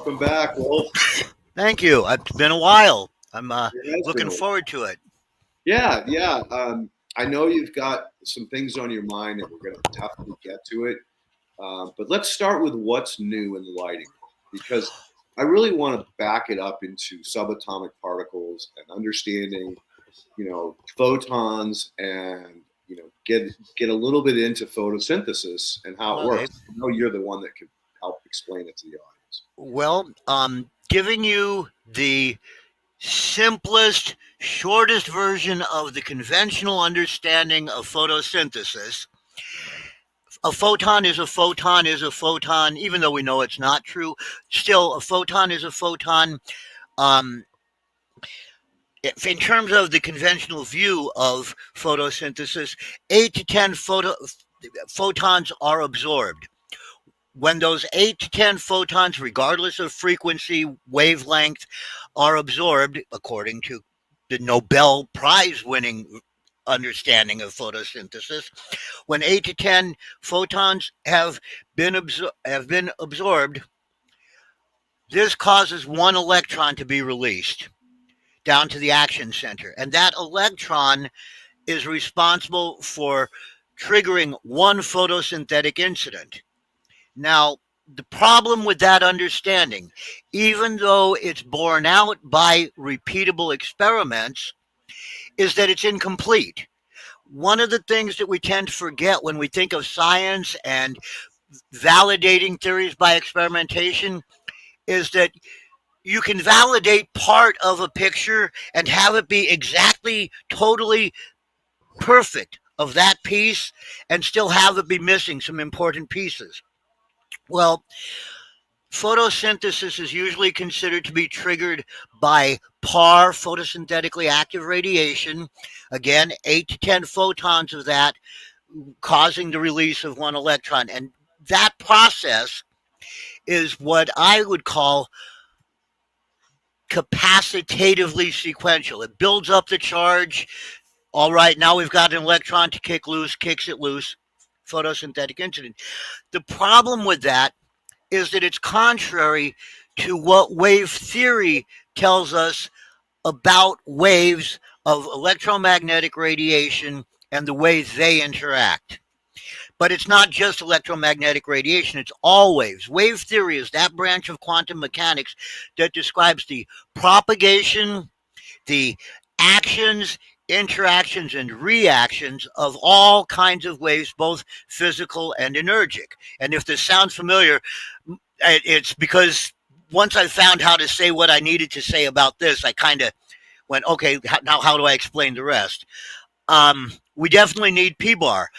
Welcome back, Wolf. Thank you. It's been a while. I'm It has been looking a while. forward to it. Yeah, yeah. I know you've got some things on your mind, and we're going to definitely get to it. But let's start with what's new in the lighting, because I really want to back it up into subatomic particles and understanding, photons, and get a little bit into photosynthesis and how it Okay. works. I know you're the one that can help explain it to the audience. Well, giving you the simplest, shortest version of the conventional understanding of photosynthesis. A photon is a photon is a photon, even though we know it's not true. Still, a photon is a photon. Um, in terms of the conventional view of photosynthesis, 8 to 10 photons are absorbed. When those 8 to 10 photons, regardless of frequency, wavelength, are absorbed, according to the Nobel Prize winning understanding of photosynthesis, when 8 to 10 photons have been absorbed, this causes one electron to be released down to the action center. And that electron is responsible for triggering one photosynthetic incident. Now, the problem with that understanding, even though it's borne out by repeatable experiments, is that it's incomplete. One of the things that we tend to forget when we think of science and validating theories by experimentation is that you can validate part of a picture and have it be exactly, totally perfect of that piece and still have it be missing some important pieces. Well, photosynthesis is usually considered to be triggered by PAR, photosynthetically active radiation. Again, 8 to 10 photons of that causing the release of one electron. And that process is what I would call capacitatively sequential. It builds up the charge. All right, now we've got an electron to kick loose, kicks it loose, photosynthetic incident. The problem with that is that it's contrary to what wave theory tells us about waves of electromagnetic radiation and the way they interact. But it's not just electromagnetic radiation, it's all waves. Wave theory is that branch of quantum mechanics that describes the propagation, the actions, interactions, and reactions of all kinds of waves, both physical and energic. And if this sounds familiar, it's because once I found how to say what I needed to say about this, I kind of went, okay, now how do I explain the rest? We definitely need P bar.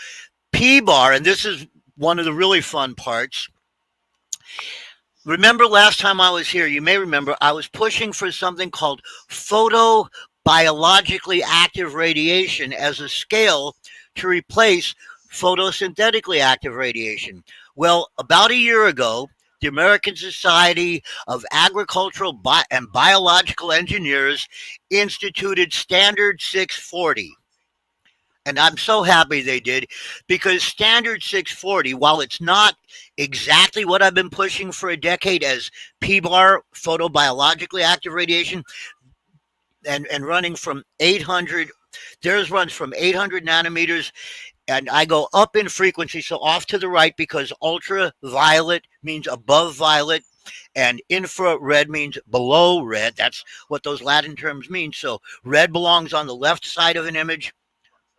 P bar, and this is one of the really fun parts. Remember last time I was here, you may remember I was pushing for something called photobiologically active radiation as a scale to replace photosynthetically active radiation. Well, about a year ago, the American Society of Agricultural and Biological Engineers instituted Standard 640. And I'm so happy they did because Standard 640, while it's not exactly what I've been pushing for a decade as PBAR, photobiologically active radiation, and running from 800, theirs runs from 800 nanometers, and I go up in frequency, so off to the right because ultraviolet means above violet, and infrared means below red. That's what those Latin terms mean. So red belongs on the left side of an image.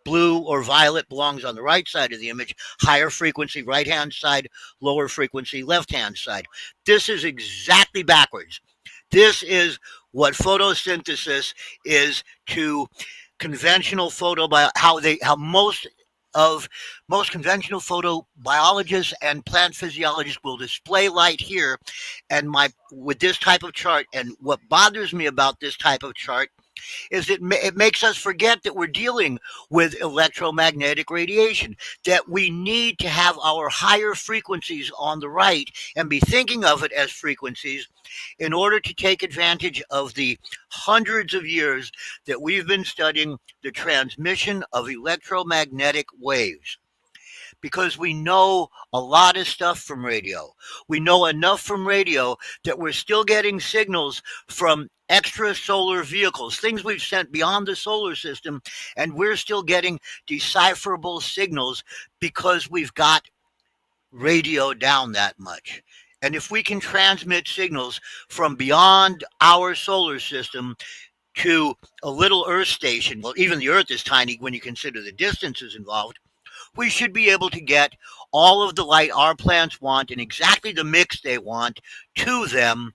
Blue or violet belongs on the right side of the image, higher frequency right hand side, lower frequency left hand side. This is exactly backwards. This is what photosynthesis is to conventional how most conventional photobiologists and plant physiologists will display light here and my with this type of chart. And what bothers me about this type of chart is it makes us forget that we're dealing with electromagnetic radiation, that we need to have our higher frequencies on the right and be thinking of it as frequencies in order to take advantage of the hundreds of years that we've been studying the transmission of electromagnetic waves. because we know a lot of stuff from radio. We know enough from radio that we're still getting signals from extrasolar vehicles, things we've sent beyond the solar system, and we're still getting decipherable signals because we've got radio down that much. And if we can transmit signals from beyond our solar system to a little Earth station, well, even the Earth is tiny when you consider the distances involved, we should be able to get all of the light our plants want in exactly the mix they want to them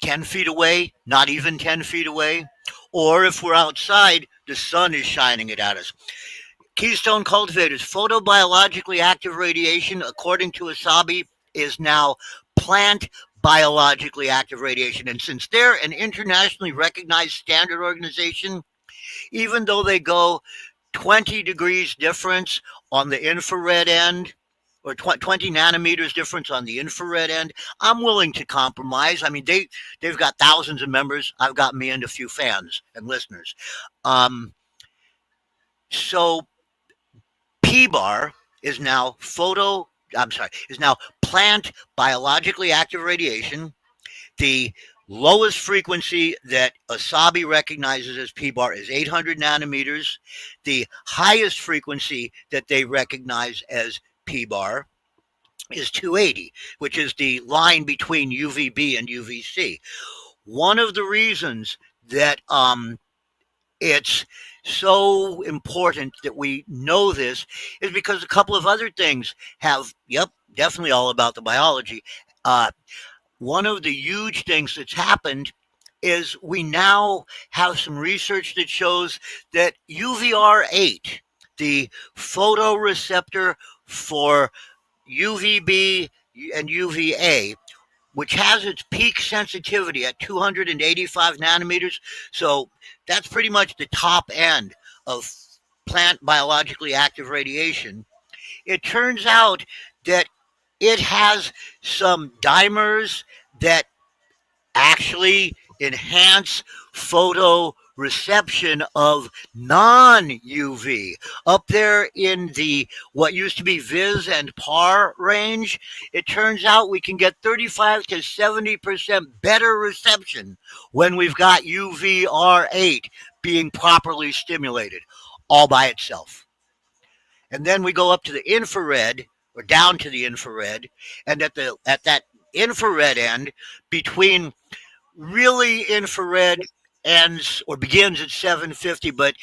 10 feet away, not even 10 feet away. Or if we're outside, the sun is shining it at us. Keystone cultivators, photobiologically active radiation, according to Asabi, is now plant biologically active radiation. And since they're an internationally recognized standard organization, even though they go 20 degrees difference on the infrared end, or 20 nanometers difference on the infrared end, I'm willing to compromise. I mean, they've got thousands of members. I've got me and a few fans and listeners. So P-bar is now plant biologically active radiation. The lowest frequency that Asabi recognizes as P-bar is 800 nanometers. The highest frequency that they recognize as P-bar is 280, which is the line between UVB and UVC. One of the reasons that it's so important that we know this is because a couple of other things have, definitely all about the biology. One of the huge things that's happened is we now have some research that shows that UVR8, the photoreceptor for UVB and UVA, which has its peak sensitivity at 285 nanometers. So that's pretty much the top end of plant biologically active radiation. It turns out that it has some dimers that actually enhance photoreception of non-UV up there in the what used to be Viz and PAR range. It turns out we can get 35 to 70% better reception when we've got UVR8 being properly stimulated all by itself. And then we go up to the infrared, or down to the infrared, and at that infrared end, between really infrared ends or begins at 750, but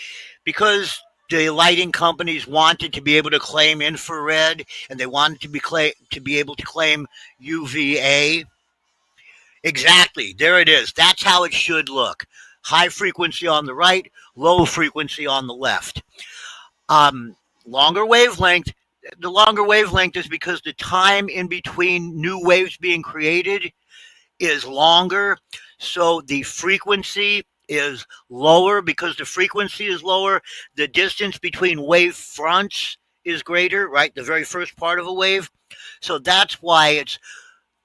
because the lighting companies wanted to be able to claim infrared and they wanted to be able to claim UVA, exactly, there it is. That's how it should look. High frequency on the right, low frequency on the left. Longer wavelength. The longer wavelength is because the time in between new waves being created is longer, so the frequency is lower. Because the frequency is lower, the distance between wave fronts is greater, right? The very first part of a wave. So that's why it's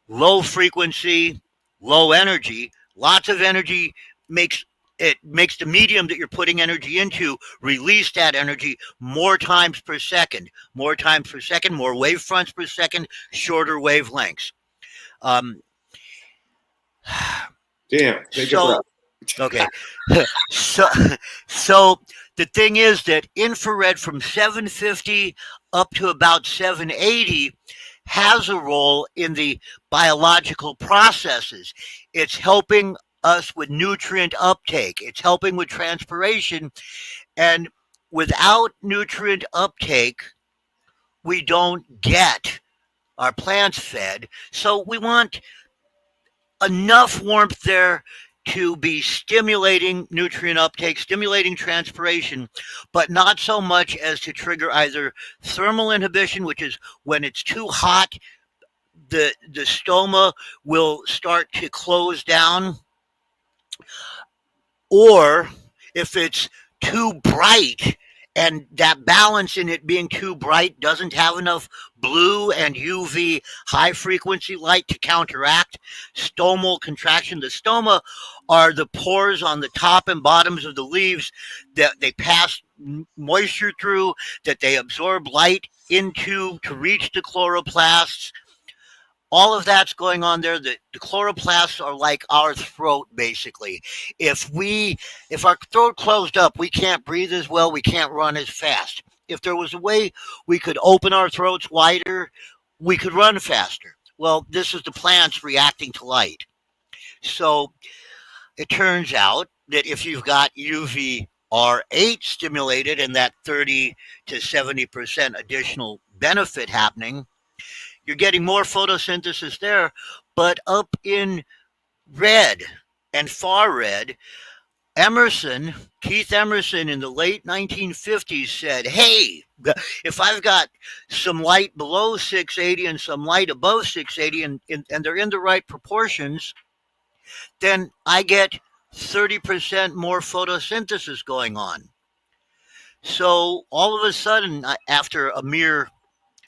low frequency, low energy. Lots of energy makes the medium that you're putting energy into release that energy more times per second, more wave fronts per second, shorter wavelengths. Damn, take a breath. Okay. so the thing is that infrared from 750 up to about 780 has a role in the biological processes. It's helping us with nutrient uptake. It's helping with transpiration. And without nutrient uptake, we don't get our plants fed. So we want enough warmth there to be stimulating nutrient uptake, stimulating transpiration, but not so much as to trigger either thermal inhibition, which is when it's too hot, the stoma will start to close down, or if it's too bright and that balance in it being too bright doesn't have enough blue and UV high frequency light to counteract stomal contraction. The stoma are the pores on the top and bottoms of the leaves that they pass moisture through, that they absorb light into to reach the chloroplasts. All of that's going on there. The chloroplasts are like our throat, basically. If we, if our throat closed up, we can't breathe as well. We can't run as fast. If there was a way we could open our throats wider, we could run faster. Well, this is the plants reacting to light. So it turns out that if you've got UVR8 stimulated and that 30 to 70% additional benefit happening, you're getting more photosynthesis there. But up in red and far red, Emerson, Keith Emerson in the late 1950s said, hey, if I've got some light below 680 and some light above 680 and they're in the right proportions, then I get 30% more photosynthesis going on. So all of a sudden, after a mere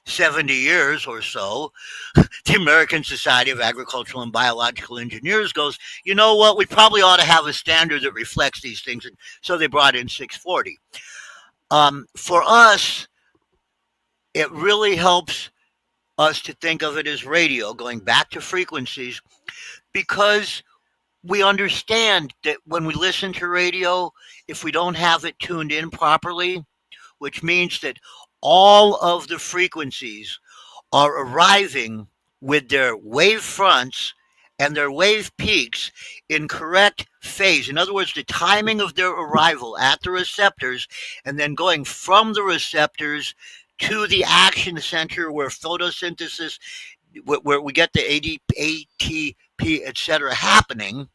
70 years or so, the American Society of Agricultural and Biological Engineers goes, you know what, we probably ought to have a standard that reflects these things. And so they brought in 640. For us, it really helps us to think of it as radio, going back to frequencies, because we understand that when we listen to radio, if we don't have it tuned in properly, which means that all of the frequencies are arriving with their wave fronts and their wave peaks in correct phase. In other words, the timing of their arrival at the receptors and then going from the receptors to the action center where photosynthesis, where we get the ATP, etc., happening.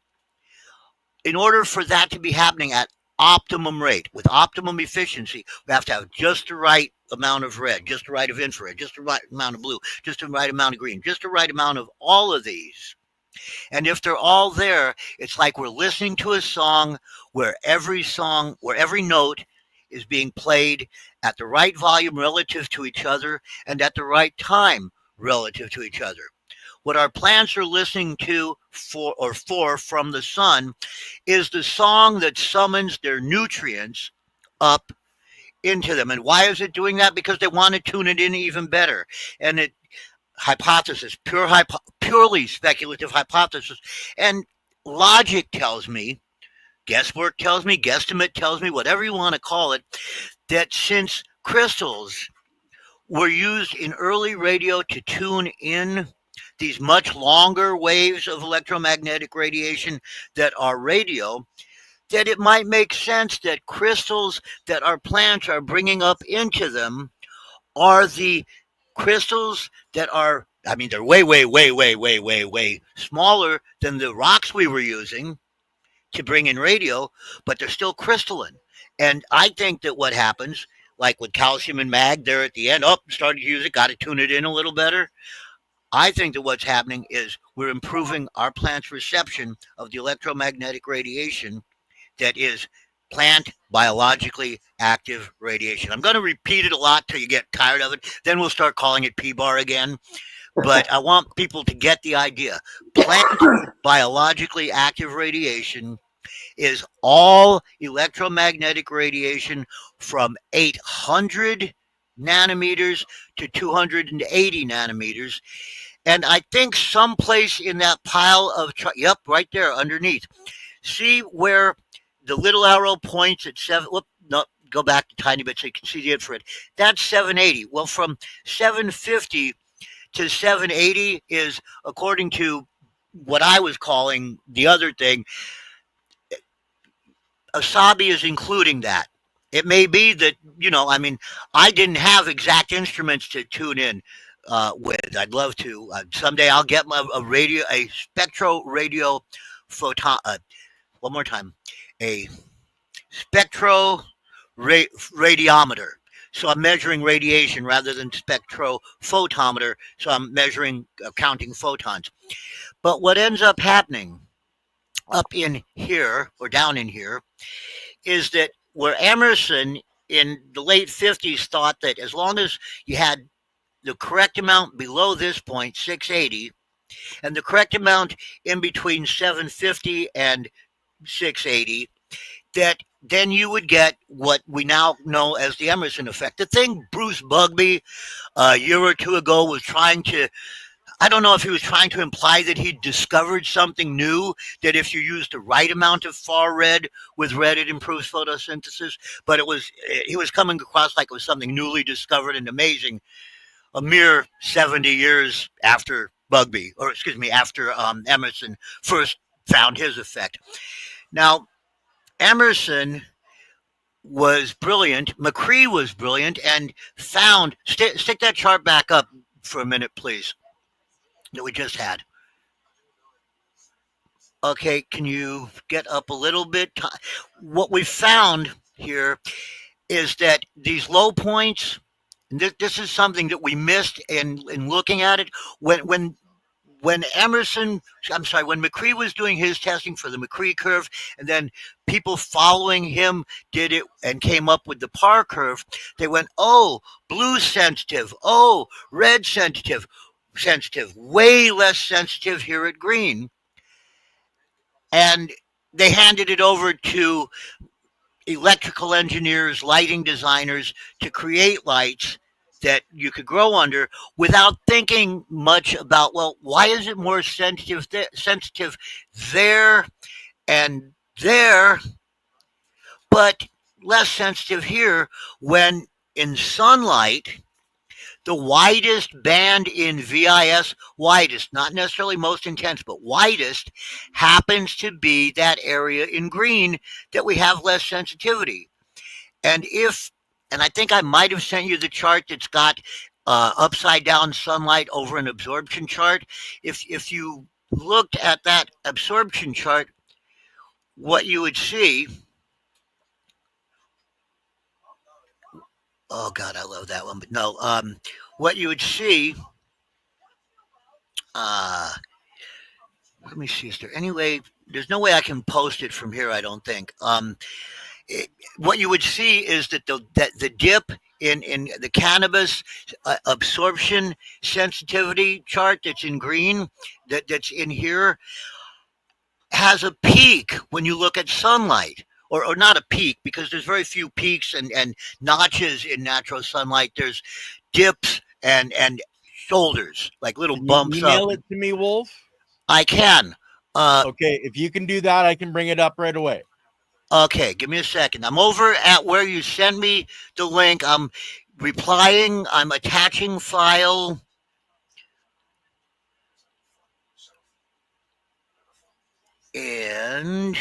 In order for that to be happening at optimum rate, with optimum efficiency, we have to have just the right amount of red, just the right of infrared, just the right amount of blue, just the right amount of green, just the right amount of all of these. And if they're all there, it's like we're listening to a song where every note is being played at the right volume relative to each other and at the right time relative to each other. What our plants are listening to for from the sun is the song that summons their nutrients up into them. And why is it doing that? Because they want to tune it in even better. And it hypothesis, purely speculative hypothesis. And logic tells me, guesswork tells me, guesstimate tells me, whatever you want to call it, that since crystals were used in early radio to tune in these much longer waves of electromagnetic radiation that are radio, that it might make sense that crystals that our plants are bringing up into them are the crystals that are, I mean, they're way, way, way, way, way, way, way smaller than the rocks we were using to bring in radio, but they're still crystalline. And I think that what happens, like with calcium and mag there at the end, started to use it, got to tune it in a little better. I think that what's happening is we're improving our plant's reception of the electromagnetic radiation that is plant biologically active radiation. I'm going to repeat it a lot till you get tired of it. Then we'll start calling it P-bar again. But I want people to get the idea. Plant biologically active radiation is all electromagnetic radiation from 800 nanometers to 280 nanometers. And I think someplace in that pile of, yep, right there underneath. See where the little arrow points at 7, no, go back a tiny bit so you can see the infrared. That's 780. Well, from 750 to 780 is, according to what I was calling the other thing, Asabi is including that. It may be that, I mean, I didn't have exact instruments to tune in with. I'd love to. Someday I'll get a spectral radio photon. One more time, a spectro radiometer. So I'm measuring radiation rather than spectrophotometer. So I'm measuring, counting photons. But what ends up happening up in here or down in here is that where Emerson in the late 50s thought that as long as you had the correct amount below this point, 680, and the correct amount in between 750 and 680, that then you would get what we now know as the Emerson effect. The thing Bruce Bugby a year or two ago was trying to, I don't know if he was trying to imply that he discovered something new, that if you use the right amount of far red with red, it improves photosynthesis. But he was coming across like it was something newly discovered and amazing a mere 70 years after Bugby, or excuse me, after Emerson first found his effect. Now, Emerson was brilliant, McCree was brilliant, and found, stick that chart back up for a minute, please, that we just had. Okay, can you get up a little bit? What we found here is that these low points, and this is something that we missed in looking at it, when Emerson, I'm sorry, when McCree was doing his testing for the McCree curve, and then people following him did it and came up with the Parr curve, they went, oh, blue sensitive, oh, red sensitive, way less sensitive here at green. And they handed it over to electrical engineers, lighting designers to create lights that you could grow under without thinking much about, well, why is it more sensitive there and there, but less sensitive here when in sunlight, the widest band in VIS, widest, not necessarily most intense, but widest, happens to be that area in green that we have less sensitivity. And I think I might have sent you the chart that's got upside down sunlight over an absorption chart. If you looked at that absorption chart, what you would see, oh God, I love that one, but no, what you would see, let me see, is there any way, there's no way I can post it from here, I don't think. What you would see is that the dip in the cannabis absorption sensitivity chart that's in green, that's in here, has a peak when you look at sunlight. Or not a peak, because there's very few peaks and notches in natural sunlight. There's dips and shoulders, like little Can bumps you email up. it to me, Wolf? I can. Okay, if you can do that, I can bring it up right away. Okay, give me a second. I'm over at where you send me the link. I'm replying. I'm attaching file. And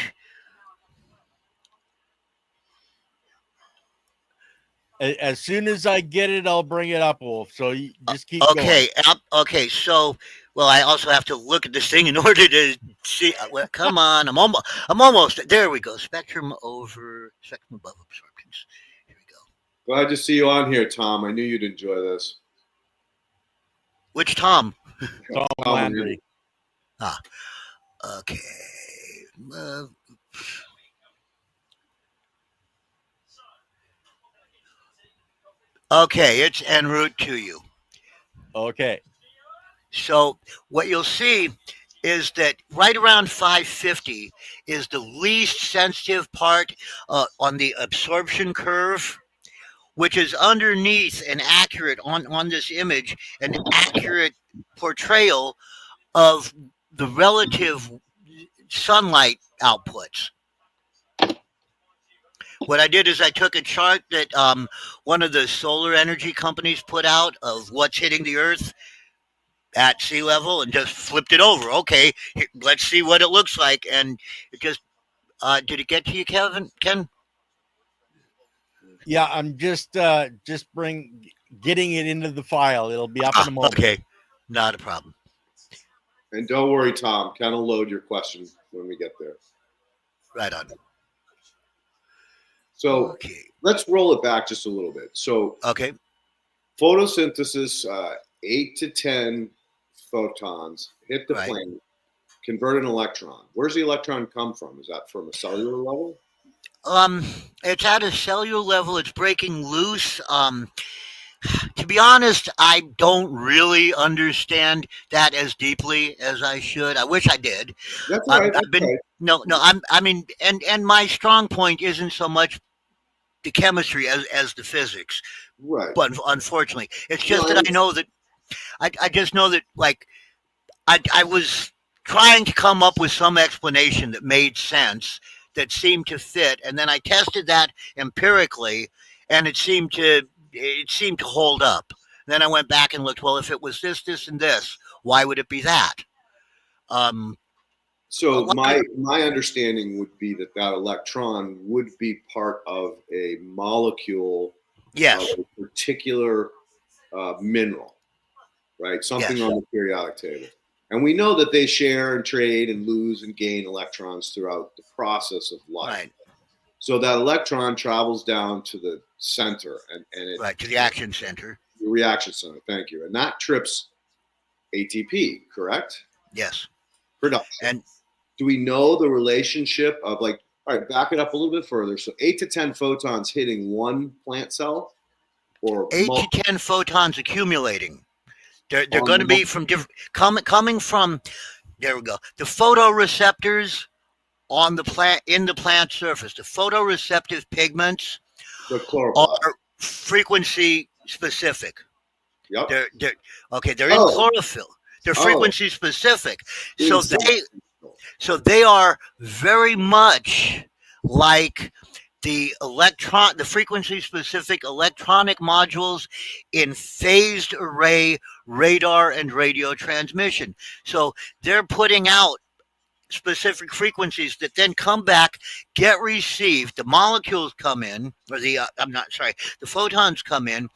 As soon as I get it, I'll bring it up, Wolf. So you just keep okay, going. okay. So, well, I also have to look at this thing in order to see. Well, come on, I'm almost. There we go. Spectrum above absorptions. Here we go. Glad to see you on here, Tom. I knew you'd enjoy this. Which Tom? Tom Landry. Okay. Okay, it's en route to you. Okay. So what you'll see is that right around 550 is the least sensitive part on the absorption curve, which is underneath and accurate on this image, an accurate portrayal of the relative sunlight outputs. What I did is I took a chart that one of the solar energy companies put out of what's hitting the Earth at sea level and just flipped it over. Okay, let's see what it looks like. And it just, did it get to you, Ken? Yeah, I'm just getting it into the file. It'll be up in a moment. Okay, not a problem. And don't worry, Tom. Ken will load your question when we get there. Right on. So okay, let's roll it back just a little bit. So okay, photosynthesis, 8 to 10 photons hit the plane, convert an electron. Where's the electron come from? Is that from a cellular level? It's at a cellular level. It's breaking loose. To be honest, I don't really understand that as deeply as I should. I wish I did. That's all right. I've That's all been right. no, no. I mean, and my strong point isn't so much the chemistry as the physics, Right. but unfortunately, it's No, just that I know that I just know that like I was trying to come up with some explanation that made sense, that seemed to fit, and then I tested that empirically, and it seemed to hold up. Then I went back and looked. Well, if it was this, this, and this, why would it be that? Um, a so lot of, my understanding would be that that electron would be part of a molecule of yes, a particular mineral, right? Something yes, on the periodic table. And we know that they share and trade and lose and gain electrons throughout the process of life. right, So that electron travels down to the center and it right to the action center. the reaction center. Thank you. And that trips ATP, correct? Yes, Production. and Do we know the relationship of like, all right, back it up a little bit further. So 8 to 10 photons hitting one plant cell or 8 to 10 photons accumulating. They're on going to be multiple. from different coming from. There we go. The photoreceptors on the plant in the plant surface. The photoreceptive pigments The chloroplast. are frequency specific. Yep. They're okay. They're in Oh, chlorophyll. They're oh, frequency specific. So inside. they are very much like the frequency specific electronic modules in phased array radar and radio transmission. So they're putting out specific frequencies that then come back, get received. The molecules come in, or I'm not sorry, the photons come in,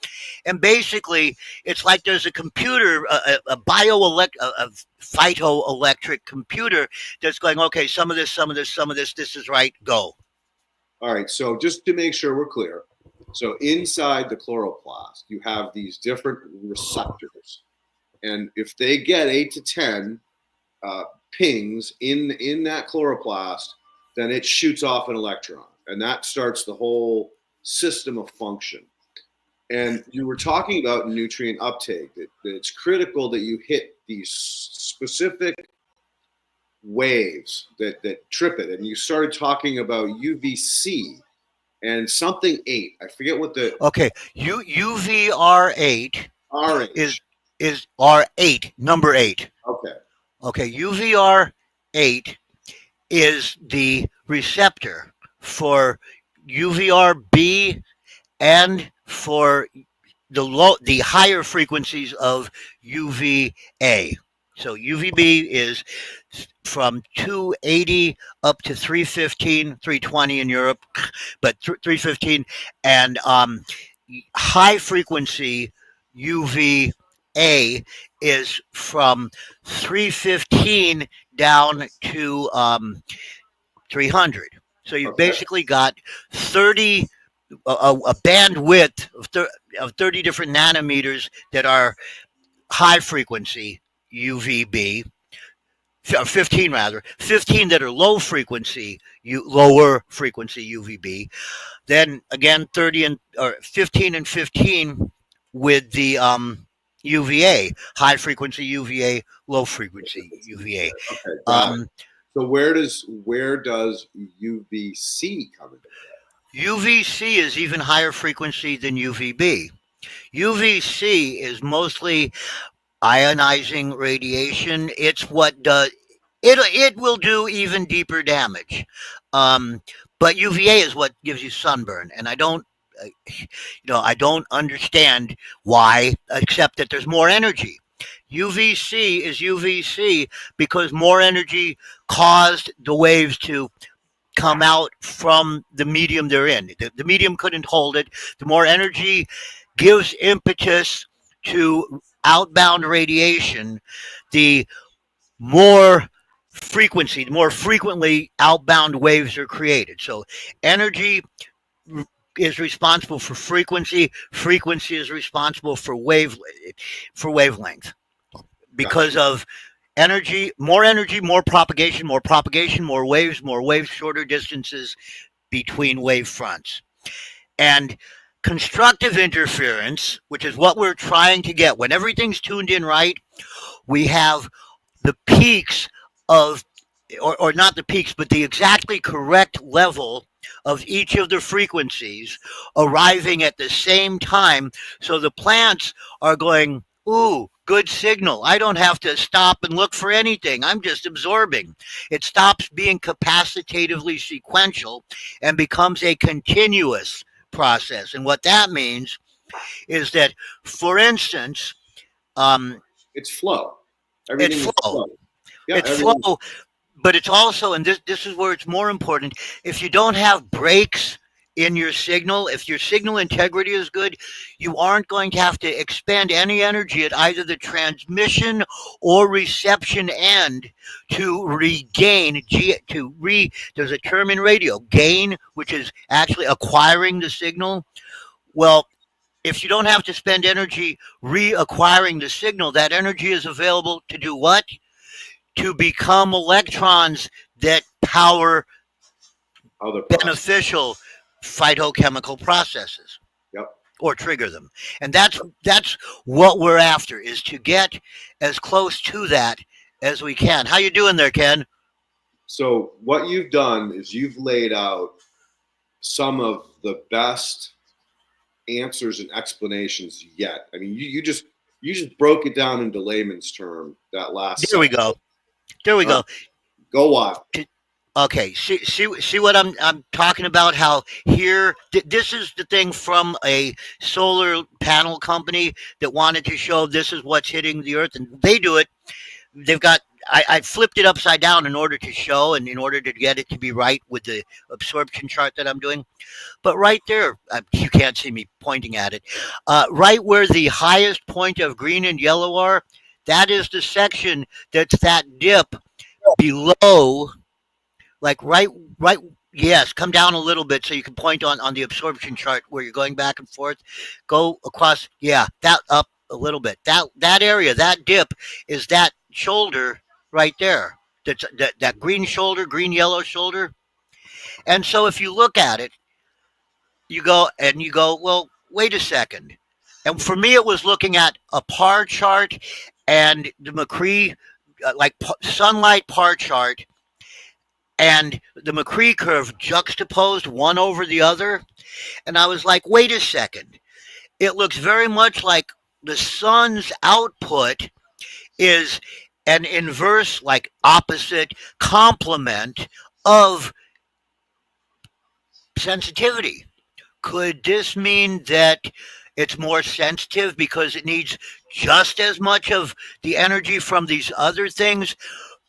and basically it's like there's a computer, a phytoelectric computer that's going, okay, some of this, some of this, some of this, this is right, go. All right. So just to make sure we're clear. So inside the chloroplast, you have these different receptors. And if they get 8 to 10 pings in that chloroplast, then it shoots off an electron. And that starts the whole system of function. And you were talking about nutrient uptake, that it's critical that you hit these specific waves that trip it. And you started talking about UVC and something 8. I forget what the Okay, UVR8 RH. is R8, number 8. Okay. Okay, UVR8 is the receptor for UVRB and for the higher frequencies of UVA. So UVB is from 280 up to 315, 320 in Europe, but 315, and high frequency UVA is from 315 down to 300. So you've Okay. basically got 30 a bandwidth of 30 different nanometers that are high frequency UVB, 15 rather, 15 that are low frequency lower frequency UVB. Then again 30 and or 15 and 15 with the UVA, high frequency UVA, low frequency UVA. Okay. Got it. So where does UVC come into? UVC is even higher frequency than UVB. UVC is mostly ionizing radiation. It's what does it will do even deeper damage. But UVA is what gives you sunburn, and I don't understand why, except that there's more energy. UVC is UVC because more energy caused the waves to come out from the medium they're in. The medium couldn't hold it. The more energy gives impetus to outbound radiation, the more the more frequently outbound waves are created. So energy is responsible for frequency. Frequency is responsible for wavelength. Because of energy, more propagation, more waves, shorter distances between wave fronts. And constructive interference, which is what we're trying to get. When everything's tuned in right, we have the peaks of, or not the peaks, but the exactly correct level of each of the frequencies arriving at the same time. So the plants are going, ooh, good signal. I don't have to stop and look for anything. I'm just absorbing. It stops being capacitatively sequential and becomes a continuous process. And what that means is that, for instance, um, It's flow. it's Everything is flow. flow. Yeah, It's everything. flow, but it's also, and this is where it's more important, if you don't have breaks in your signal, if your signal integrity is good, you aren't going to have to expend any energy at either the transmission or reception end to regain there's a term in radio, gain, which is actually acquiring the signal. Well, if you don't have to spend energy reacquiring the signal, that energy is available to do what? To become electrons that power Other process. beneficial phytochemical processes Yep. or trigger them. And that's what we're after, is to get as close to that as we can. How you doing there, Ken? So what you've done is you've laid out some of the best answers and explanations yet. I mean, you just broke it down into layman's term that last. There we go. There we go. Go on. Okay, see what I'm talking about? How here this is the thing from a solar panel company that wanted to show this is what's hitting the earth, and they do it. They've got I flipped it upside down in order to show and in order to get it to be right with the absorption chart that I'm doing. But right there, you can't see me pointing at it. Right where the highest point of green and yellow are, that is the section that's that dip below. Like right, yes, come down a little bit so you can point on the absorption chart where you're going back and forth. Go across, yeah, that up a little bit. That area, that dip is that shoulder right there. That's that green shoulder, green yellow shoulder. And so if you look at it, you go, well, wait a second. And for me, it was looking at a par chart and the McCree, sunlight par chart and the McCree curve juxtaposed one over the other. And I was like, wait a second. It looks very much like the sun's output is an inverse, like opposite complement of sensitivity. Could this mean that it's more sensitive because it needs just as much of the energy from these other things,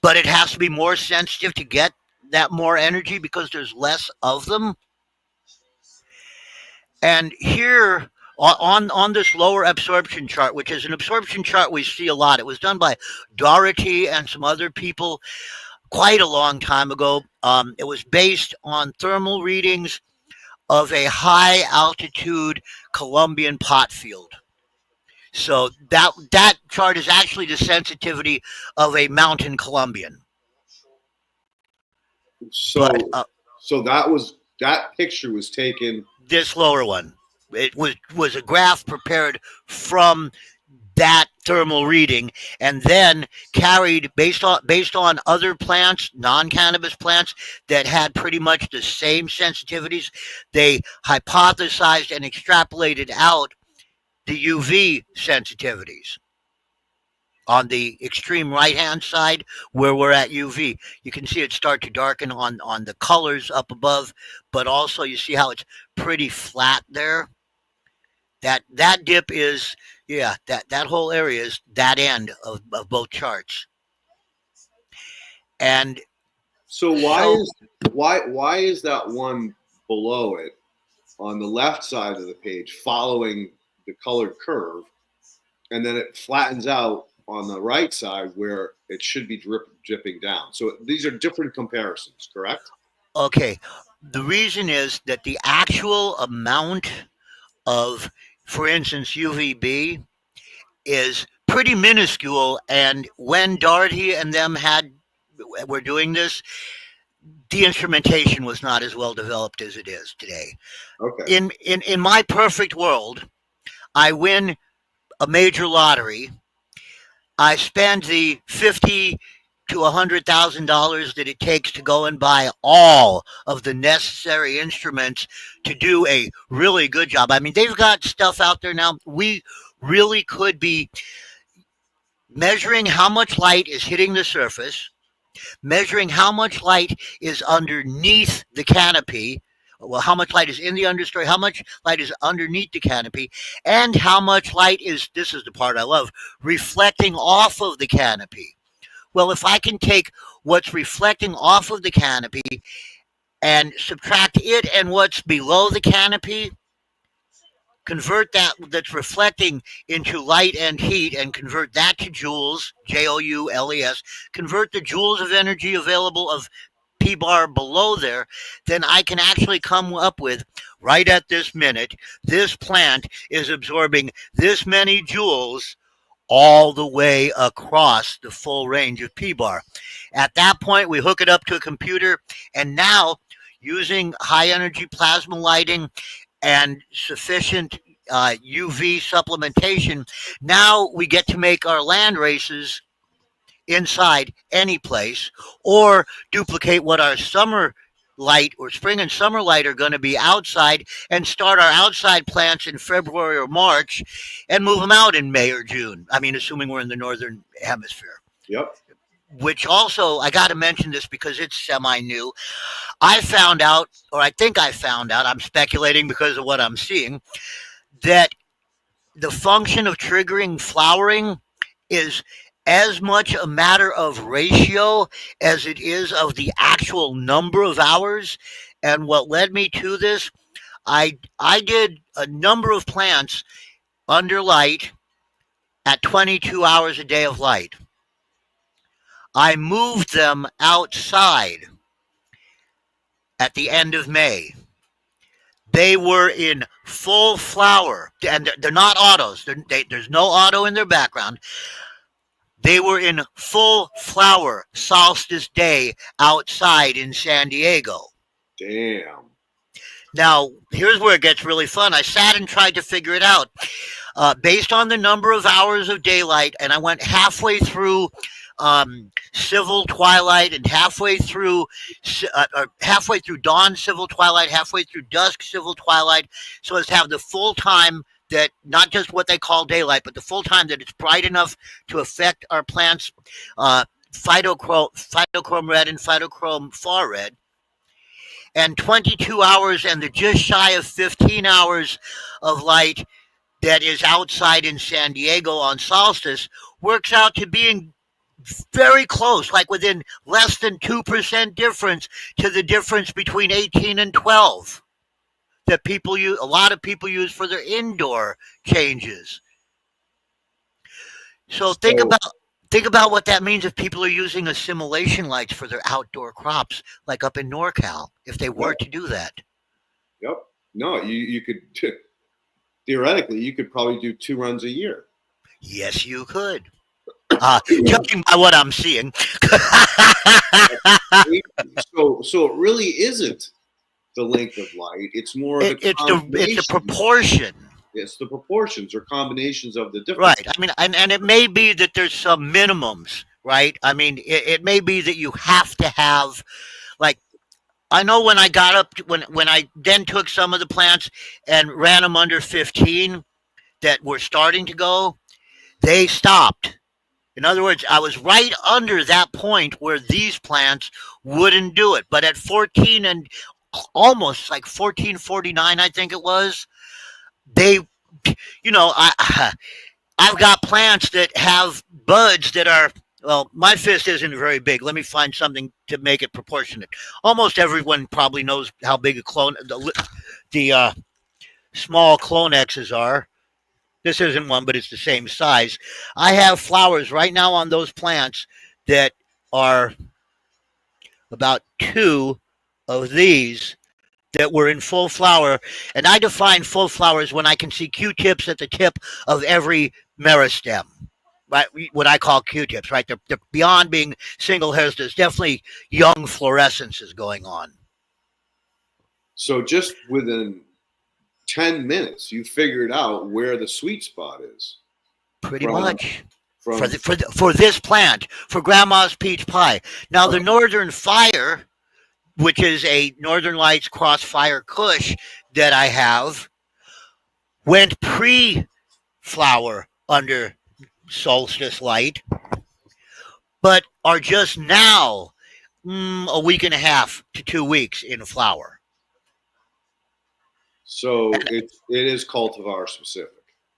but it has to be more sensitive to get that more energy because there's less of them? And here on this lower absorption chart, which is an absorption chart we see a lot, it was done by Doherty and some other people quite a long time ago. It was based on thermal readings of a high altitude Colombian pot field. So that chart is actually the sensitivity of a mountain Colombian. So But so that picture was taken. this lower one, it was a graph prepared from that thermal reading and then carried based on other plants, non-cannabis plants that had pretty much the same sensitivities. They hypothesized and extrapolated out the UV sensitivities on the extreme right hand side where we're at UV. You can see it start to darken on the colors up above, but also you see how it's pretty flat there. That dip is, yeah, that whole area is that end of both charts. And So why is that one below it on the left side of the page following the colored curve, and then it flattens out on the right side where it should be dripping down? So these are different comparisons, correct? okay, the reason is that the actual amount of, for instance, UVB is pretty minuscule. And when Doherty and them were doing this, the instrumentation was not as well developed as it is today. Okay. In my perfect world, I win a major lottery. I spend the 50 to $100,000 that it takes to go and buy all of the necessary instruments to do a really good job. I mean, they've got stuff out there now. We really could be measuring how much light is hitting the surface, measuring how much light is underneath the canopy. Well, how much light is in the understory, how much light is underneath the canopy, and how much light is, this is the part I love, reflecting off of the canopy. Well, if I can take what's reflecting off of the canopy and subtract it and what's below the canopy, convert that's reflecting into light and heat and convert that to joules, Joules, convert the joules of energy available of P bar below there, then I can actually come up with, right at this minute, this plant is absorbing this many joules all the way across the full range of P bar. At that point, we hook it up to a computer, and now using high energy plasma lighting and sufficient UV supplementation, now we get to make our land races inside any place, or duplicate what our summer light or spring and summer light are going to be outside, and start our outside plants in February or March and move them out in May or June. I mean, assuming we're in the northern hemisphere. Yep. Which also, I got to mention this because it's semi-new. I found out, or I think I found out, I'm speculating because of what I'm seeing, that the function of triggering flowering is as much a matter of ratio as it is of the actual number of hours. And what led me to this, I did a number of plants under light at 22 hours a day of light. I moved them outside at the end of May. They were in full flower, and they're not autos. There's no auto in their background. They were in full flower solstice day outside in San Diego. Damn. Now, here's where it gets really fun. I sat and tried to figure it out. Based on the number of hours of daylight, and I went halfway through civil twilight and halfway through dawn civil twilight, halfway through dusk civil twilight, so as to have the full time that, not just what they call daylight, but the full time that it's bright enough to affect our plants' phytochrome red and phytochrome far red. And 22 hours and the just shy of 15 hours of light that is outside in San Diego on solstice works out to being very close, like within less than 2% difference to the difference between 18 and 12 that a lot of people use for their indoor changes. So think about what that means if people are using assimilation lights for their outdoor crops, like up in NorCal, if they were to do that. Yep. No, you could, theoretically, you could probably do 2 runs a year. Yes, you could. Judging by what I'm seeing. So it really isn't the length of light. It's more it's the proportion. It's the proportions or combinations of the different. Right. I mean, and it may be that there's some minimums, right? I mean, it may be that you have to have, like, I know when I got up, when I then took some of the plants and ran them under 15 that were starting to go, they stopped. In other words, I was right under that point where these plants wouldn't do it. But at 14 and almost like 1449, I think it was, they, I've got plants that have buds that are, well, my fist isn't very big. Let me find something to make it proportionate. Almost everyone probably knows how big a clone, the small Clonexes are. This isn't one, but it's the same size. I have flowers right now on those plants that are about 2 of these that were in full flower. And I define full flowers when I can see Q-tips at the tip of every meristem. right, what I call Q-tips, right? They're beyond being single hairs. There's definitely young fluorescences going on. So just within 10 minutes, you figured out where the sweet spot is. Pretty From much. from For this plant, for Grandma's peach pie. Now the Northern Fire, which is a Northern Lights Crossfire Kush that I have, went pre-flower under solstice light, but are just now a week and a half to 2 weeks in flower. So it is cultivar specific.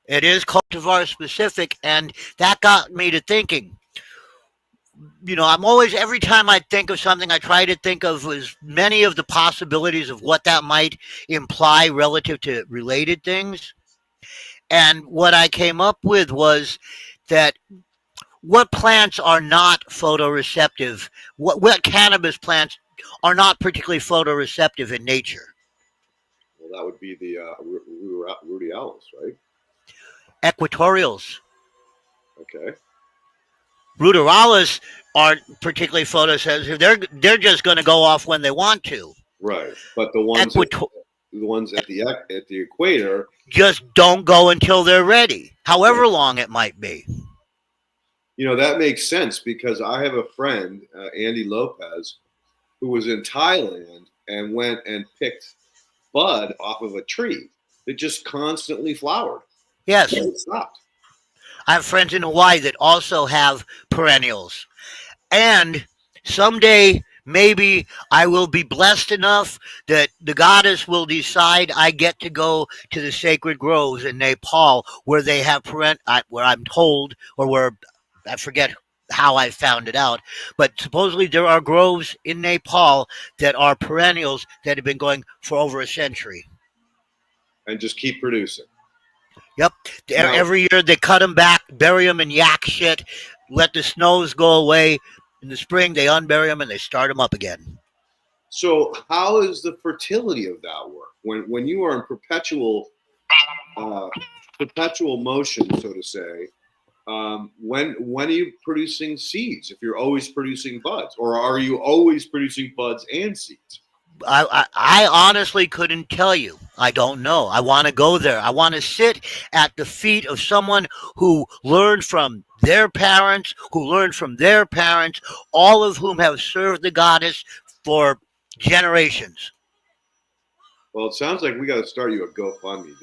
It is cultivar specific, and that got me to thinking. I'm always, every time I think of something, I try to think of as many of the possibilities of what that might imply relative to related things. And what I came up with was that what plants are not photoreceptive, what cannabis plants are not particularly photoreceptive in nature. Well, that would be the rudialis, right? Equatorials. Okay. Ruderalis aren't particularly photosensitive. They're just going to go off when they want to. Right, but the ones at the equator just don't go until they're ready, however long it might be. That makes sense because I have a friend, Andy Lopez, who was in Thailand and went and picked bud off of a tree that just constantly flowered. Yes. And it stopped. I have friends in Hawaii that also have perennials. And someday, maybe I will be blessed enough that the goddess will decide I get to go to the sacred groves in Nepal where they have where I'm told, or where I forget how I found it out, but supposedly there are groves in Nepal that are perennials that have been going for over a century. And just keep producing. Yep. Now, every year they cut them back, bury them in yak shit, let the snows go away. In the spring, they unbury them and they start them up again. So how is the fertility of that work? When you are in perpetual motion, so to say, when are you producing seeds? If you're always producing buds, or are you always producing buds and seeds? I honestly couldn't tell you. I don't know. I want to go there. I want to sit at the feet of someone who learned from their parents, who learned from their parents, all of whom have served the goddess for generations. Well, it sounds like we got to start you a GoFundMe,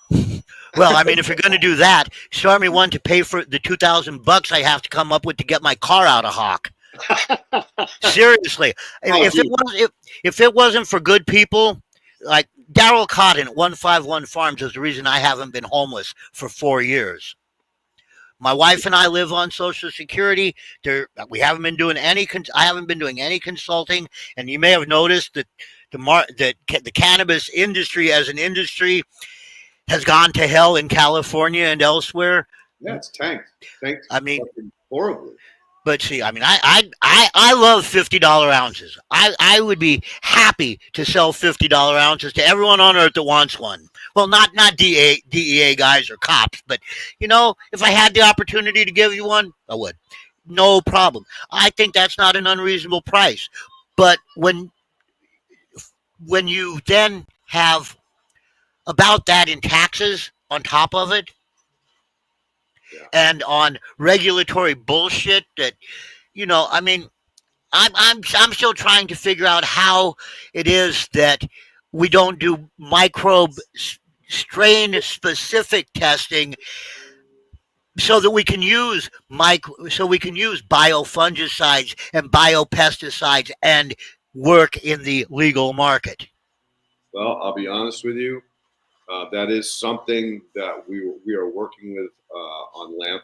dude. Well, I mean, if you're going to do that, start me one to pay for the $2,000 I have to come up with to get my car out of Hawk. Seriously, if it wasn't for good people like Daryl Cotton at 151 Farms is the reason I haven't been homeless for 4 years. My wife and I live on Social Security. We haven't been doing any. I haven't been doing any consulting, and you may have noticed that the cannabis industry as an industry has gone to hell in California and elsewhere. Yeah, it's tanked. I mean, horribly. But see, I mean, I love $50 ounces. I would be happy to sell $50 ounces to everyone on earth that wants one. Well, not DEA guys or cops, but if I had the opportunity to give you one, I would. No problem. I think that's not an unreasonable price. But when you then have about that in taxes on top of it, and on regulatory bullshit that, I mean, I'm still trying to figure out how it is that we don't do microbe strain specific testing so that we can use biofungicides and biopesticides and work in the legal market. Well, I'll be honest with you. That is something that we are working with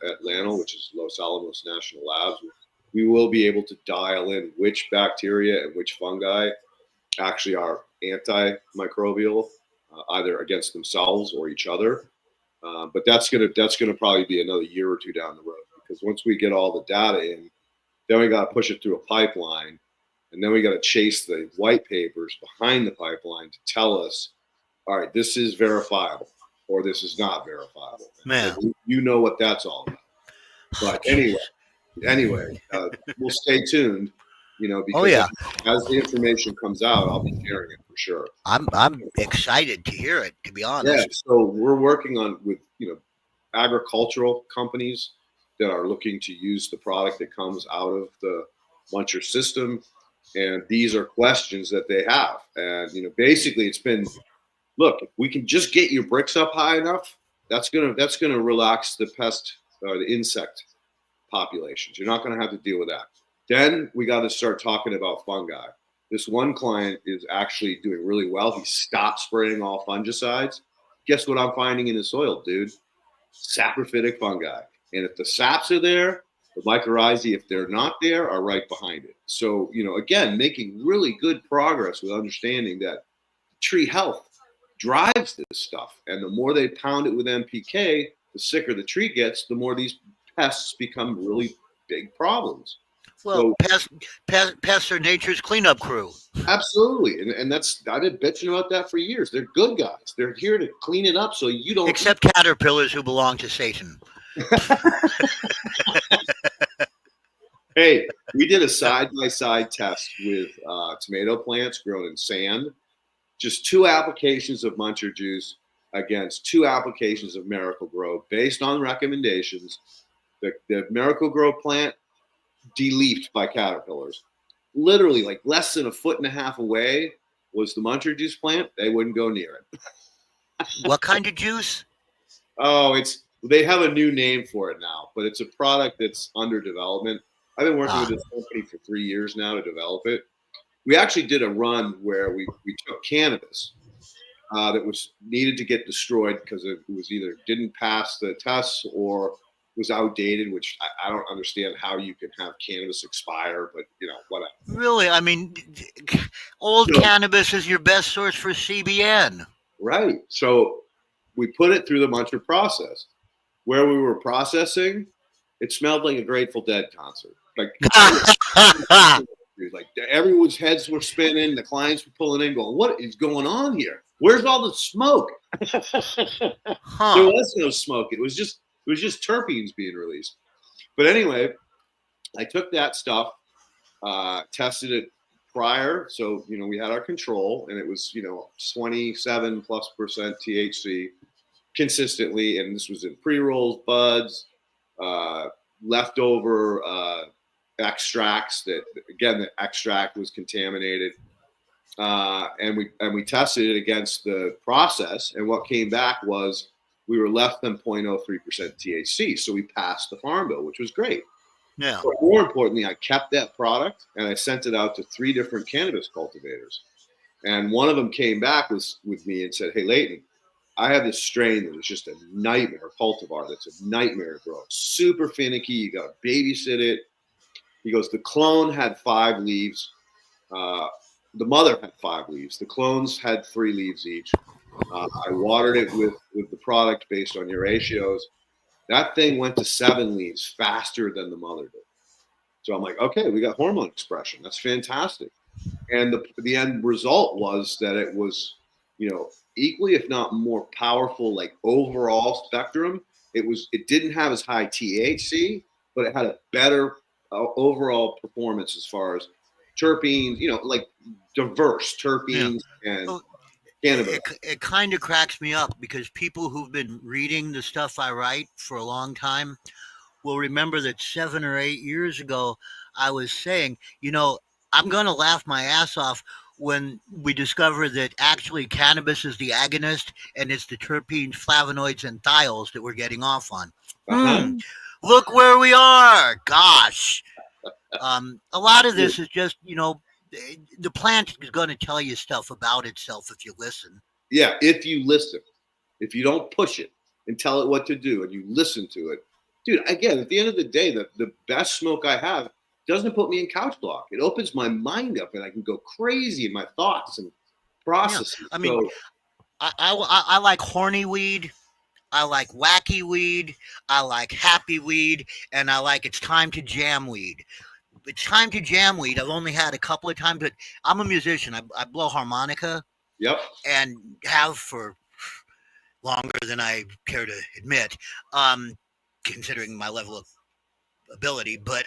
at LANL, which is Los Alamos National Labs. We will be able to dial in which bacteria and which fungi actually are antimicrobial, either against themselves or each other. But that's gonna probably be another year or two down the road, because once we get all the data in, then we got to push it through a pipeline, and then we got to chase the white papers behind the pipeline to tell us, all right, this is verifiable or this is not verifiable. Man, you know what that's all about. But Jeez. anyway, we'll stay tuned. Oh Because yeah, as the information comes out, I'll be sharing it for sure. I'm excited to hear it. To be Yeah. honest. So we're working on with agricultural companies that are looking to use the product that comes out of the muncher system, and these are questions that they have. And basically, it's been, look, if we can just get your bricks up high enough, that's gonna relax the pest or the insect populations. You're not gonna have to deal with that. Then we got to start talking about fungi. This one client is actually doing really well. He stopped spraying all fungicides. Guess what I'm finding in his soil, dude? Saprophytic fungi. And if the saps are there, the mycorrhizae, if they're not there, are right behind it. So, again, making really good progress with understanding that tree health drives this stuff. And the more they pound it with NPK, the sicker the tree gets, the more these pests become really big problems. Well, So pests are nature's cleanup crew. absolutely. And that's, I've been bitching about that for years. They're good guys. They're here to clean it up so you don't. Except caterpillars who belong to Satan. Hey, we did a side-by-side test with tomato plants grown in sand. Just 2 applications of muncher juice against 2 applications of Miracle-Gro based on recommendations. The Miracle-Gro plant de-leafed by caterpillars. Literally, like less than a foot and a half away was the muncher juice plant. They wouldn't go near it. What kind of juice? Oh, they have a new name for it now, but it's a product that's under development. I've been working with this company for 3 years now to develop it. We actually did a run where we took cannabis that was needed to get destroyed because it was either didn't pass the tests or was outdated, which I don't understand how you can have cannabis expire, but whatever. Really? I mean, old So, cannabis is your best source for CBN. right. So we put it through the muncher process. Where we were processing, it smelled like a Grateful Dead concert. Like like everyone's heads were spinning, the clients were pulling in, going, "What is going on here? Where's all the smoke?" There was no smoke. It was just terpenes being released. But anyway, I took that stuff, tested it prior, so we had our control, and it was 27+% THC consistently, and this was in pre-rolls, buds, leftover extracts. That again, the extract was contaminated, and we tested it against the process, and what came back was we were less than 0.03% THC, so we passed the farm bill, which was great. Yeah. But more importantly, I kept that product and I sent it out to 3 different cannabis cultivators, and one of them came back with me and said, "Hey, Leighton, I have this strain that is just a nightmare, cultivar that's a nightmare to grow. Super finicky. You got to babysit it." He goes, "The clone had 5 leaves. The mother had 5 leaves. The clones had 3 leaves each. I watered it with the product based on your ratios. That thing went to 7 leaves faster than the mother did." So I'm like, okay, we got hormone expression. That's fantastic. And the end result was that it was, equally, if not more powerful, like overall spectrum. It didn't have as high THC, but it had a better overall performance as far as terpenes, like diverse terpenes and Well, cannabis. it kind of cracks me up because people who've been reading the stuff I write for a long time will remember that 7 or 8 years ago, I was saying, I'm going to laugh my ass off when we discover that actually cannabis is the agonist and it's the terpenes, flavonoids, and thiols that we're getting off on. Uh-huh. Look where we are. Gosh. A lot of this is just, the plant is going to tell you stuff about itself if you listen. Yeah, if you listen. If you don't push it and tell it what to do and you listen to it, dude, again, at the end of the day, the best smoke I have doesn't put me in couch block. It opens my mind up and I can go crazy in my thoughts and processes. I mean, So, I like horny weed. I like wacky weed. I like happy weed. And I like it's time to jam weed. It's time to jam weed. I've only had a couple of times, but I'm a musician. I blow harmonica yep. and have for longer than I care to admit, considering my level of ability, but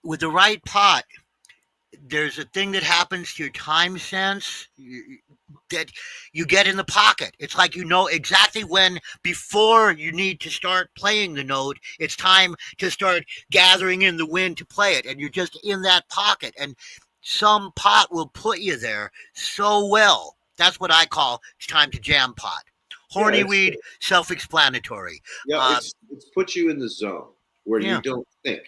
with the right pot, there's a thing that happens to your time sense that you get in the pocket. It's like you know exactly when, before you need to start playing the note, it's time to start gathering in the wind to play it, and you're just in that pocket. And some pot will put you there so well. That's what I call it's time to jam pot. Yeah, Horny weed, self-explanatory. yeah, Uh, it's put you in the zone where you yeah, don't think.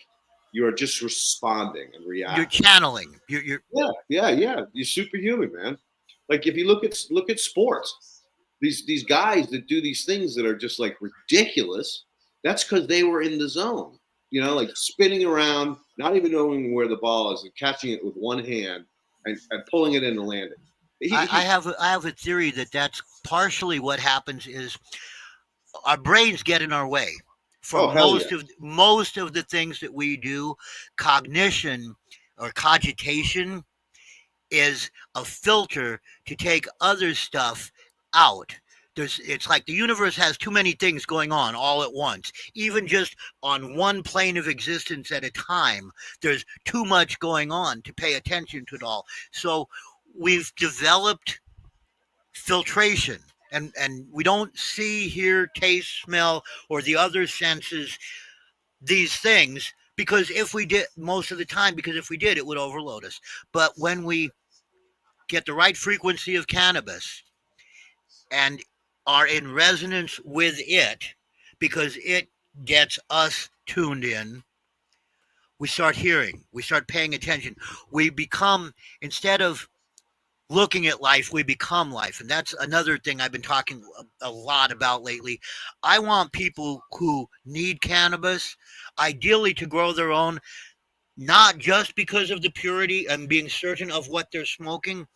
You are just responding and you're reacting. channeling. You're Yeah. You're superhuman, man. Like if you look at sports, these guys that do these things that are just like ridiculous, that's because they were in the zone. You know, like spinning around, not even knowing where the ball is, and catching it with one hand and pulling it into landing. I have a theory that that's partially what happens is our brains get in our way for Oh hell yeah! most of the things that we do. Cognition or cogitation is a filter to take other stuff out. It's like the universe has too many things going on all at once. Even just on one plane of existence at a time, there's too much going on to pay attention to it all. So we've developed filtration, and we don't see, hear, taste, smell, or the other senses these things, because if we did, most of the time, because if we did, it would overload us. But when we get the right frequency of cannabis and are in resonance with it, because it gets us tuned in, we start hearing, we start paying attention. We become, instead of looking at life, we become life. And that's another thing I've been talking a lot about lately. I want people who need cannabis, ideally to grow their own, not just because of the purity and being certain of what they're smoking,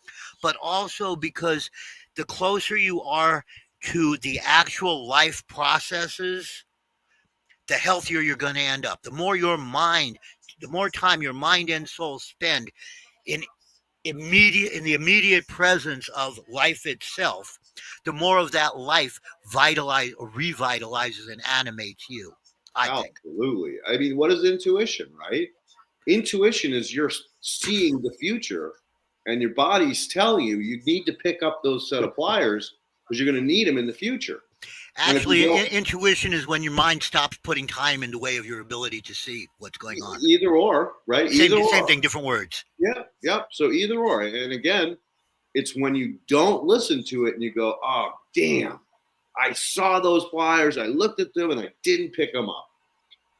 but also because the closer you are to the actual life processes, the healthier you're going to end up. The more time your mind and soul spend in the immediate presence of life itself, the more of that life revitalizes and animates you, I think. Absolutely. I mean, what is intuition, right? Intuition is you're seeing the future, and your body's telling you you need to pick up those set of pliers because you're going to need them in the future. And if you Actually, don't, intuition is when your mind stops putting time in the way of your ability to see what's going on. either or, right? Same, Either same or. thing, different words. Yeah. So either or. And again, it's when you don't listen to it and you go, oh, damn, I saw those pliers, I looked at them, and I didn't pick them up.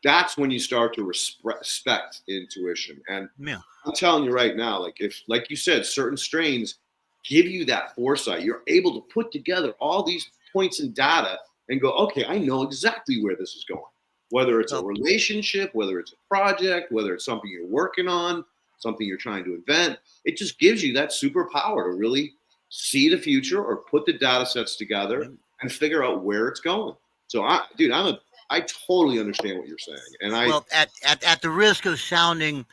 That's when you start to respect intuition. And Yeah. I'm telling you right now, like you said, certain strains give you that foresight. You're able to put together all these points and data and go, okay, I know exactly where this is going. Whether it's a relationship, whether it's a project, whether it's something you're working on, something you're trying to invent, it just gives you that superpower to really see the future or put the data sets together and figure out where it's going. So, I totally understand what you're saying. And Well, at the risk of sounding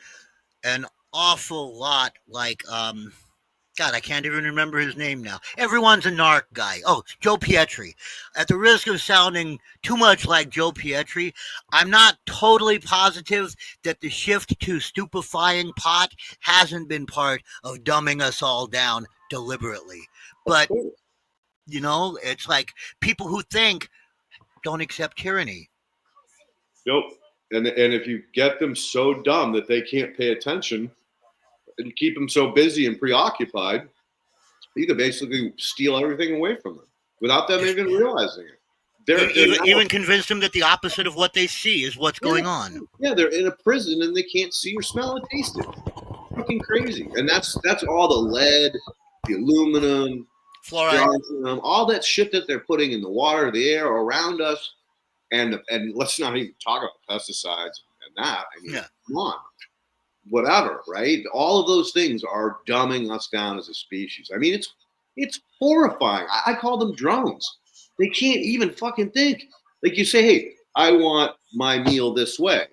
an awful lot like God, I can't even remember his name now. Everyone's a narc guy. Oh, Joe Pietri. At the risk of sounding too much like Joe Pietri, I'm not totally positive that the shift to stupefying pot hasn't been part of dumbing us all down deliberately. But, it's like people who think don't accept tyranny. nope. And if you get them so dumb that they can't pay attention and keep them so busy and preoccupied, you can basically steal everything away from them without them even realizing it. They're even convince them that the opposite of what they see is what's going on. Yeah, they're in a prison and they can't see or smell or taste it. Fucking crazy. And that's all the lead, the aluminum, fluoride, all that shit that they're putting in the water, the air around us. And let's not even talk about pesticides and that. I mean, come on. Whatever, right? All of those things are dumbing us down as a species. I mean, it's horrifying. I call them drones. They can't even fucking think. Like you say, hey, I want my meal this way.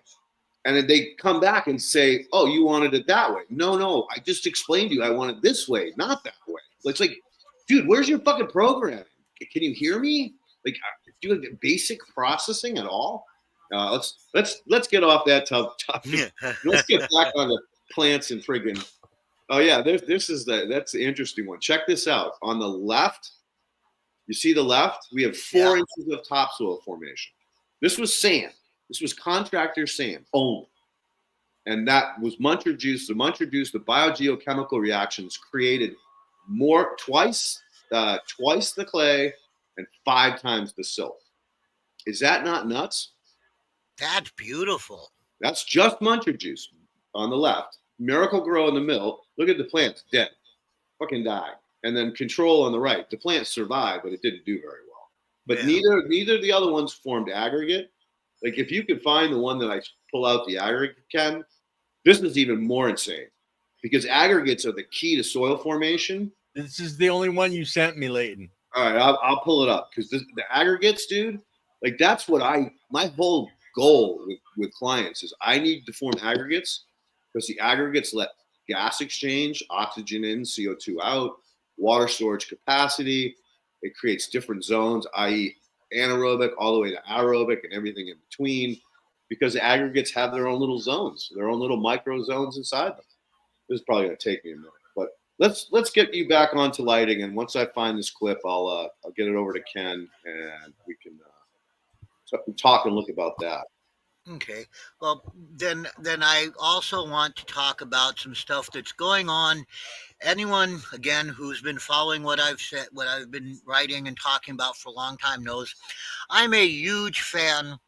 And then they come back and say, oh, you wanted it that way. No, I just explained to you I want it this way, not that way. It's like, dude, where's your fucking programming? Can you hear me? Like, do basic processing at all? Let's get off that topic. Let's get back on the plants and friggin'. Oh yeah, that's the interesting one. Check this out. On the left, you see the left? We have 4 inches of topsoil formation. This was sand. This was contractor sand only. And that was muncher juice. The muncher juice, the biogeochemical reactions created twice the clay and 5 times the silt. Is that not nuts? That's beautiful. That's just muncher juice on the left. Miracle Grow in the middle. Look at the plants, dead, fucking died. And then Control on the right. The plants survived, but it didn't do very well. But neither of the other ones formed aggregate. Like if you could find the one that I pull out the aggregate, Ken, this is even more insane because aggregates are the key to soil formation. This is the only one you sent me, Leighton. All right, I'll pull it up because the aggregates, dude, like that's what my whole goal with clients is I need to form aggregates because the aggregates let gas exchange, oxygen in, CO2 out, water storage capacity. It creates different zones, i.e. anaerobic all the way to aerobic and everything in between because the aggregates have their own little zones, their own little micro zones inside them. This is probably going to take me a minute, but let's get you back onto lighting. And once I find this clip, I'll get it over to Ken and we can talk and look about that. Okay. Well, then I also want to talk about some stuff that's going on. Anyone, again, who's been following what I've said, what I've been writing and talking about for a long time knows I'm a huge fan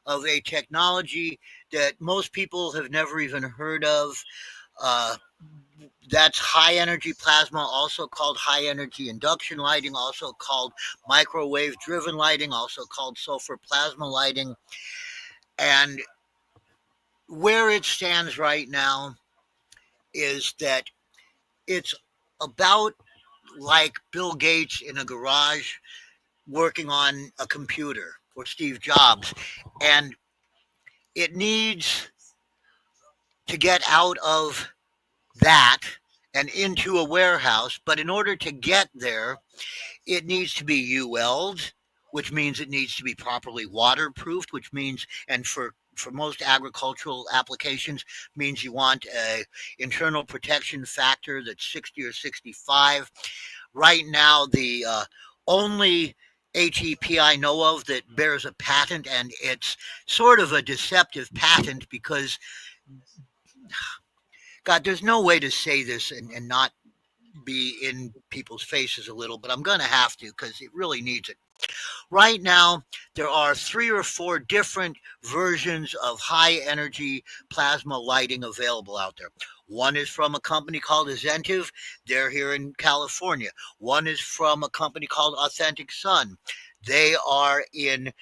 of a technology that most people have never even heard of. That's high energy plasma, also called high energy induction lighting, also called microwave driven lighting, also called sulfur plasma lighting. And where it stands right now is that it's about like Bill Gates in a garage working on a computer, or Steve Jobs. And it needs to get out of that and into a warehouse. But in order to get there, it needs to be UL'd, which means it needs to be properly waterproofed, which means, and for most agricultural applications, means you want a internal protection factor that's 60 or 65. Right now, the only HEP I know of that bears a patent, and it's sort of a deceptive patent because, God, there's no way to say this and not be in people's faces a little, but I'm going to have to because it really needs it. Right now, there are 3 or 4 different versions of high energy plasma lighting available out there. One is from a company called Azentiv. They're here in California. One is from a company called Authentic Sun. They are in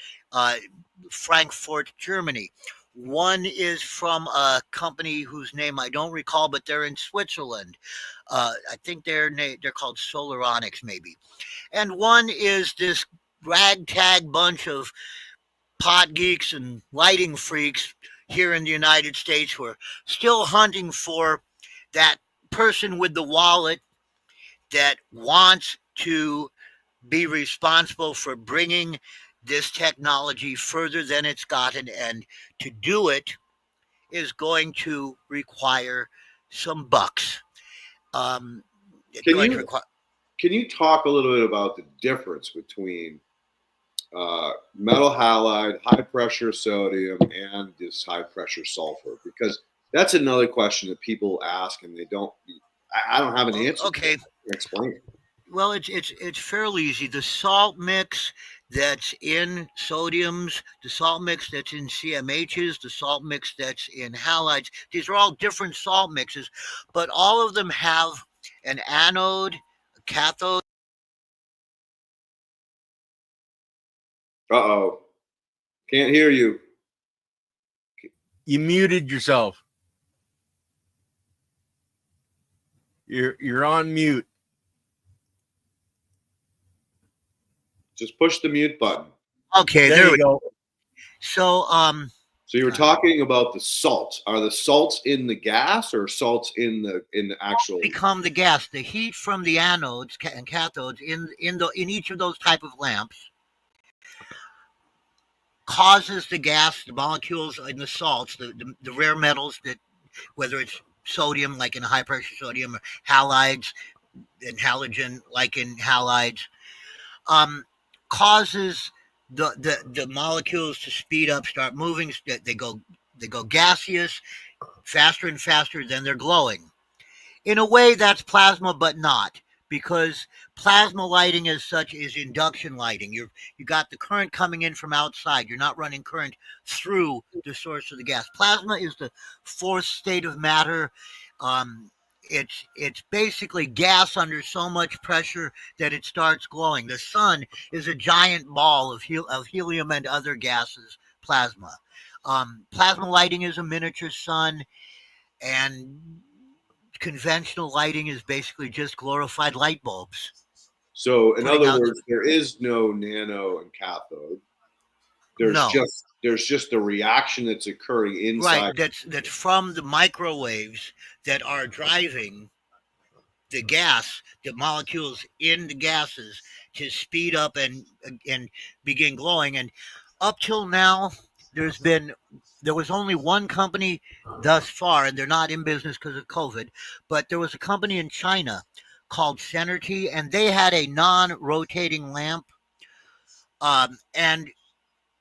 Frankfurt, Germany. One is from a company whose name I don't recall, but they're in Switzerland. I think they're called Solaronics, maybe. And one is this ragtag bunch of pot geeks and lighting freaks here in the United States who are still hunting for that person with the wallet that wants to be responsible for bringing this technology further than it's gotten, and to do it is going to require some bucks. Can you talk a little bit about the difference between metal halide, high pressure sodium, and this high pressure sulfur? Because that's another question that people ask, and they don't. I don't have an answer. Okay, explain it. Well, it's fairly easy. The salt mix that's in sodiums, the salt mix that's in CMHs, the salt mix that's in halides. These are all different salt mixes, but all of them have an anode, a cathode. Uh-oh. Can't hear you. You muted yourself. You're on mute. Just push the mute button. Okay, there we go. So So you were talking about the salts. Are the salts in the gas or salts in the actual? Become the gas, the heat from the anodes and cathodes in each of those type of lamps causes the gas, the molecules in the salts, the rare metals that, whether it's sodium, like in high pressure sodium, or halides and halogen, like in halides, um, causes the molecules to speed up, start moving. They go gaseous faster and faster. Then they're glowing. In a way, that's plasma, but not, because plasma lighting as such is induction lighting. You got the current coming in from outside. You're not running current through the source of the gas. Plasma is the fourth state of matter. It's basically gas under so much pressure that it starts glowing. The sun is a giant ball of helium and other gases. Plasma. Plasma lighting is a miniature sun, and conventional lighting is basically just glorified light bulbs. So, in Putting other out words, there is no nano and cathode. No. There's just a reaction that's occurring inside. Right, that's from the microwaves that are driving the gas, the molecules in the gases to speed up and begin glowing. And up till now, there was only one company thus far, and they're not in business because of COVID, but there was a company in China called Centerty, and they had a non-rotating lamp. And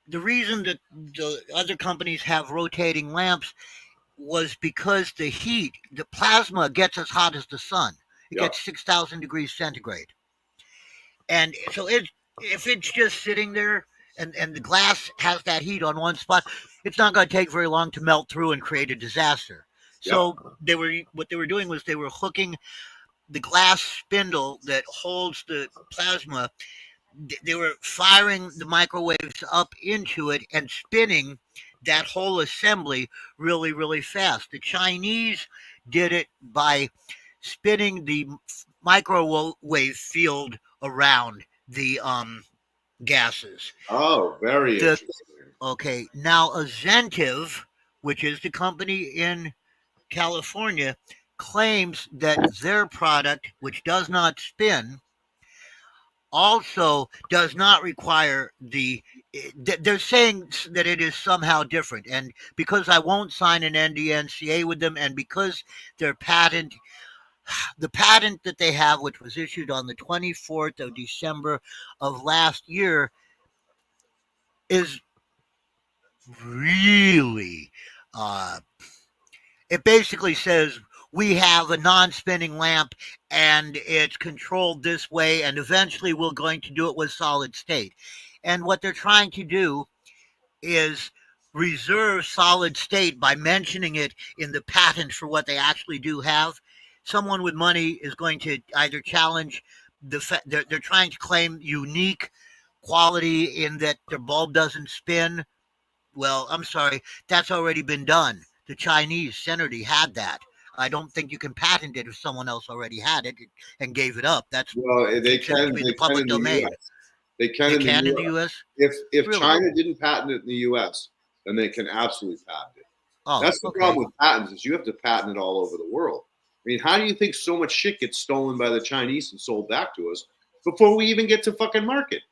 the reason that the other companies have rotating lamps was because the plasma gets as hot as the sun. It Yeah. gets 6,000 degrees centigrade. And so if it's just sitting there and the glass has that heat on one spot, it's not going to take very long to melt through and create a disaster. So what they were doing was they were hooking the glass spindle that holds the plasma. They were firing the microwaves up into it and spinning that whole assembly really, really fast. The Chinese did it by spinning the microwave field around the gases. Oh, very interesting. Okay, now Azentiv, which is the company in California, claims that their product, which does not spin, also does not require they're saying that it is somehow different. And because I won't sign an NDNCA with them, and because their the patent that they have, which was issued on the 24th of December of last year, is really, it basically says we have a non-spinning lamp and it's controlled this way, and eventually we're going to do it with solid state. And what they're trying to do is reserve solid state by mentioning it in the patent for what they actually do have. Someone with money is going to either challenge they're trying to claim unique quality in that their bulb doesn't spin. Well, I'm sorry, that's already been done. The Chinese Senergy had that. I don't think you can patent it if someone else already had it and gave it up. That's They considered to be the public domain. They can They in can the in the US. U.S. If Really? China didn't patent it in the US, then they can absolutely patent it. Oh, That's the okay. problem with patents, is you have to patent it all over the world. I mean, how do you think so much shit gets stolen by the Chinese and sold back to us before we even get to fucking market?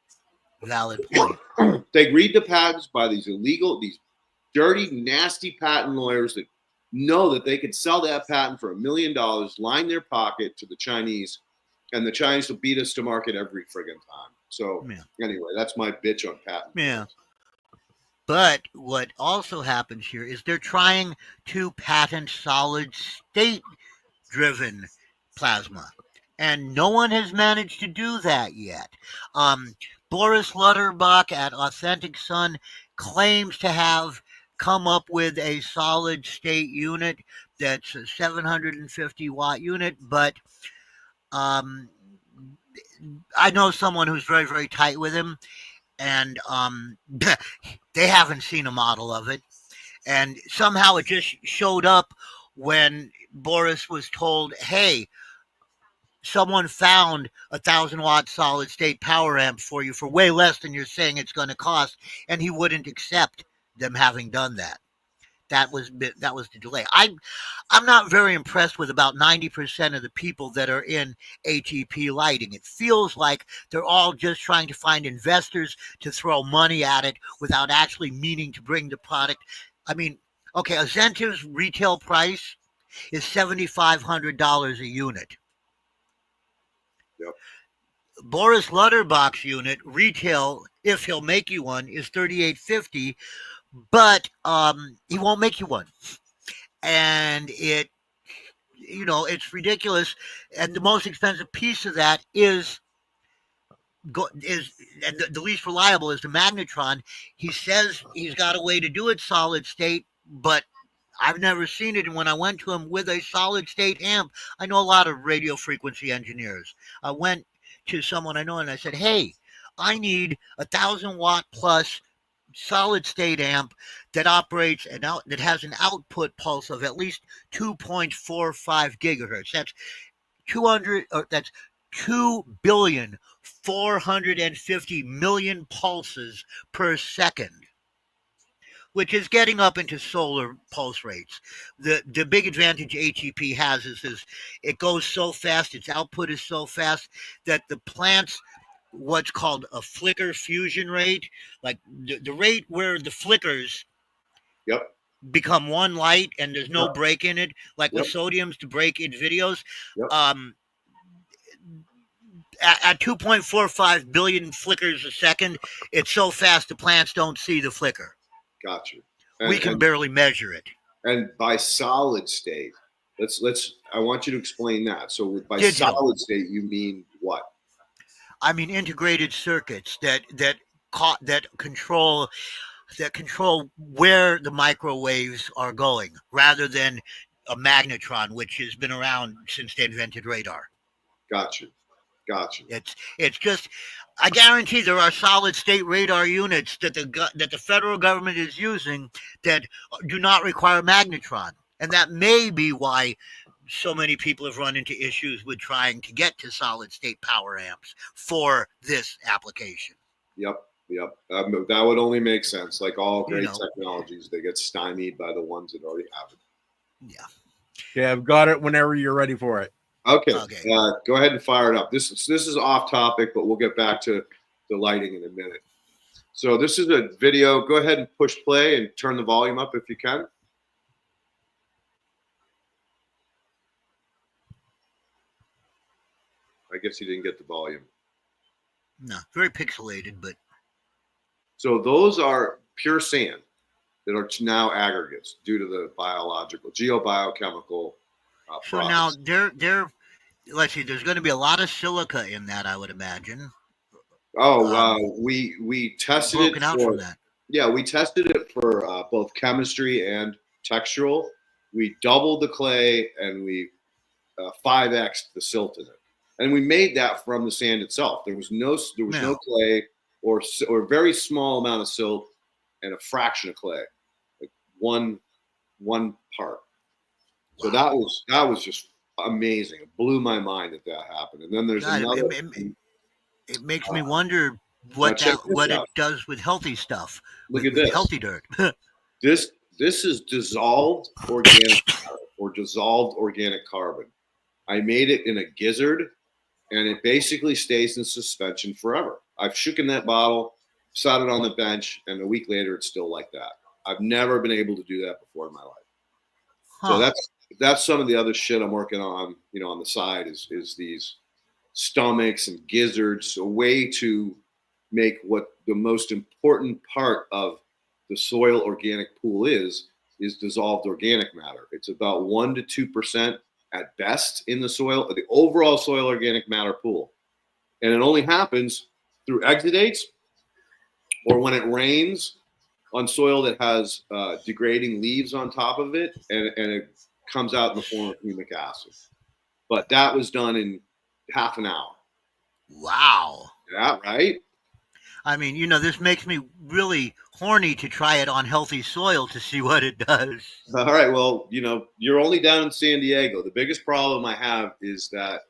Valid point. They read the patents by these dirty, nasty patent lawyers that know that they could sell that patent for $1 million, line their pocket to the Chinese, and the Chinese will beat us to market every friggin' time. So Anyway, that's my bitch on patent. Yeah. But what also happens here is they're trying to patent solid state driven plasma. And no one has managed to do that yet. Boris Lutterbach at Authentic Sun claims to have come up with a solid state unit that's a 750 watt unit, but I know someone who's very, very tight with him, and they haven't seen a model of it. And somehow it just showed up when Boris was told, hey, someone found 1,000-watt solid state power amp for you for way less than you're saying it's going to cost, and he wouldn't accept them having done that. that was the delay. I'm not very impressed with about 90% of the people that are in ATP lighting. It feels like they're all just trying to find investors to throw money at it without actually meaning to bring the product. I mean, okay, Azenta's retail price is $7,500 a unit. Yep. Boris Lutterbach's unit retail, if he'll make you one, is $3,850, but he won't make you one, and it's ridiculous. And the most expensive piece of that is and the least reliable is the magnetron. He says he's got a way to do it solid state, but I've never seen it. And when I went to him with a solid state amp, I know a lot of radio frequency engineers. I went to someone I know and I said, "Hey, I need 1,000 watt plus solid state amp that operates that has an output pulse of at least 2.45 gigahertz. That's 2,450,000,000 pulses per second, which is getting up into solar pulse rates. The big advantage ATP has is it goes so fast, its output is so fast that the plant's what's called a flicker fusion rate, like the rate where the flickers Yep. become one light and there's no Yep. break in it, like with Yep. sodiums to break in videos. Yep. At 2.45 billion flickers a second, it's so fast the plants don't see the flicker. Gotcha. We can barely measure it. And by solid state, I want you to explain that. So by Digital. solid state, you mean what? I mean integrated circuits that control where the microwaves are going, rather than a magnetron, which has been around since they invented radar. Gotcha. It's just, I guarantee there are solid state radar units that the federal government is using that do not require magnetron, and that may be why so many people have run into issues with trying to get to solid state power amps for this application. Yep. That would only make sense. Like all great technologies, they get stymied by the ones that already have it. Yeah, I've got it whenever you're ready for it. Okay. Go ahead and fire it up. This is off topic, but we'll get back to the lighting in a minute. So this is a video. Go ahead and push play and turn the volume up if you can. I guess you didn't get the volume. No, very pixelated, but. So those are pure sand that are now aggregates due to the geobiochemical So process. now let's see, there's going to be a lot of silica in that, I would imagine. We tested broken it out from that. Yeah, we tested it for both chemistry and textural. We doubled the clay and we 5x'd the silt in it, and we made that from the sand itself. There was no clay or a very small amount of silt and a fraction of clay, like one part. So that was just amazing. It blew my mind that happened. And then there's another. It makes me wonder what it does with healthy stuff. Look at this. Healthy dirt. This is dissolved organic matter or dissolved organic carbon. I made it in a gizzard, and it basically stays in suspension forever. I've shooken that bottle, sat it on the bench, and a week later it's still like that. I've never been able to do that before in my life. So that's some of the other shit I'm working on, on the side is these stomachs and gizzards, a way to make what the most important part of the soil organic pool is dissolved organic matter. It's about 1 to 2% at best in the soil, the overall soil organic matter pool. And it only happens through exudates or when it rains on soil that has degrading leaves on top of it, and it comes out in the form of humic acid. But that was done in half an hour. Wow. Yeah, right? I mean, this makes me really horny to try it on healthy soil to see what it does. All right. Well, you're only down in San Diego. The biggest problem I have is that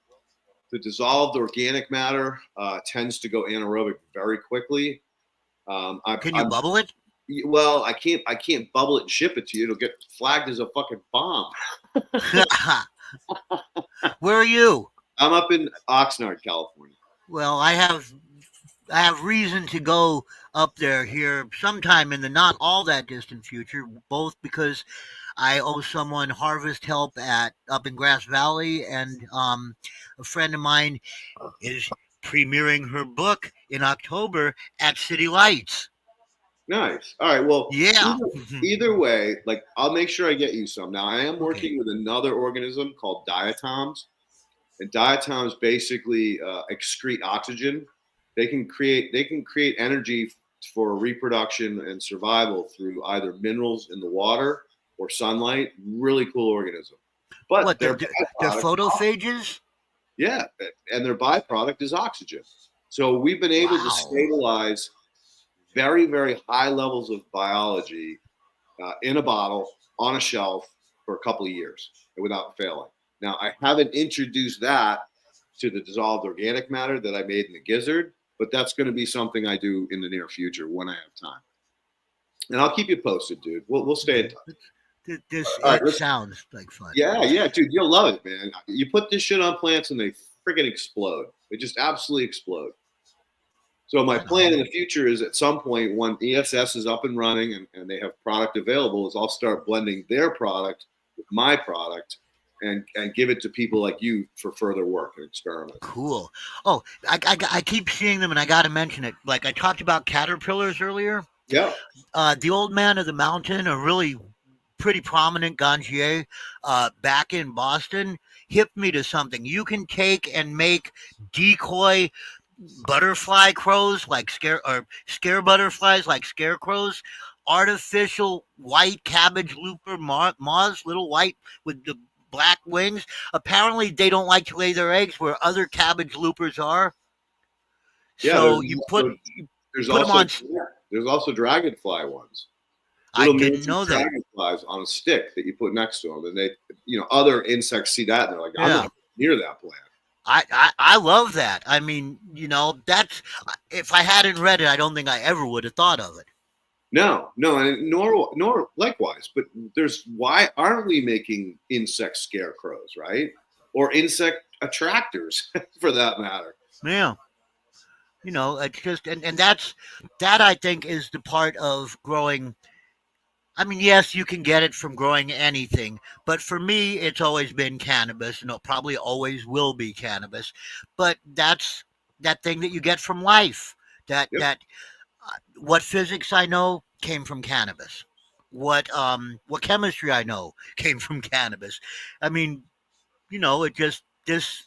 the dissolved organic matter tends to go anaerobic very quickly. Can you bubble it? Well, I can't bubble it and ship it to you. It'll get flagged as a fucking bomb. Where are you? I'm up in Oxnard, California. Well, I have reason to go up there here sometime in the not all that distant future, both because I owe someone harvest help at up in Grass Valley, and a friend of mine is premiering her book in October at City Lights. Nice. All right. Well, Yeah. either way, like I'll make sure I get you some. Now I am working Okay. with another organism called diatoms, and diatoms basically excrete oxygen. They can create energy for reproduction and survival through either minerals in the water or sunlight. Really cool organism. But What their they're byproduct, photophages? yeah, and their byproduct is oxygen. So we've been able to Wow. stabilize very, very high levels of biology in a bottle on a shelf for a couple of years without failing. Now, I haven't introduced that to the dissolved organic matter that I made in the gizzard, but that's going to be something I do in the near future when I have time. And I'll keep you posted, dude. We'll stay in touch. This All right, sounds like fun. yeah, dude, you'll love it, man. You put this shit on plants and they freaking explode. They just absolutely explode. So my plan in the future is at some point when ESS is up and running and they have product available is I'll start blending their product with my product and give it to people like you for further work and experiment. Cool. Oh, I keep seeing them, and I got to mention it. Like I talked about caterpillars earlier. Yeah. The old man of the mountain, a really pretty prominent ganjier back in Boston, hipped me to something. You can take and make decoy butterfly crows like scare butterflies like scarecrows, artificial white cabbage looper moths, little white with the black wings. Apparently, they don't like to lay their eggs where other cabbage loopers are. Yeah, So you put them on. There's also dragonfly ones. I Little didn't know that. Dragonflies on a stick that you put next to them, and they, other insects see that and they're like, I'm not near that plant. I love that. I mean, that's if I hadn't read it, I don't think I ever would have thought of it. No, and nor likewise. But why aren't we making insect scarecrows, right? Or insect attractors, for that matter? Yeah, it's just and that I think is the part of growing. I mean, yes, you can get it from growing anything, but for me, it's always been cannabis, and it probably always will be cannabis. But that's that thing that you get from life. That what physics I know came from cannabis. What chemistry I know came from cannabis. I mean, it just this.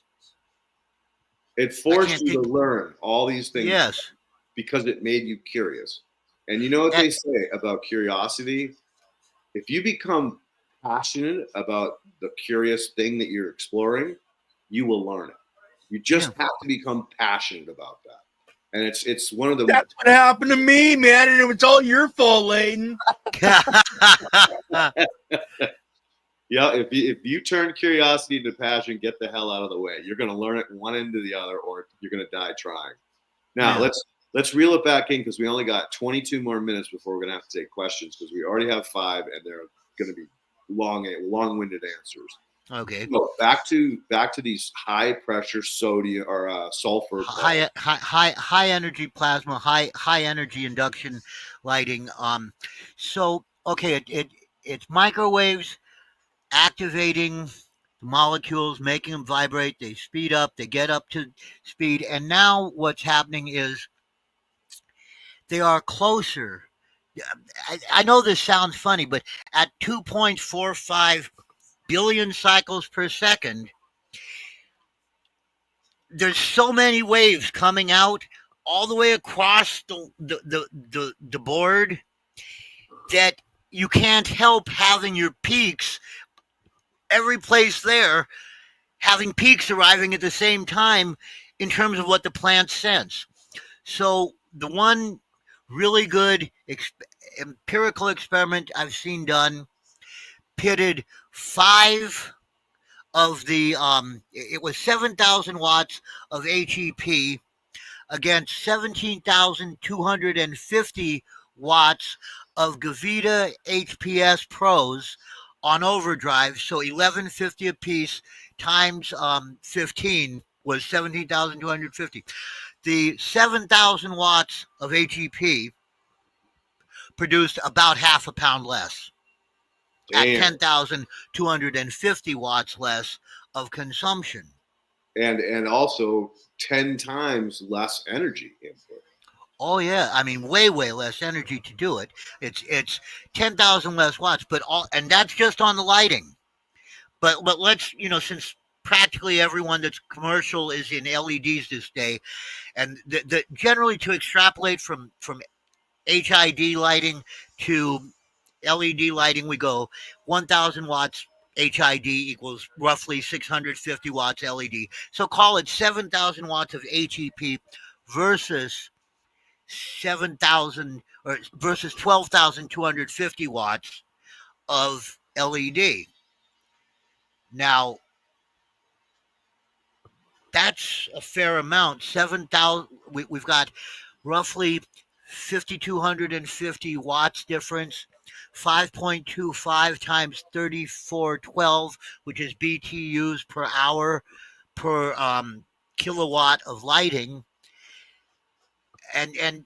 It forced you to learn all these things. Yes. Because it made you curious. And you know what they say about curiosity? If you become passionate about the curious thing that you're exploring, you will learn it. You just have to become passionate about that. And it's one of the. That's what happened to me, man, and it was all your fault, Leighton. Yeah, if you turn curiosity into passion, get the hell out of the way. You're going to learn it one end to the other, or you're going to die trying. Now let's reel it back in because we only got 22 more minutes before we're going to have to take questions because we already have 5 and they're going to be long-winded answers. Okay. So back to these high pressure sodium or sulfur. High energy plasma, high energy induction lighting. So okay, it's microwaves activating the molecules, making them vibrate. They speed up. They get up to speed, and now what's happening is they are closer. I know this sounds funny, but at 2.45 billion cycles per second, there's so many waves coming out all the way across the board that you can't help having your peaks every place there, having peaks arriving at the same time in terms of what the plants sense. So the one really good empirical experiment I've seen done pitted 5 of the it was 7,000 watts of HEP against 17,250 watts of Gavita HPS Pros on overdrive. So 1150 a piece times 15 was 17,250. The 7,000 watts of HEP produced about half a pound less at Damn. 10,250 watts less of consumption. And also 10 times less energy input. Oh yeah, I mean way less energy to do it. It's 10,000 less watts, but all and that's just on the lighting. But let's since practically everyone that's commercial is in LEDs this day, and the generally to extrapolate from HID lighting to LED lighting, we go 1,000 watts HID equals roughly 650 watts LED. So call it 7,000 watts of HEP versus 7,000 or versus 12,250 watts of LED. Now, that's a fair amount. 7,000. We've got roughly 5,250 watts difference. 5.25 times 3412, which is BTUs per hour per kilowatt of lighting, and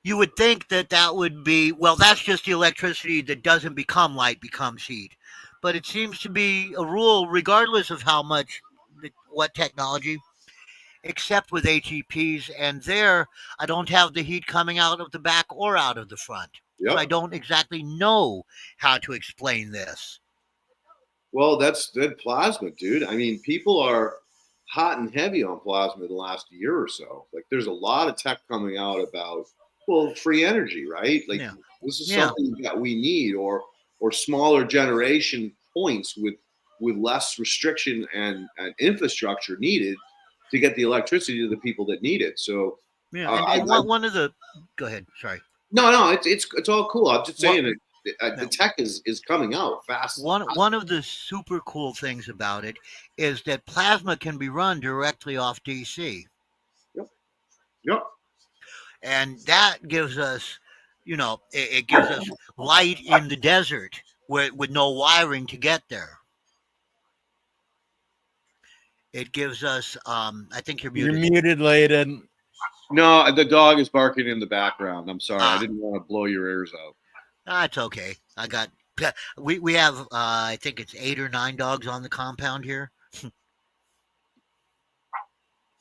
you would think that would be, well, that's just the electricity that doesn't become light becomes heat, but it seems to be a rule regardless of how much what technology, except with HEPs, and there I don't have the heat coming out of the back or out of the front. Yep. So I don't exactly know how to explain this. Well, that's good plasma, dude. I mean, people are hot and heavy on plasma the last year or so. Like, there's a lot of tech coming out about, well, free energy, right? Like, Yeah. this is Yeah. something that we need, or smaller generation points with less restriction and infrastructure needed to get the electricity to the people that need it. So, Yeah, and one of the, go ahead, sorry. no, it's all cool. I'm just saying that the no. tech is coming out fast. One of the super cool things about it is that plasma can be run directly off DC. Yep. And that gives us, it gives us light in the desert with no wiring to get there. It gives us, I think you're muted. You're muted, Leighton. No, the dog is barking in the background. I'm sorry. I didn't want to blow your ears out. It's okay. I got, we have, I think it's 8 or 9 dogs on the compound here.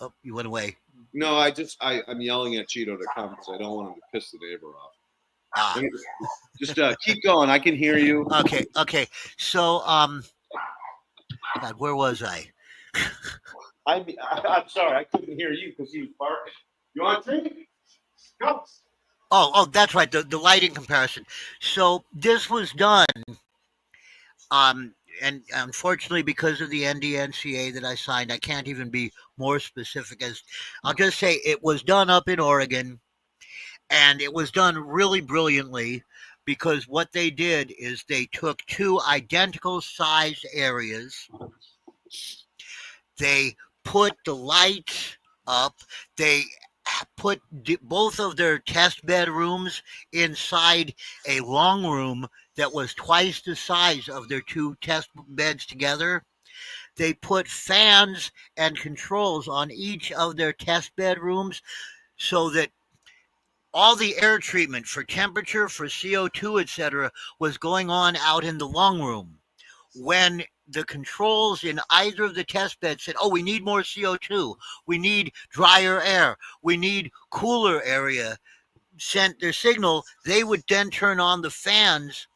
Oh, you went away. No, I'm yelling at Cheeto to come because I don't want him to piss the neighbor off. Just keep going. I can hear you. Okay. So, God, where was I? I'm sorry. I couldn't hear you because he was barking. You want to drink? Go. Oh, that's right. The lighting comparison. So this was done, and unfortunately, because of the NDNCA that I signed, I can't even be more specific. As I'll just say, it was done up in Oregon, and it was done really brilliantly, because what they did is they took 2 identical sized areas. They put the lights up. They put both of their test bed rooms inside a long room that was twice the size of their 2 test beds together. They put fans and controls on each of their test bed rooms so that all the air treatment for temperature, for CO2, etc., was going on out in the long room. When the controls in either of the test beds said, oh, we need more CO2, we need drier air, we need cooler area, sent their signal, they would then turn on the fans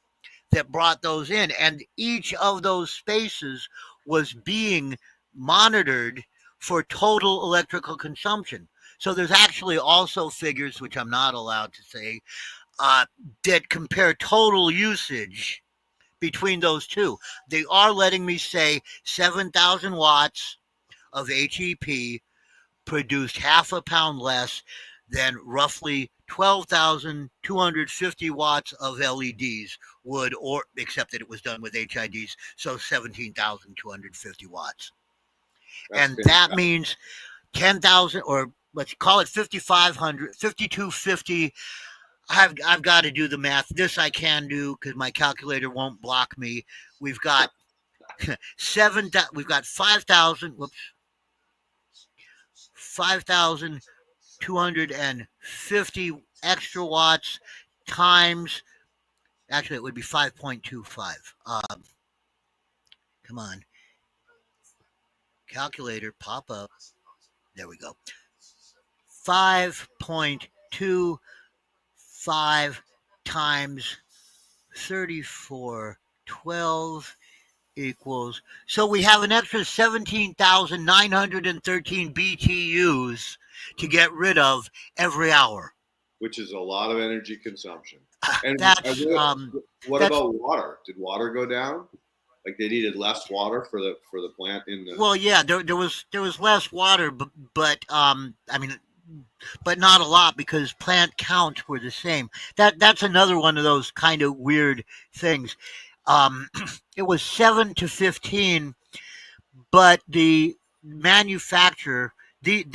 that brought those in. And each of those spaces was being monitored for total electrical consumption. So there's actually also figures, which I'm not allowed to say, that compare total usage between those two. They are letting me say 7,000 watts of HEP produced half a pound less than roughly 12,250 watts of LEDs would, or except that it was done with HIDs, so 17,250 watts. That's and fantastic. That means 10,000 or let's call it 5,500, 5,250. I've got to do the math. This I can do because my calculator won't block me. We've got we've got 5,000. Whoops, 5,250 extra watts times. Actually, it would be 5.25. Come on, calculator, pop up. There we go. 5.25 times 3412 equals. So we have an extra 17,913 BTUs to get rid of every hour. Which is a lot of energy consumption. And That's what that's about water? Did water go down? Like they needed less water for the plant in the. well, yeah. There was less water, but I mean, but not a lot because plant counts were the same. That's another one of those kind of weird things. Um, it was 7 to 15, but the manufacturer, these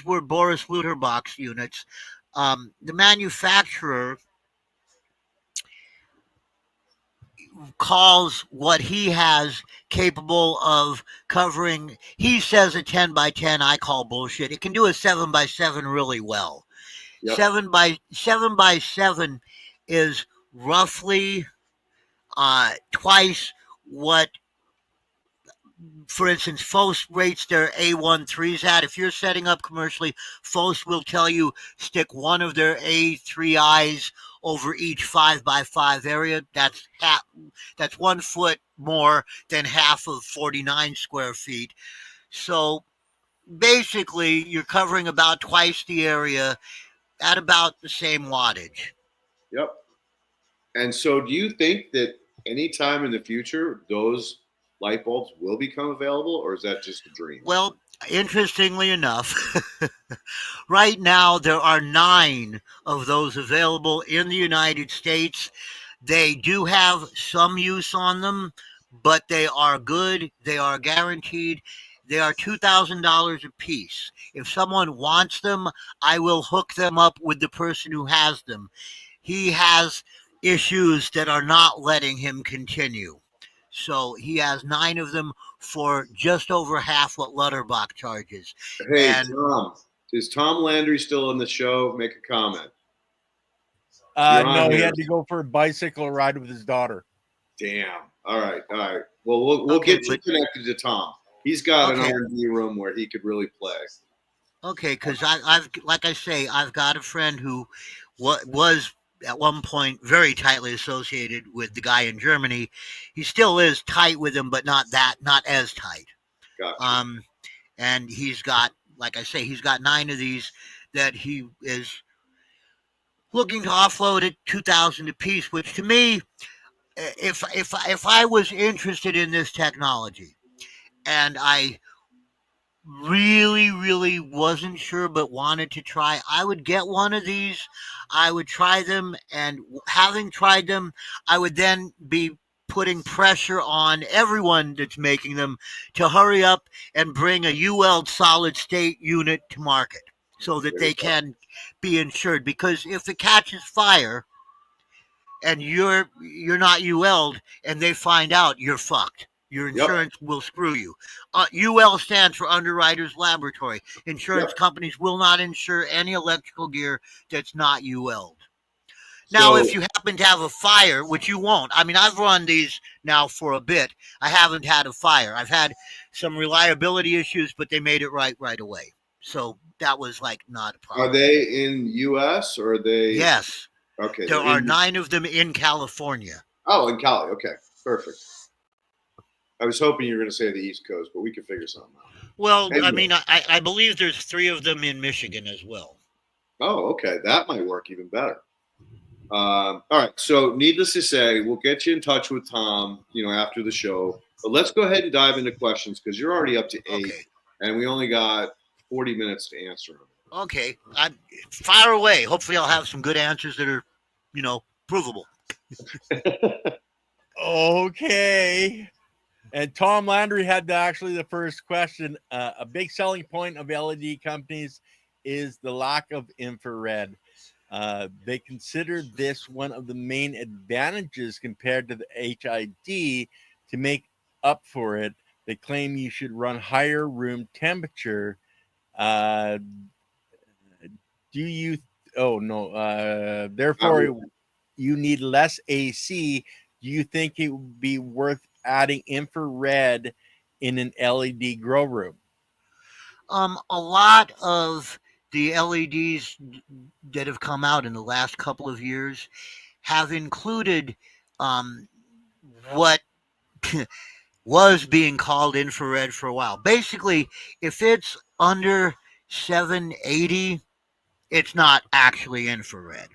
were Boris Lutherbach's units. The manufacturer calls what he has capable of covering. He says a 10 by 10. I call bullshit. It can do a 7 by 7 really well. Yep. 7 by 7 is roughly twice what, for instance, FOS rates their A13s at. If you're setting up commercially, FOS will tell you stick one of their A3Is over each 5 by 5 area. That's 1 foot more than half of 49 square feet. So basically, you're covering about twice the area at about the same wattage. Yep. And so, do you think that anytime in the future those light bulbs will become available, or is that just a dream? Well, interestingly enough, right now there are 9 of those available in the United States. They do have some use on them, but they are good. They are guaranteed. They are $2,000 a piece. If someone wants them, I will hook them up with the person who has them. He has issues that are not letting him continue. So he has 9 of them for just over half what Lutterbach charges. Hey, And Tom, is Tom Landry still on the show? Make a comment. You're on No, he here. had to go for a bicycle ride with his daughter. Damn. All right. Well, we'll Okay, get you connected to Tom. He's got an R&D room where he could really play. Okay, because I've like I say, I've got a friend who was at one point very tightly associated with the guy in Germany. He still is tight with him, but not as tight. Gotcha. And he's got, like I say, he's got 9 of these that he is looking to offload at 2,000 a piece. Which to me, if I was interested in this technology, and I really wasn't sure but wanted to try, I would get one of these. I would try them, and having tried them, I would then be putting pressure on everyone that's making them to hurry up and bring a UL solid state unit to market so that they can be insured. Because if it catches fire and you're not UL'd and they find out, you're fucked. Your insurance will screw you. UL stands for Underwriters Laboratory. Insurance companies will not insure any electrical gear that's not UL'd. Now, if you happen to have a fire, which you won't, I mean, I've run these now for a bit. I haven't had a fire. I've had some reliability issues, but they made it right away. So that was like not a problem. Are they in U.S. or are they? Yes. Okay. There are 9 of them in California. Oh, in Cali. Okay, perfect. I was hoping you were going to say the East Coast, but we can figure something out. Well, anyway. I mean, I believe there's 3 of them in Michigan as well. Oh, okay. That might work even better. All right. So needless to say, we'll get you in touch with Tom, after the show. But let's go ahead and dive into questions because you're already up to 8, and we only got 40 minutes to answer them. Okay. Fire away. Hopefully I'll have some good answers that are, provable. Okay. And Tom Landry had actually the first question. A big selling point of LED companies is the lack of infrared. They consider this one of the main advantages compared to the HID. To make up for it, they claim you should run higher room temperature. Do you? Oh no. Therefore, you need less AC. Do you think it would be worth adding infrared in an LED grow room? A lot of the LEDs that have come out in the last couple of years have included um, what was being called infrared for a while. Basically, if it's under 780, it's not actually infrared.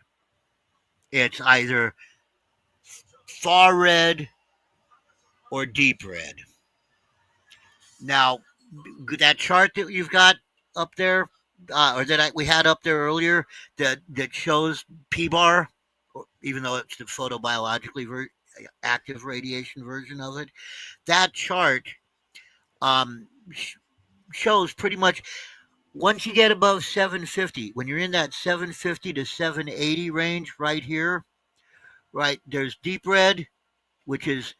It's either far red or deep red. Now, that chart that you've got up there, or we had up there earlier, that shows P bar, even though it's the photobiologically active radiation version of it, that chart um, shows pretty much once you get above 750, when you're in that 750 to 780 range right here, right, there's deep red, which is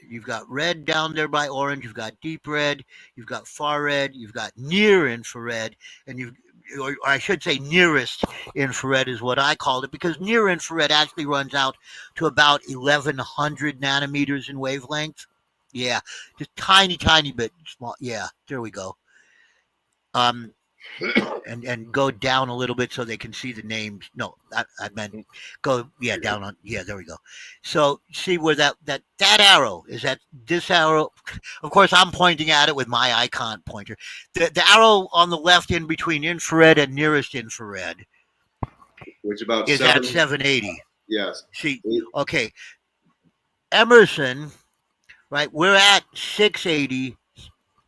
you've got red down there by orange, you've got deep red, you've got far red, you've got near infrared, and or I should say nearest infrared is what I called it, because near infrared actually runs out to about 1100 nanometers in wavelength. Yeah, just tiny bit small. Yeah, there we go. Um, and go down a little bit so they can see the names. No, I meant go down on there we go. So see where that arrow is, that this arrow. Of course, I'm pointing at it with my icon pointer. The arrow on the left in between infrared and nearest infrared, which about is at 780. Yes. See, okay, Emerson, right? We're at 680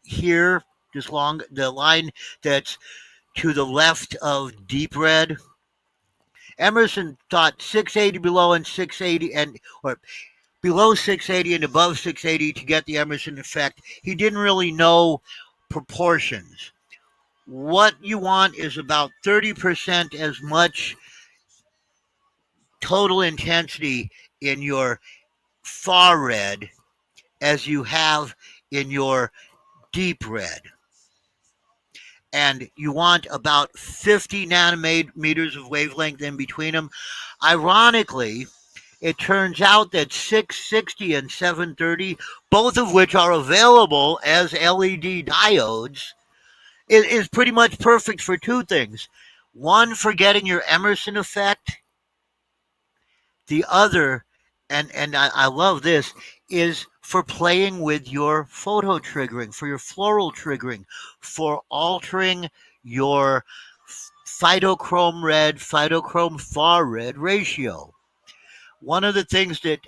here. Just long the line that's to the left of deep red. Emerson thought 680 below and 680 or below 680 and above 680 to get the Emerson effect. He didn't really know proportions. What you want is about 30% as much total intensity in your far red as you have in your deep red. And you want about 50 nanometers of wavelength in between them. Ironically, it turns out that 660 and 730, both of which are available as LED diodes, is pretty much perfect for two things. One, for getting your Emerson effect. The other, and I love this, is for playing with your photo triggering, for your floral triggering, for altering your phytochrome red, phytochrome far red ratio. One of the things that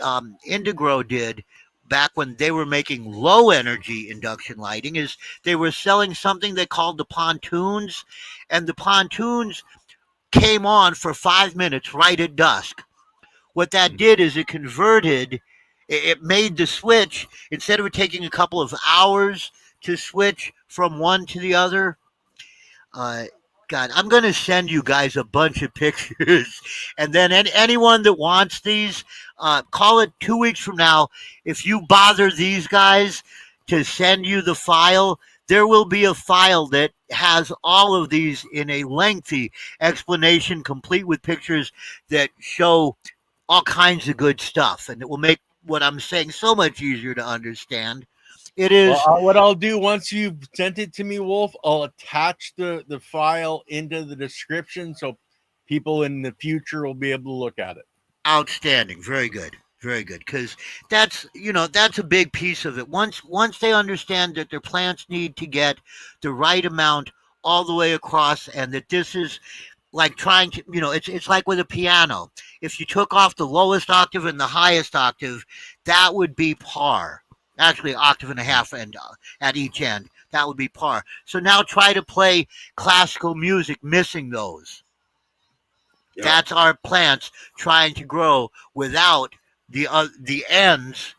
Indigro did back when they were making low energy induction lighting is they were selling something they called the pontoons, and the pontoons came on for 5 minutes right at dusk. What that did is it made the switch, instead of it taking a couple of hours to switch from one to the other. God, I'm going to send you guys a bunch of pictures. And then anyone that wants these, call it 2 weeks from now. If you bother these guys to send you the file, there will be a file that has all of these in a lengthy explanation, complete with pictures that show all kinds of good stuff, and it will make what I'm saying so much easier to understand. It is what I'll do once you've sent it to me, Wolf, I'll attach the file into the description so people in the future will be able to look at it. outstanding. Very good. Very good. Because that's a big piece of it. Once they understand that their plants need to get the right amount all the way across, and that this is like trying to, it's like with a piano. If you took off the lowest octave and the highest octave, that would be par. Actually, octave and a half and at each end, that would be par. So now try to play classical music missing those. Yeah. That's our plants trying to grow without the ends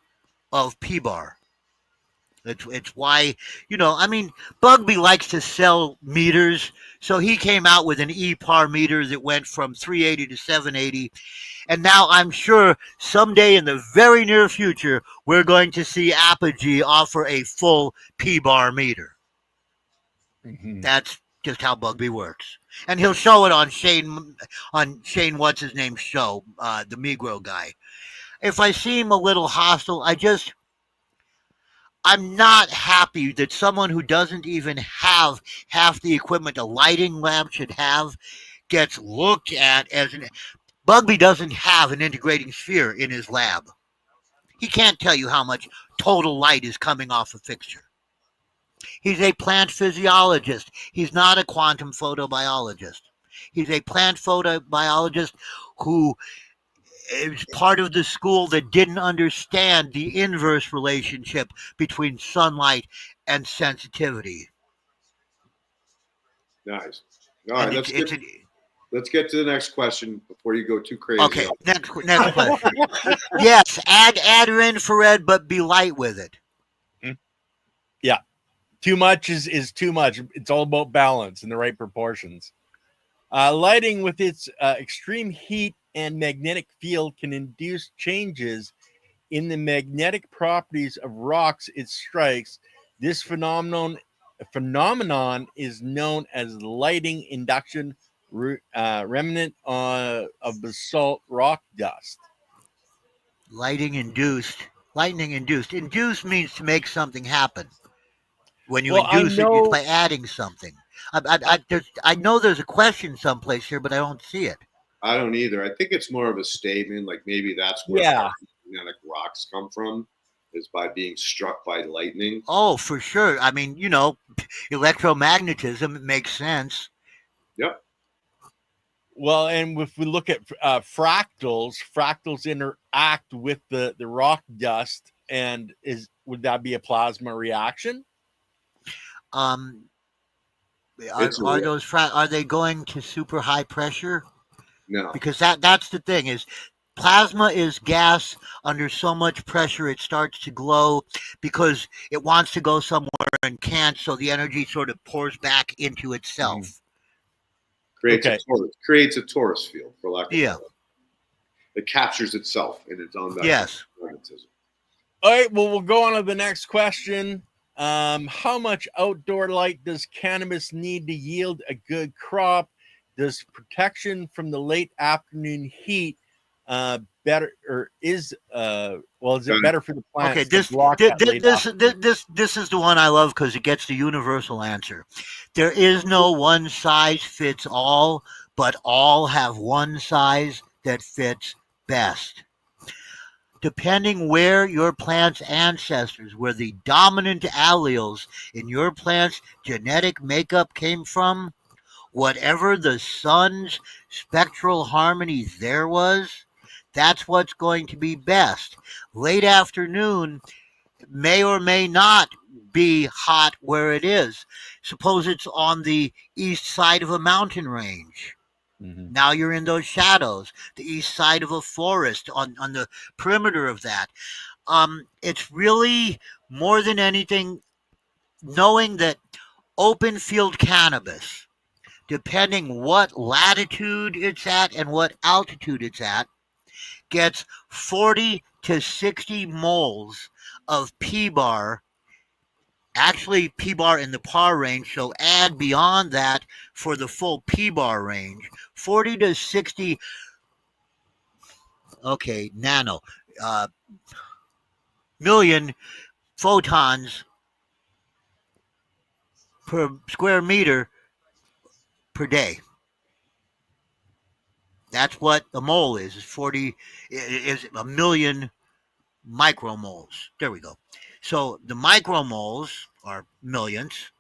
of P bar. It's why, I mean, Bugby likes to sell meters, so he came out with an EPAR meter that went from 380 to 780. And now I'm sure someday in the very near future, we're going to see Apogee offer a full P-bar meter. Mhm. That's just how Bugby works. And he'll show it on Shane what's his name's show, the Migro guy. If I seem a little hostile, I'm not happy that someone who doesn't even have half the equipment a lighting lab should have gets looked at as an. Bugby doesn't have an integrating sphere in his lab. He can't tell you how much total light is coming off a fixture. He's a plant physiologist. He's not a quantum photobiologist. He's a plant photobiologist who is part of the school that didn't understand the inverse relationship between sunlight and sensitivity. Nice. All And right, let's get to the next question before you go too crazy. Okay, next question. Yes, add infrared, but be light with it. Yeah. Too much is too much. It's all about balance and the right proportions. Lighting with its extreme heat and magnetic field can induce changes in the magnetic properties of rocks it strikes. This phenomenon is known as lighting induction, remnant of basalt rock dust. Lightning induced. Induced means to make something happen. When you Well, I induce it, know- it's by adding something. I know there's a question someplace here, but I don't see it. I don't either. I think it's more of a statement, like maybe that's where Yeah. magnetic rocks come from, is by being struck by lightning. Oh, for sure. I mean, electromagnetism, it makes sense. Yep. Well, and if we look at fractals interact with the rock dust, and would that be a plasma reaction? Um, It's a are real- are they going to super high pressure? No. Because that's the thing is plasma is gas under so much pressure it starts to glow because it wants to go somewhere and can't, so the energy sort of pours back into itself. Creates Okay. creates a torus field, for lack of Yeah. It captures itself in its own Yes. magnetism. All right, well, we'll go on to the next question. How much outdoor light does cannabis need to yield a good crop? Does protection from the late afternoon heat better, or is it better for the plants? Okay, to block that late afternoon? this is the one I love because it gets the universal answer. There is no one size fits all, but all have one size that fits best. Depending where your plant's ancestors, where the dominant alleles in your plant's genetic makeup came from, whatever the sun's spectral harmony there was, that's what's going to be best. Late afternoon may or may not be hot where it is. Suppose it's on the east side of a mountain range. Mhm. Now you're in those shadows, the east side of a forest, on the perimeter of that. It's really more than anything knowing that open field cannabis, depending what latitude it's at and what altitude it's at, gets 40 to 60 moles of P-bar. Actually, P-bar in the PAR range, so add beyond that for the full P-bar range. 40 to 60, nano, million photons per square meter per day. That's what a mole is 40, is a million micromoles. There we go. So the micromoles are millions.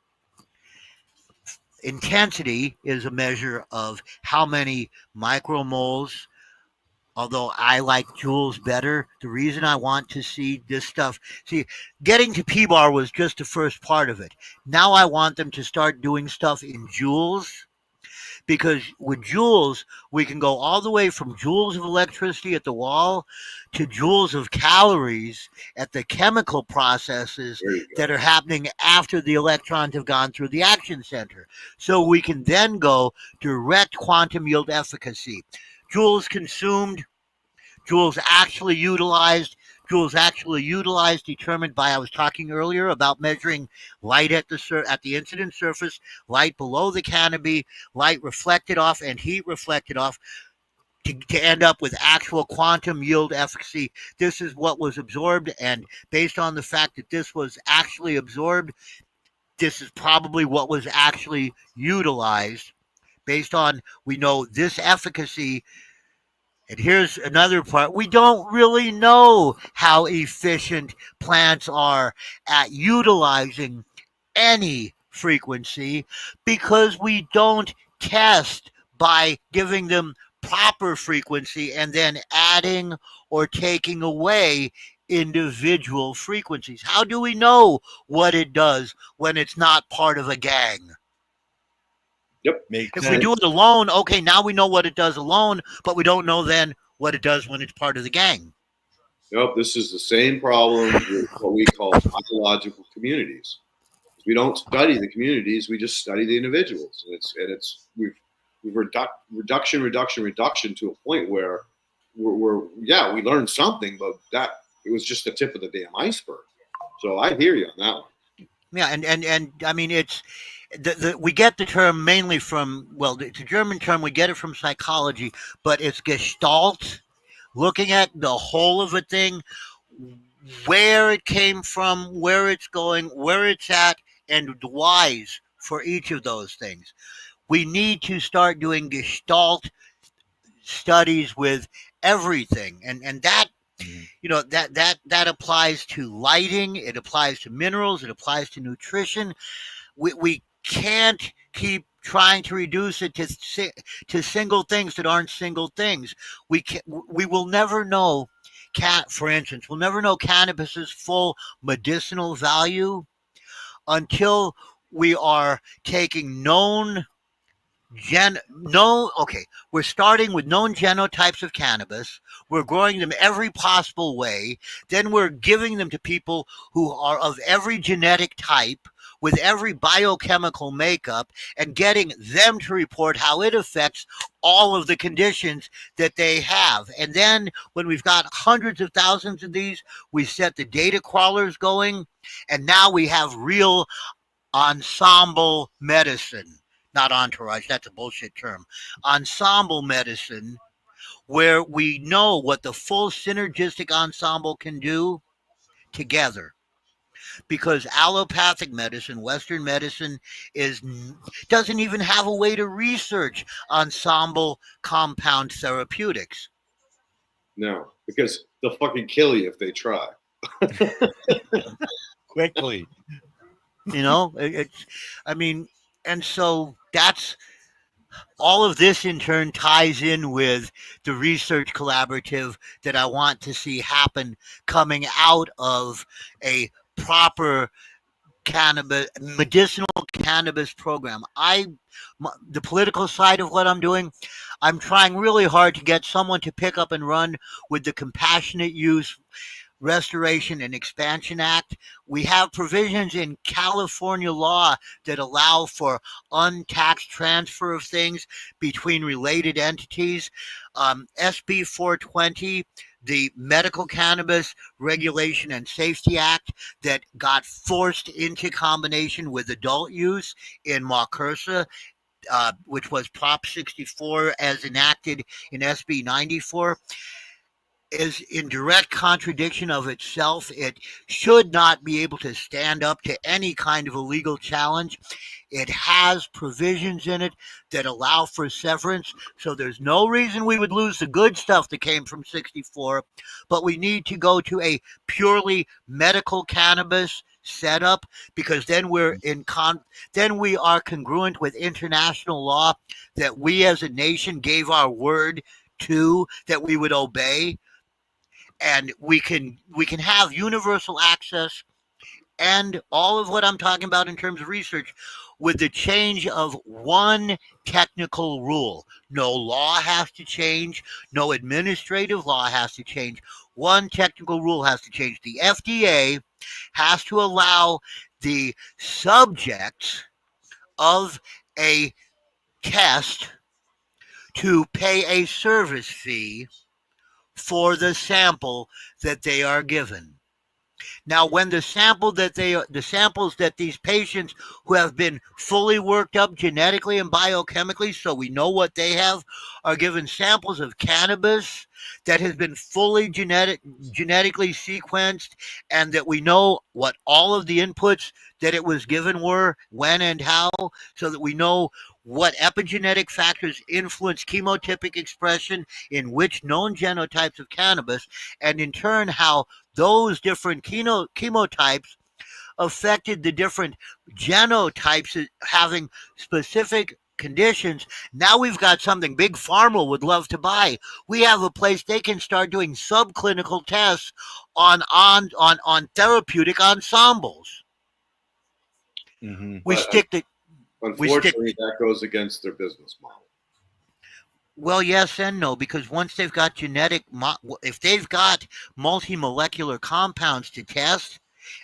Intensity is a measure of how many micromoles. Although I like joules better, the reason I want to see this stuff, getting to P-bar was just the first part of it. Now I want them to start doing stuff in joules because with joules, we can go all the way from joules of electricity at the wall to joules of calories at the chemical processes There you that go. are happening after the electrons have gone through the action center. So we can then go direct quantum yield efficacy. Joules consumed, joules actually utilized, joules actually utilized, determined by, I was talking earlier about measuring light at the incident surface, light below the canopy, light reflected off and heat reflected off, to end up with actual quantum yield efficacy. This is what was absorbed, and based on the fact that this was actually absorbed, this is probably what was actually utilized. Based on, we know this efficacy. And here's another part. We don't really know how efficient plants are at utilizing any frequency because we don't test by giving them proper frequency and then adding or taking away individual frequencies. How do we know what it does when it's not part of a gang? Yep. Makes If we do sense. it alone, okay, now we know what it does alone, but we don't know then what it does when it's part of the gang. Nope. This is the same problem with what we call biological communities. We don't study the communities; we just study the individuals. We've reduction to a point where we learned something, but that it was just the tip of the damn iceberg. So I hear you on that one. Yeah, and I mean it's we get the term mainly from, well, it's a German term. We get it from psychology, but it's Gestalt, looking at the whole of a thing, where it came from, where it's going, where it's at, and the whys for each of those things. We need to start doing Gestalt studies with everything, and that, you know, that applies to lighting, it applies to minerals, it applies to nutrition. We can't keep trying to reduce it to single things that aren't single things. We will never know, for instance, we'll never know cannabis's full medicinal value until we are taking we're starting with known genotypes of cannabis. We're growing them every possible way. Then we're giving them to people who are of every genetic type with every biochemical makeup and getting them to report how it affects all of the conditions that they have. And then when we've got hundreds of thousands of these, we set the data crawlers going, and now we have real ensemble medicine. Not entourage, that's a bullshit term. Ensemble medicine, where we know what the full synergistic ensemble can do together. Because allopathic medicine, Western medicine, doesn't even have a way to research ensemble compound therapeutics. No, because they'll fucking kill you if they try. Quickly. You know, it's, I mean, and so that's all of this in turn ties in with the research collaborative that I want to see happen coming out of a proper medicinal cannabis program. The political side of what I'm doing, I'm trying really hard to get someone to pick up and run with the Compassionate Use Restoration and Expansion Act. We have provisions in California law that allow for untaxed transfer of things between related entities. SB 420, the Medical Cannabis Regulation and Safety Act, that got forced into combination with adult use in Marcursa, which was Prop 64 as enacted in SB 94, is in direct contradiction of itself. It should not be able to stand up to any kind of a legal challenge. It has provisions in it that allow for severance, so there's no reason we would lose the good stuff that came from 64, but we need to go to a purely medical cannabis setup, because then then we are congruent with international law that we as a nation gave our word to, that we would obey, and we can have universal access and all of what I'm talking about in terms of research with the change of one technical rule. No law has to change, no administrative law has to change. One technical rule has to change. The FDA has to allow the subjects of a test to pay a service fee for the sample that they are given. Now, when the samples that these patients who have been fully worked up genetically and biochemically, so we know what they have, are given samples of cannabis that has been fully genetically sequenced, and that we know what all of the inputs that it was given were, when and how, so that we know what epigenetic factors influence chemotypic expression in which known genotypes of cannabis, and in turn how those different chemotypes affected the different genotypes having specific conditions. Now we've got something big pharma would love to buy. We have a place they can start doing subclinical tests on therapeutic ensembles. Mm-hmm. We stick the Unfortunately, that goes against their business model. Well, yes and no, because once they've got if they've got multi-molecular compounds to test,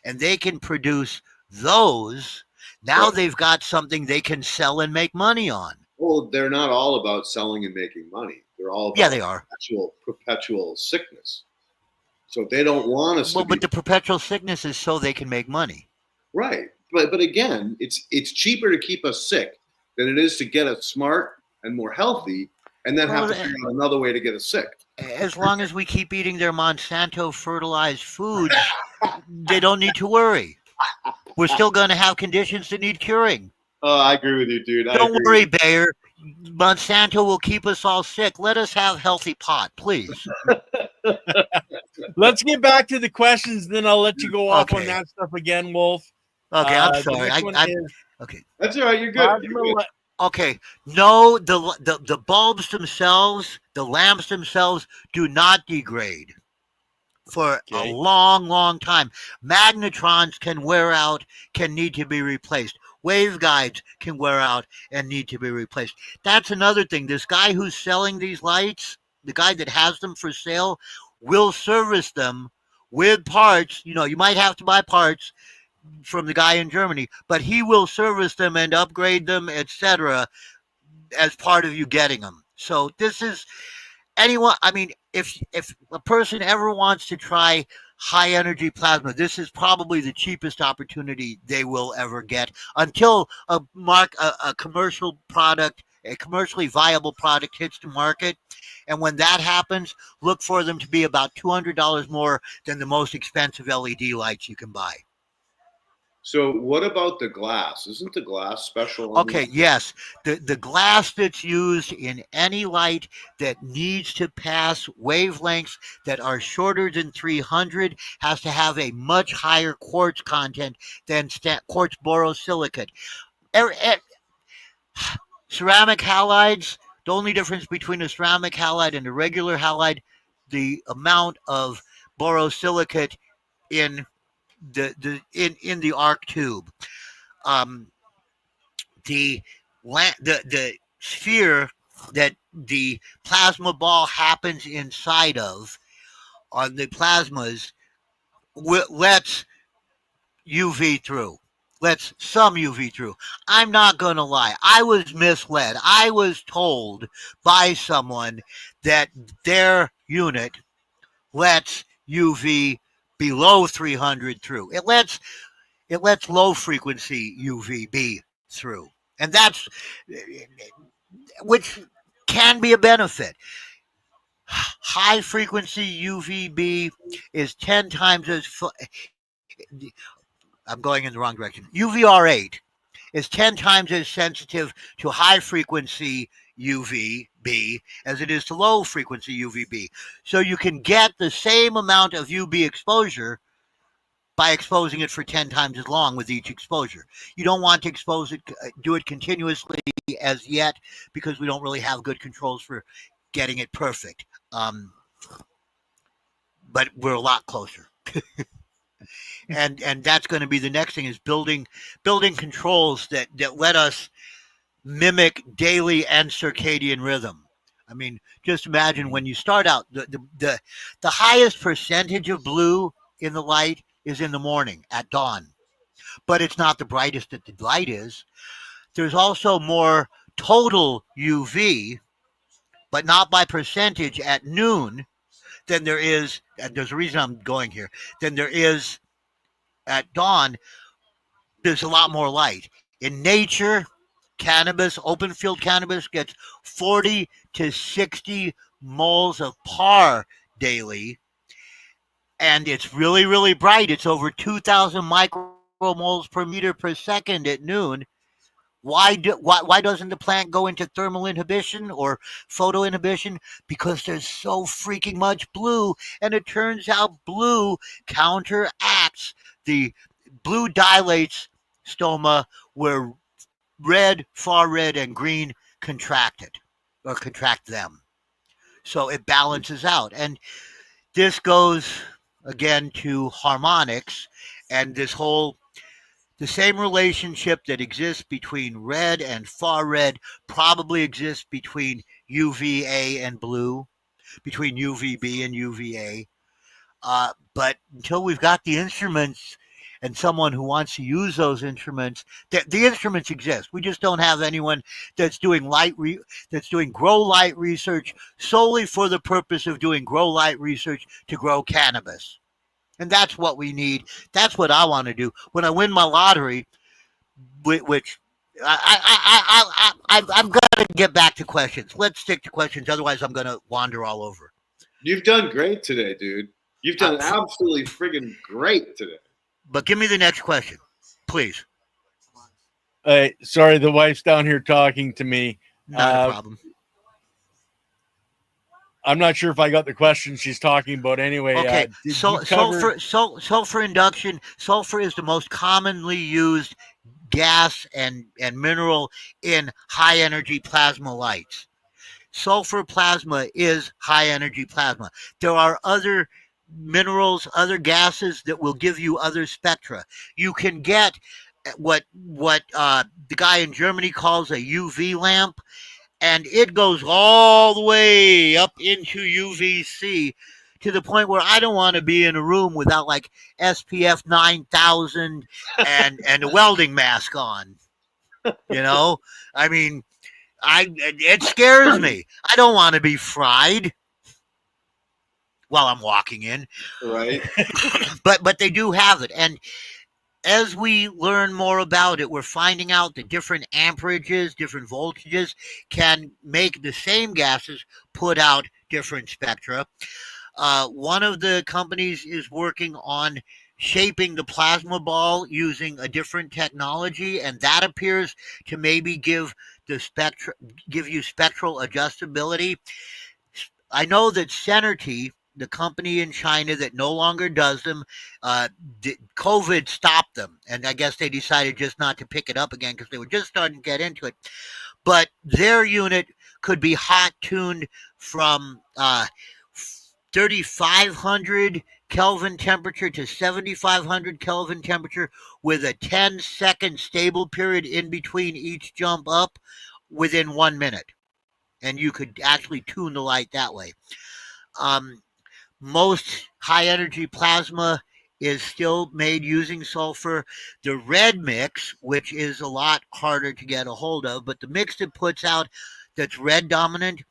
and they can produce those, now Right. they've got something they can sell and make money on. Well, they're not all about selling and making money. They're all Yeah, about they are. perpetual sickness. So they don't want us Well, to be but the perpetual sickness is so they can make money. right. But again, it's cheaper to keep us sick than it is to get us smart and more healthy, and then have to figure out another way to get us sick. As long as we keep eating their Monsanto fertilized foods, they don't need to worry. We're still going to have conditions that need curing. Oh, I agree with you, dude. Don't worry, Bayer. Monsanto will keep us all sick. Let us have healthy pot, please. Let's get back to the questions, then I'll let you go off on Okay. that stuff again, Wolf. Okay, I'm The sorry. next one is Okay. That's all right. You're good. You're good. Okay. No, the bulbs themselves, the lamps themselves, do not degrade for a long, long time. Magnetrons can wear out, can need to be replaced. Waveguides can wear out and need to be replaced. That's another thing. This guy who's selling these lights, the guy that has them for sale, will service them with parts. You know, you might have to buy parts from the guy in Germany, but he will service them and upgrade them, etc., as part of you getting them. So this is anyone. I mean, if a person ever wants to try high energy plasma, this is probably the cheapest opportunity they will ever get until a commercial product, a commercially viable product hits the market. And when that happens, look for them to be about $200 more than the most expensive LED lights you can buy. So what about the glass? Isn't the glass special? Okay, yes. The glass that's used in any light that needs to pass wavelengths that are shorter than 300 has to have a much higher quartz content than quartz borosilicate. Ceramic halides, the only difference between a ceramic halide and a regular halide, the amount of borosilicate in the arc tube. The sphere that the plasma ball happens inside of on the plasmas lets UV through. Lets some UV through. I'm not going to lie. I was misled. I was told by someone that their unit lets UV below 300 through. It lets low frequency UVB through. And that's, which can be a benefit. High frequency UVB is 10 times as, I'm going in the wrong direction. UVR8 is 10 times as sensitive to high frequency UVB as it is to low frequency UVB. So you can get the same amount of UV exposure by exposing it for 10 times as long with each exposure. You don't want to do it continuously as yet, because we don't really have good controls for getting it perfect. But we're a lot closer. and that's going to be the next thing, is building controls that let us mimic daily and circadian rhythm. I mean, just imagine when you start out, the highest percentage of blue in the light is in the morning at dawn, but it's not the brightest that the light is. There's also more total UV, but not by percentage, at noon than there is. And there's a reason I'm going here. Than there is at dawn. There's a lot more light in nature. Cannabis, open field cannabis, gets 40 to 60 moles of par daily, and it's really, really bright. It's over 2,000 micromoles per meter per second at noon. Why doesn't the plant go into thermal inhibition or photo inhibition? Because there's so freaking much blue, and it turns out blue counteracts the blue dilates stoma, where red, far red, and green contract it or contract them. So it balances out. And this goes again to harmonics and the same relationship that exists between red and far red probably exists between UVA and blue, between UVB and UVA. But until we've got the instruments and someone who wants to use those instruments, the instruments exist. We just don't have anyone that's doing grow light research solely for the purpose of doing grow light research to grow cannabis. And that's what we need. That's what I want to do when I win my lottery. Which I'm gonna get back to questions. Let's stick to questions. Otherwise, I'm gonna wander all over. You've done great today, dude. You've done absolutely friggin' great today. But give me the next question, please. Sorry, the wife's down here talking to me. Not a problem. I'm not sure if I got the question she's talking about anyway. Okay, sulfur induction. Sulfur is the most commonly used gas and mineral in high energy plasma lights. Sulfur plasma is high energy plasma. There are other minerals, other gases that will give you other spectra. You can get what the guy in Germany calls a UV lamp, and it goes all the way up into UVC to the point where I don't want to be in a room without like SPF 9000 and a welding mask on. You know, I mean, it scares me. I don't want to be fried while I'm walking in. Right. But they do have it. And as we learn more about it, we're finding out that different amperages, different voltages can make the same gases put out different spectra. One of the companies is working on shaping the plasma ball using a different technology, and that appears to maybe give you spectral adjustability. I know that Synergy, the company in China that no longer does them, COVID stopped them, and I guess they decided just not to pick it up again because they were just starting to get into it. But their unit could be hot tuned from 3,500 Kelvin temperature to 7,500 Kelvin temperature with a 10-second stable period in between each jump up within 1 minute. And you could actually tune the light that way. Most high energy plasma is still made using sulfur. The red mix, which is a lot harder to get a hold of, but the mix that puts out that's red dominant,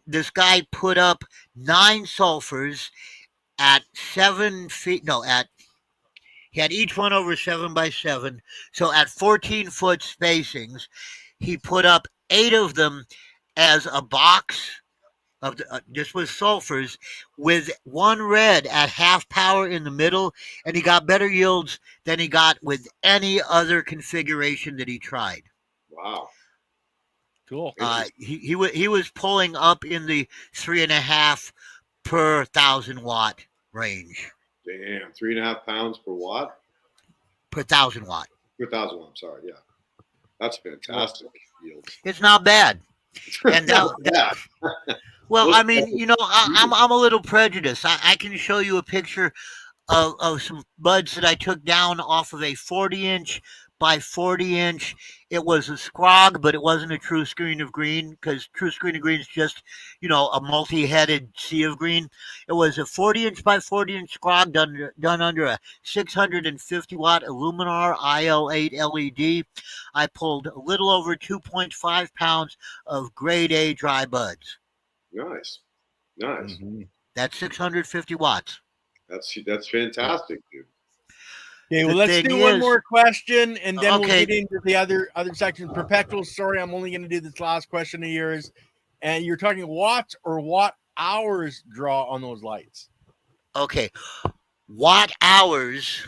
this guy put up 9 sulfurs at 7 feet. No, he had each one over 7 by 7. So at 14-foot spacings, he put up 8 of them as a box of this was sulfurs with 1 red at half power in the middle, and he got better yields than he got with any other configuration that he tried. Wow. Cool. He was pulling up in the 3.5 per 1,000 watt range. Damn, 3.5 pounds per watt? Per 1,000 watt. Per 1,000 watt, I'm sorry, yeah. That's fantastic yield. It's not bad. And Yeah. well, I mean, you know, I'm a little prejudiced. I can show you a picture of some buds that I took down off of a 40-inch by 40-inch. It was a scrog, but it wasn't a true screen of green because true screen of green is just, a multi-headed sea of green. It was a 40-inch by 40-inch scrog done under a 650 watt Illuminar IL8 LED. I pulled a little over 2.5 pounds of grade A dry buds. Nice. Mhm. That's 650 watts. That's fantastic, dude. Okay, well, The let's thing do one is- more question, and then we'll Okay. get into the other sections. Perpetual, sorry, I'm only going to do this last question of yours. And you're talking watts or watt hours draw on those lights? Okay, watt hours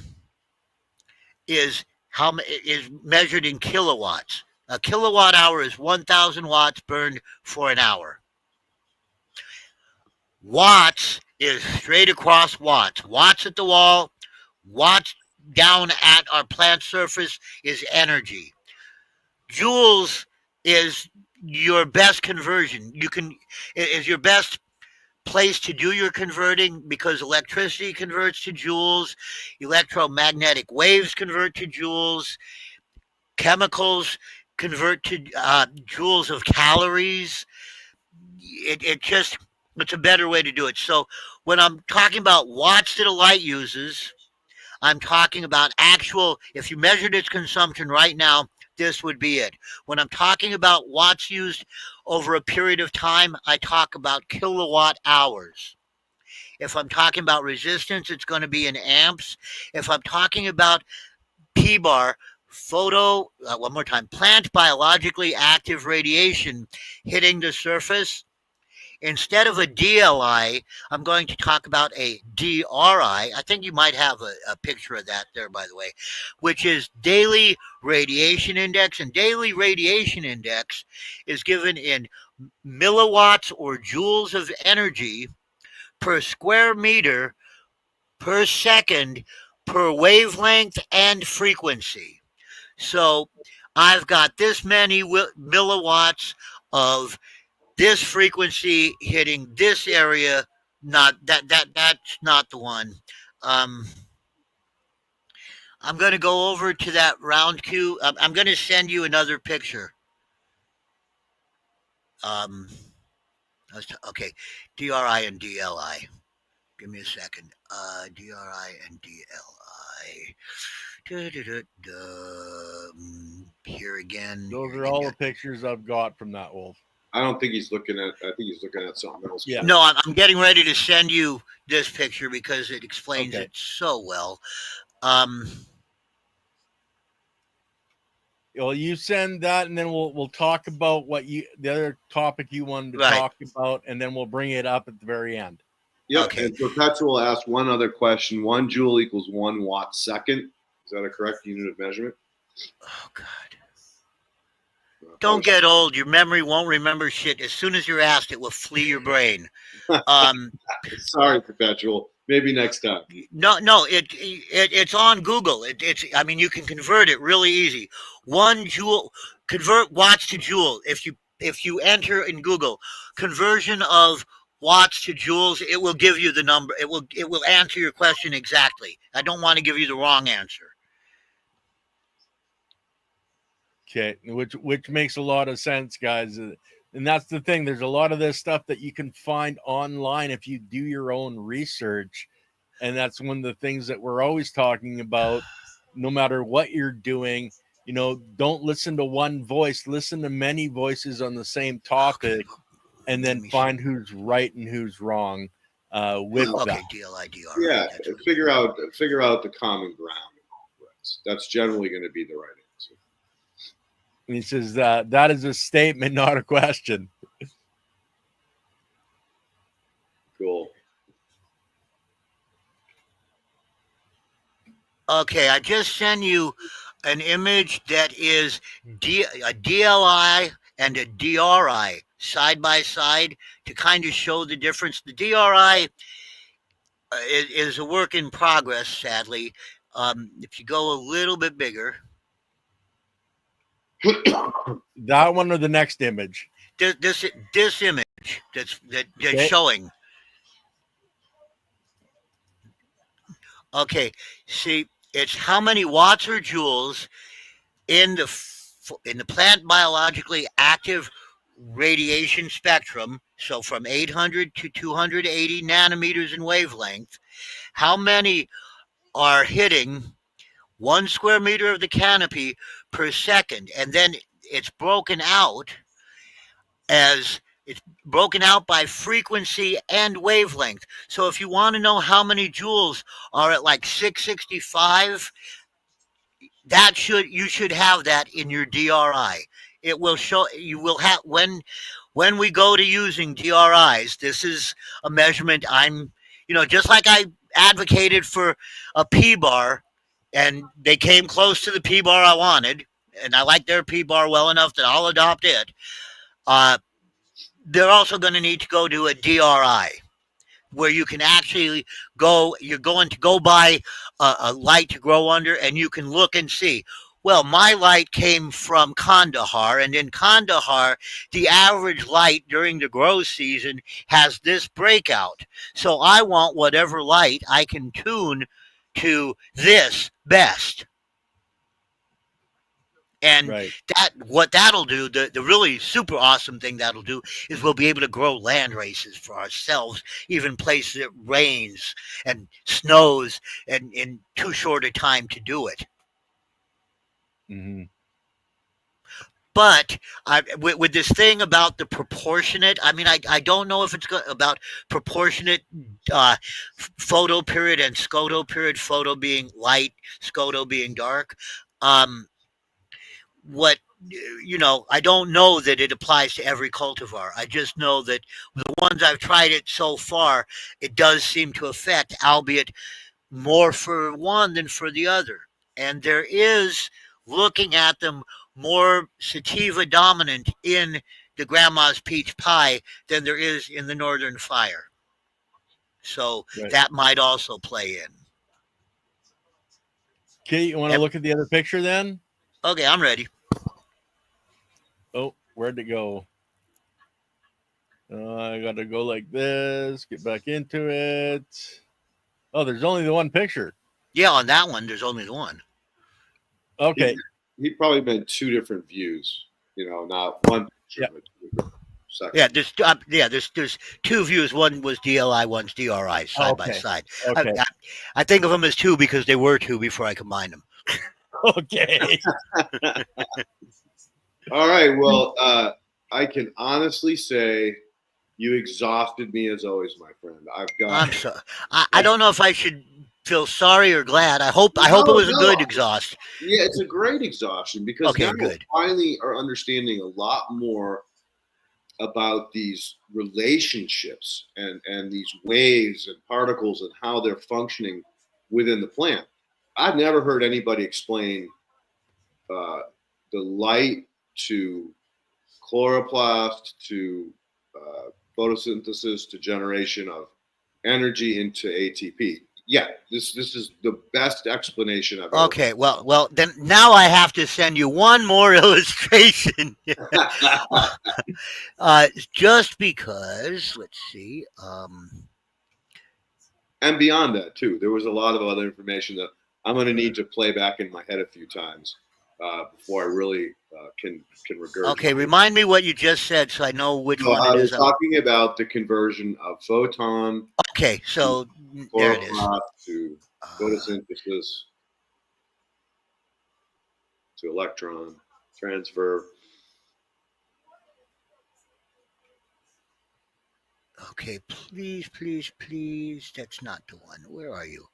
is is measured in kilowatts. A kilowatt hour is 1,000 watts burned for an hour. Watts is straight across watts. Watts at the wall, watts down at our plant surface is energy. Joules is your best conversion. Is your best place to do your converting because electricity converts to joules, electromagnetic waves convert to joules, chemicals convert to joules of calories. It's a better way to do it. So when I'm talking about watts that a light uses, I'm talking about actual, if you measured its consumption right now, this would be it. When I'm talking about watts used over a period of time, I talk about kilowatt hours. If I'm talking about resistance, it's going to be in amps. If I'm talking about P-bar, one more time, plant biologically active radiation hitting the surface, instead of a DLI, I'm going to talk about a DRI. I think you might have a picture of that there, by the way, which is daily radiation index. And daily radiation index is given in milliwatts or joules of energy per square meter per second per wavelength and frequency. So I've got this many milliwatts of this frequency hitting this area. That's not the one. Um, I'm going to go over to that round Q. I'm going to send you another picture. Okay, DRI and DLI. Give me a second. DRI and DLI. Here again. Those are all the pictures I've got from that, Wolf. I don't think he's looking at. I think he's looking at something else. Yeah. No, I'm getting ready to send you this picture because it explains Okay. it so well. Well, you send that, and then we'll talk about the other topic you wanted to talk about, and then we'll bring it up at the very end. Yep. Okay. And Perpetual asked one other question. 1 joule equals 1 watt second. Is that a correct unit of measurement? Oh God. Don't get old. Your memory won't remember shit. As soon as you're asked, it will flee your brain. Sorry, Perpetual. Maybe next time. No, it's on Google. I mean, you can convert it really easy. 1 joule, convert watts to joule. If you enter in Google conversion of watts to joules, it will give you the number. It will answer your question exactly. I don't want to give you the wrong answer. Okay, which makes a lot of sense, guys. And that's the thing. There's a lot of this stuff that you can find online if you do your own research. And that's one of the things that we're always talking about, no matter what you're doing. Don't listen to one voice, listen to many voices on the same topic, and then find who's right and who's wrong with that. DLI, DRI. Yeah, figure out the common ground. That's generally going to be the right answer. And he says that is a statement, not a question. Cool. Okay, I just sent you an image that is a DLI and a DRI side by side to kind of show the difference. The DRI is a work in progress, sadly. If you go a little bit bigger. That one or the next image? This image that's Okay. showing. Okay, see, it's how many watts or joules in the plant biologically active radiation spectrum, so from 800 to 280 nanometers in wavelength, how many are hitting 1 square meter of the canopy per second, and then it's broken out as it's broken out by frequency and wavelength. So if you want to know how many joules are at like 665, you should have that in your DRI. It will show you will have when we go to using DRIs. This is a measurement. Just like I advocated for a P bar, and they came close to the P bar I wanted, and I like their P bar well enough that I'll adopt it. Uh, they're also going to need to go to a DRI where you can actually you're going to go buy a light to grow under, and you can look and see, well, my light came from Kandahar, and in Kandahar, the average light during the grow season has this breakout. So I want whatever light I can tune to this best. And Right. what that'll do, the really super awesome thing that'll do is we'll be able to grow land races for ourselves, even places it rains and snows and in too short a time to do it. Mm-hmm. But with this thing about the proportionate, I don't know if it's about proportionate photo period and scoto period, photo being light, scoto being dark. I don't know that it applies to every cultivar. I just know that the ones I've tried it so far, it does seem to affect, albeit more for one than for the other. And there is, looking at them, more sativa dominant in the grandma's peach pie than there is in the northern fire. So Right. that might also play in. Okay, you want to look at the other picture then? Okay, I'm ready. Oh, where'd it go? I got to go like this, get back into it. Oh, there's only the one picture. Yeah, on that one, there's only the one. Okay. He probably meant two different views, not one picture, but two different sections. There's two views. One was DLI, one's DRI, side by side. Okay. I think of them as two because they were two before I combined them. Okay. All right. Well, I can honestly say you exhausted me as always, my friend. I'm sorry. I don't know if I should feel sorry or glad. I hope it was a good exhaust. Yeah, it's a great exhaustion because now good. we finally are understanding a lot more about these relationships and these waves and particles and how they're functioning within the plant. I've never heard anybody explain the light to chloroplast to photosynthesis to generation of energy into ATP. Yeah, this is the best explanation I've ever. Okay, well, then now I have to send you one more illustration. Just because, let's see. And beyond that too, there was a lot of other information that I'm going to need to play back in my head a few times before I really can regurgitate. Okay, remind me what you just said so I know which one I it was is. talking about the conversion of photon. Okay, so there it is. To photosynthesis to electron transfer. Okay, please. That's not the one. Where are you?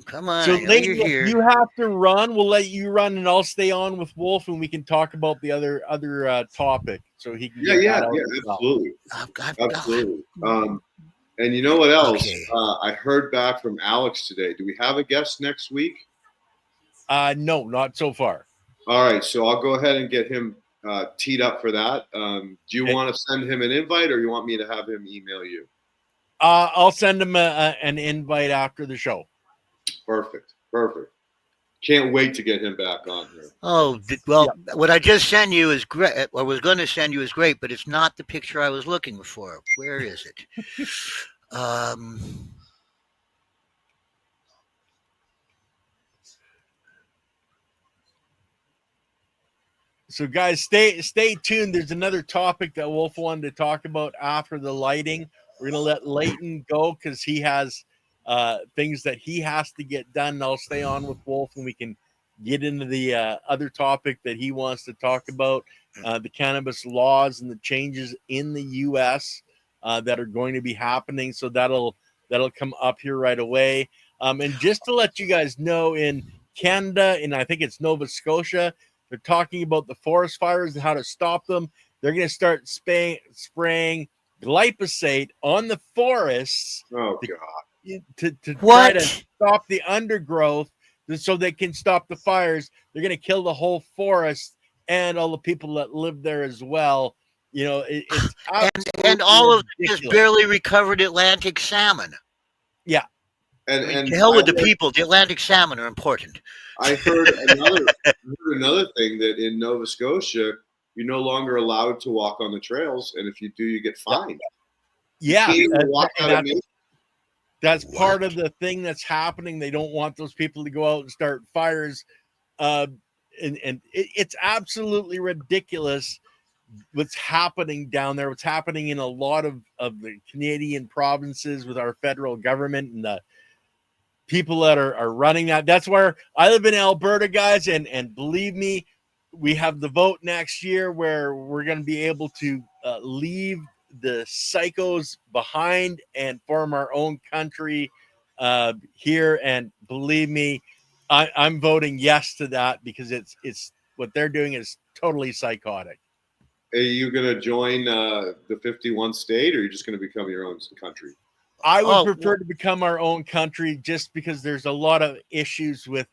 Come on. So you're here. You have to run. We'll let you run, and I'll stay on with Wolf, and we can talk about the other topic. So he can. Absolutely. Absolutely. And you know what else? Okay. I heard back from Alex today. Do we have a guest next week? No, not so far. All right, so I'll go ahead and get him teed up for that. Do you want to send him an invite, or you want me to have him email you? I'll send him an invite after the show. Perfect. Can't wait to get him back on here. Oh, well, What I just sent you is great. What I was going to send you is great, but it's not the picture I was looking for. Where is it? So guys, stay tuned. There's another topic that Wolf wanted to talk about after the lighting. We're gonna let Leighton go because he has things that he has to get done. I'll stay on with Wolf and we can get into the other topic that he wants to talk about, the cannabis laws and the changes in the U.S. That are going to be happening. So that'll come up here right away. And just to let you guys know, in Canada, and I think it's Nova Scotia, they're talking about the forest fires and how to stop them. They're going to start spraying glyphosate on the forests Oh God! to try What? to stop the undergrowth, so they can stop the fires. They're going to kill the whole forest and all the people that live there as well. You know, it's And all of this ridiculous. barely recovered Atlantic salmon. Yeah. And To hell with the I- people. The Atlantic salmon are important. I heard another thing that in Nova Scotia, you're no longer allowed to walk on the trails, and if you do, you get fined. Yeah, You can't even walk out of that's, Mason. that's part of the thing that's happening. They don't want those people to go out and start fires, and it's absolutely ridiculous what's happening down there. What's happening in a lot of the Canadian provinces with our federal government and the people that are running that. That's where I live in Alberta, guys, and believe me, we have the vote next year where we're going to be able to leave the psychos behind and form our own country here. And believe me, I'm voting yes to that because it's what they're doing is totally psychotic. Are you going to join the 51 state, or are you just going to become your own country? I would prefer to become our own country just because there's a lot of issues with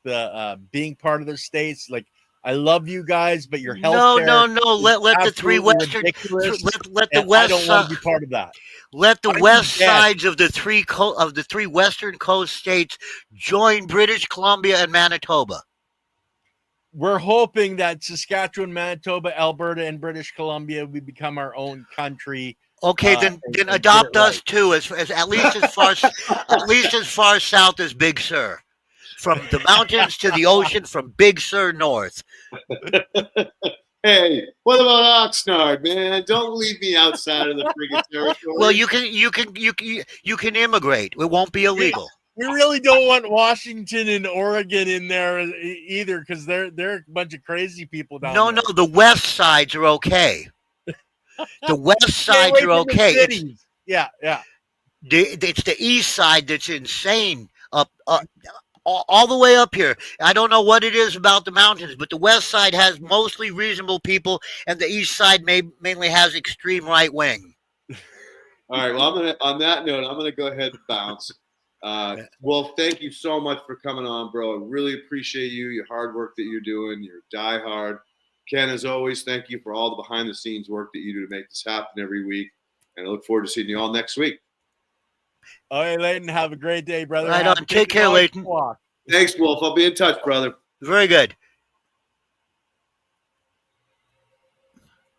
being part of the states. Like, I love you guys, but your health No. Let the three western let the west I don't want to be part of that. Let the west sides of the three western coast states join British Columbia and Manitoba. We're hoping that Saskatchewan, Manitoba, Alberta, and British Columbia we become our own country. Okay, then adopt us too, as at least as far south as Big Sur, from the mountains to the ocean, from Big Sur north. Hey, what about Oxnard, man? Don't leave me outside of the friggin' territory. Well, you can immigrate. It won't be illegal. We really don't want Washington and Oregon in there either because they're a bunch of crazy people down there. No, the west sides are okay. The west sides are okay. It's the east side that's insane. Up all the way up here. I don't know what it is about the mountains, but the west side has mostly reasonable people, and the east side mainly has extreme right wing. All right. Well, on that note, I'm gonna go ahead and bounce. Well, thank you so much for coming on, bro. I really appreciate your hard work that you're doing. You're diehard. Ken, as always, thank you for all the behind-the-scenes work that you do to make this happen every week. And I look forward to seeing you all next week. All right, Leighton, have a great day, brother. Right on. Take care, Leighton. Thanks, Wolf. I'll be in touch, brother. Very good.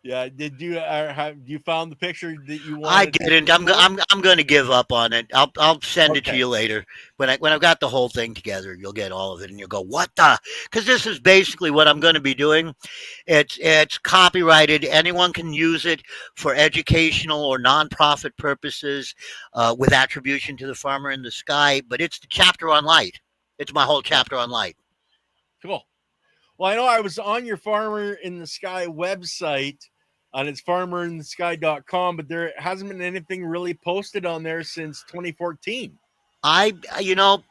Yeah, did you have you found the picture that you wanted? I didn't. I'm going to give up on it. I'll send it to you later when I've got the whole thing together. You'll get all of it, and you'll go, "What the?" Because this is basically what I'm going to be doing. It's copyrighted. Anyone can use it for educational or nonprofit purposes, with attribution to the farmer in the sky. But it's the chapter on light. It's my whole chapter on light. Cool. Well, I know I was on your Farmer in the Sky website, and it's farmerinthesky.com, but there hasn't been anything really posted on there since 2014. I know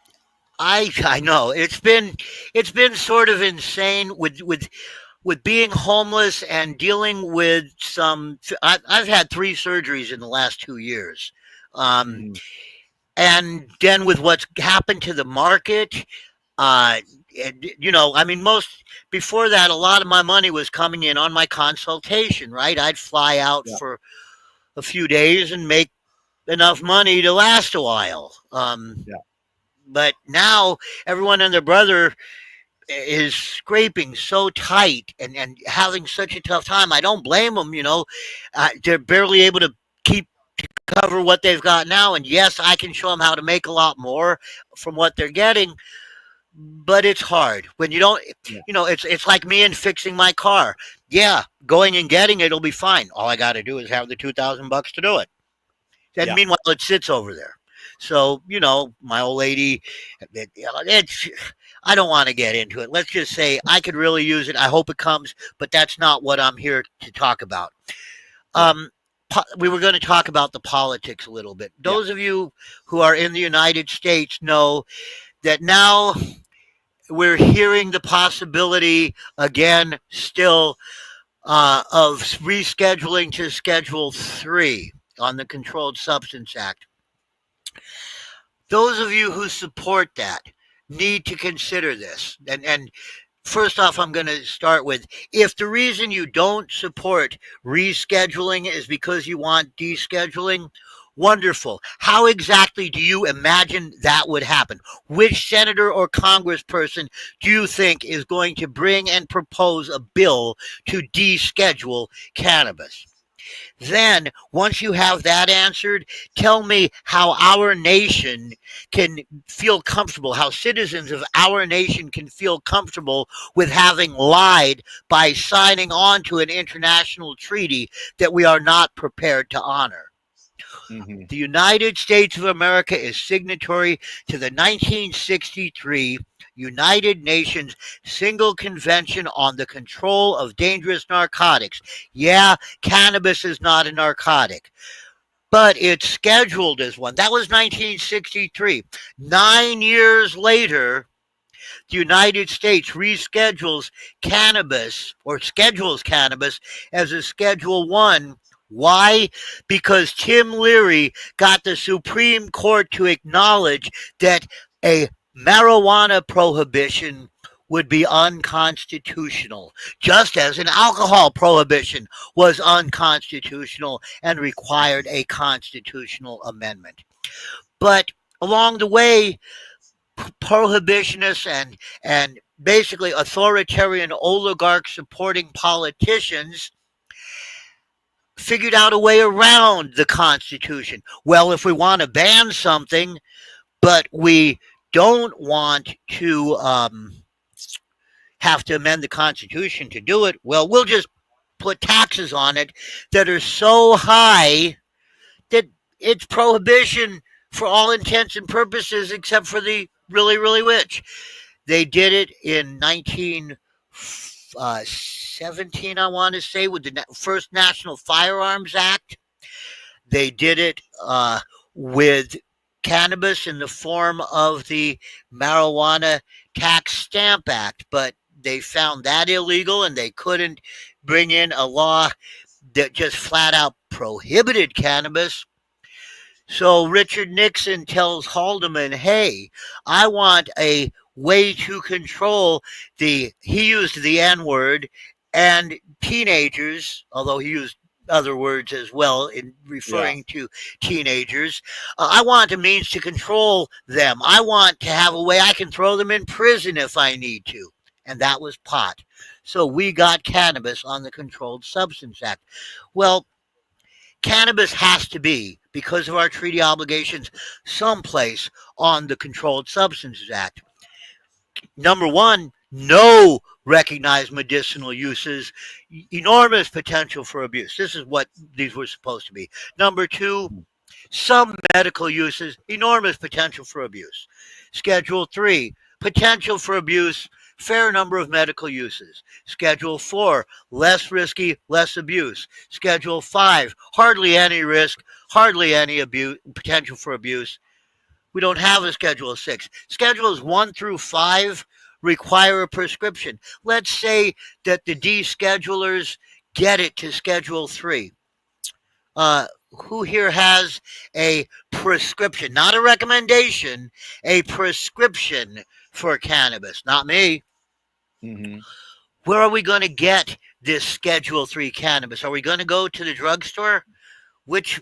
it's been sort of insane with being homeless and dealing with some. I've had 3 surgeries in the last 2 years, and then with what's happened to the market. Before that, a lot of my money was coming in on my consultation, right? I'd fly out for a few days and make enough money to last a while. But now everyone and their brother is scraping so tight and having such a tough time. I don't blame them, they're barely able to cover what they've got now. And yes, I can show them how to make a lot more from what they're getting. But it's hard when you don't, it's like me and fixing my car. Yeah, going and getting it'll be fine. All I got to do is have the $2,000 to do it. And Yeah. meanwhile, it sits over there. So, my old lady, it's, I don't want to get into it. Let's just say I could really use it. I hope it comes, but that's not what I'm here to talk about. Yeah. We were going to talk about the politics a little bit. Yeah. Those of you who are in the United States know that now we're hearing the possibility again, still, of rescheduling to Schedule 3 on the Controlled Substance Act. Those of you who support that need to consider this. And first off, I'm going to start with, if the reason you don't support rescheduling is because you want descheduling, wonderful. How exactly do you imagine that would happen? Which senator or congressperson do you think is going to bring and propose a bill to deschedule cannabis? Then, once you have that answered, tell me how our nation can feel comfortable, how citizens of our nation can feel comfortable with having lied by signing on to an international treaty that we are not prepared to honor. Mm-hmm. The United States of America is signatory to the 1963 United Nations Single Convention on the Control of Dangerous Narcotics. Yeah, cannabis is not a narcotic, but it's scheduled as one. That was 1963. 9 years later, the United States reschedules cannabis or schedules cannabis as a Schedule 1. Why? Because Tim Leary got the Supreme Court to acknowledge that a marijuana prohibition would be unconstitutional, just as an alcohol prohibition was unconstitutional and required a constitutional amendment. But along the way, prohibitionists and basically authoritarian oligarch supporting politicians figured out a way around the Constitution. Well, if we want to ban something, but we don't want to have to amend the Constitution to do it, well, we'll just put taxes on it that are so high that it's prohibition for all intents and purposes except for the really, really rich. They did it in 1917, I want to say, with the first National Firearms Act. They did it with cannabis in the form of the Marijuana Tax Stamp Act, but they found that illegal and they couldn't bring in a law that just flat out prohibited cannabis. So Richard Nixon tells Haldeman, hey, I want a way to control he used the N word and teenagers, although he used other words as well in referring to teenagers. I want a means to control them. I want to have a way I can throw them in prison if I need to. And that was pot. So we got cannabis on the Controlled Substance Act. Well, cannabis has to be, because of our treaty obligations, someplace on the Controlled Substances Act. Number one, no recognized medicinal uses, enormous potential for abuse. This is what these were supposed to be. Number two, some medical uses, enormous potential for abuse. Schedule 3, potential for abuse, fair number of medical uses. Schedule 4, less risky, less abuse. Schedule 5, hardly any risk, hardly any abuse, potential for abuse. We don't have a Schedule 6. Schedules 1 through 5 require a prescription. Let's say that the deschedulers get it to Schedule 3. Who here has a prescription, not a recommendation, a prescription for cannabis? Not me. Mm-hmm. Where are we going to get this Schedule 3 cannabis? Are we going to go to the drugstore? Which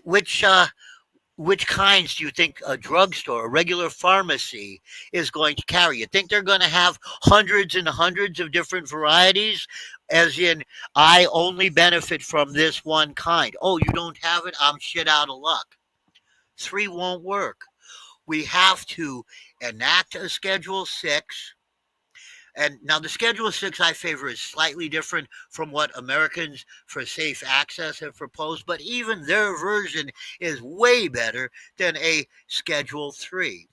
kinds do you think a drugstore, a regular pharmacy, is going to carry? You think they're going to have hundreds and hundreds of different varieties? As in, I only benefit from this one kind. Oh, you don't have it? I'm shit out of luck. 3 won't work. We have to enact a Schedule 6 And now the Schedule 6 I favor is slightly different from what Americans for Safe Access have proposed, but even their version is way better than a Schedule 3.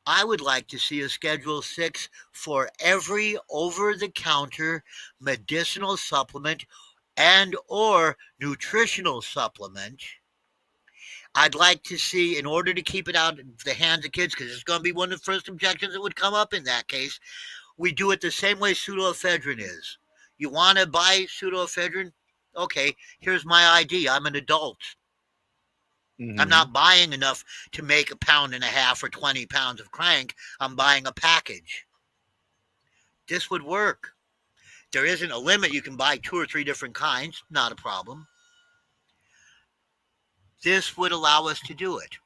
I would like to see a Schedule 6 for every over-the-counter medicinal supplement and or nutritional supplement. I'd like to see, in order to keep it out of the hands of kids, because it's going to be one of the first objections that would come up in that case, we do it the same way pseudoephedrine is. You want to buy pseudoephedrine? Okay, here's my ID. I'm an adult. I'm not buying enough to make 1.5 pounds or 20 pounds of crank. I'm buying a package. This would work. There isn't a limit. You can buy 2 or 3 different kinds. Not a problem. This would allow us to do it.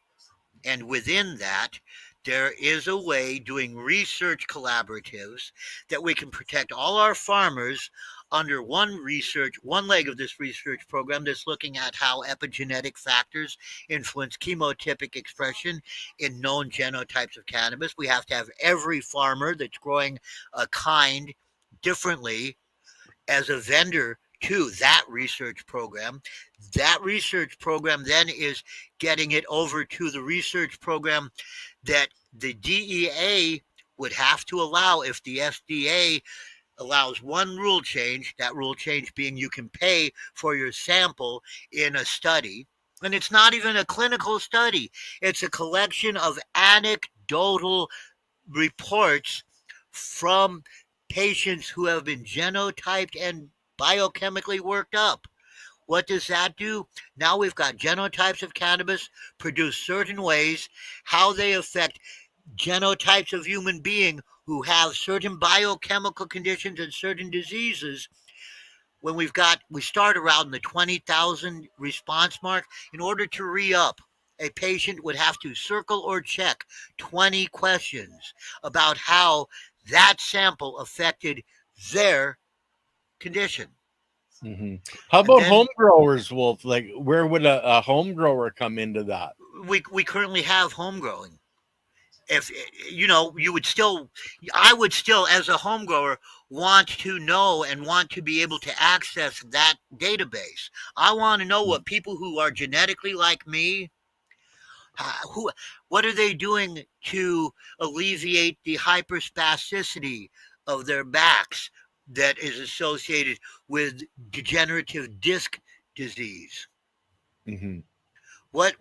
And within that, there is a way, doing research collaboratives, that we can protect all our farmers under one leg of this research program that's looking at how epigenetic factors influence chemotypic expression in known genotypes of cannabis. We have to have every farmer that's growing a kind differently as a vendor to that research program. That research program then is getting it over to the research program that the DEA would have to allow if the FDA allows one rule change, that rule change being you can pay for your sample in a study. And it's not even a clinical study. It's a collection of anecdotal reports from patients who have been genotyped and biochemically worked up. What does that do? Now we've got genotypes of cannabis produced certain ways, how they affect genotypes of human being who have certain biochemical conditions and certain diseases. When we start around the 20,000 response mark. In order to re-up, a patient would have to circle or check 20 questions about how that sample affected their condition. How about then- home growers, Wolf? Like, where would a home grower come into that? We currently have home growing. If I would still, as a home grower, want to know and want to be able to access that database. I want to know what people who are genetically like me, what are they doing to alleviate the hyperspasticity of their backs that is associated with degenerative disc disease. What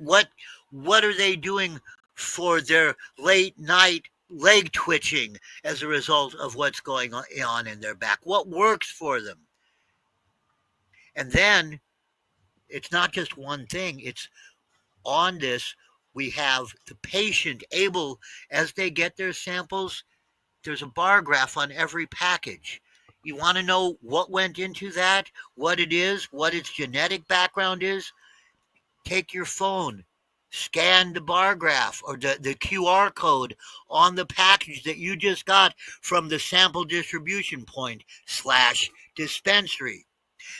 are they doing for their late night leg twitching as a result of what's going on in their back? What works for them? And then it's not just one thing. It's on this, we have the patient able, as they get their samples, there's a bar graph on every package. You want to know what went into that, what it is, what its genetic background is? Take your phone, scan the bar graph or the QR code on the package that you just got from the sample distribution point / dispensary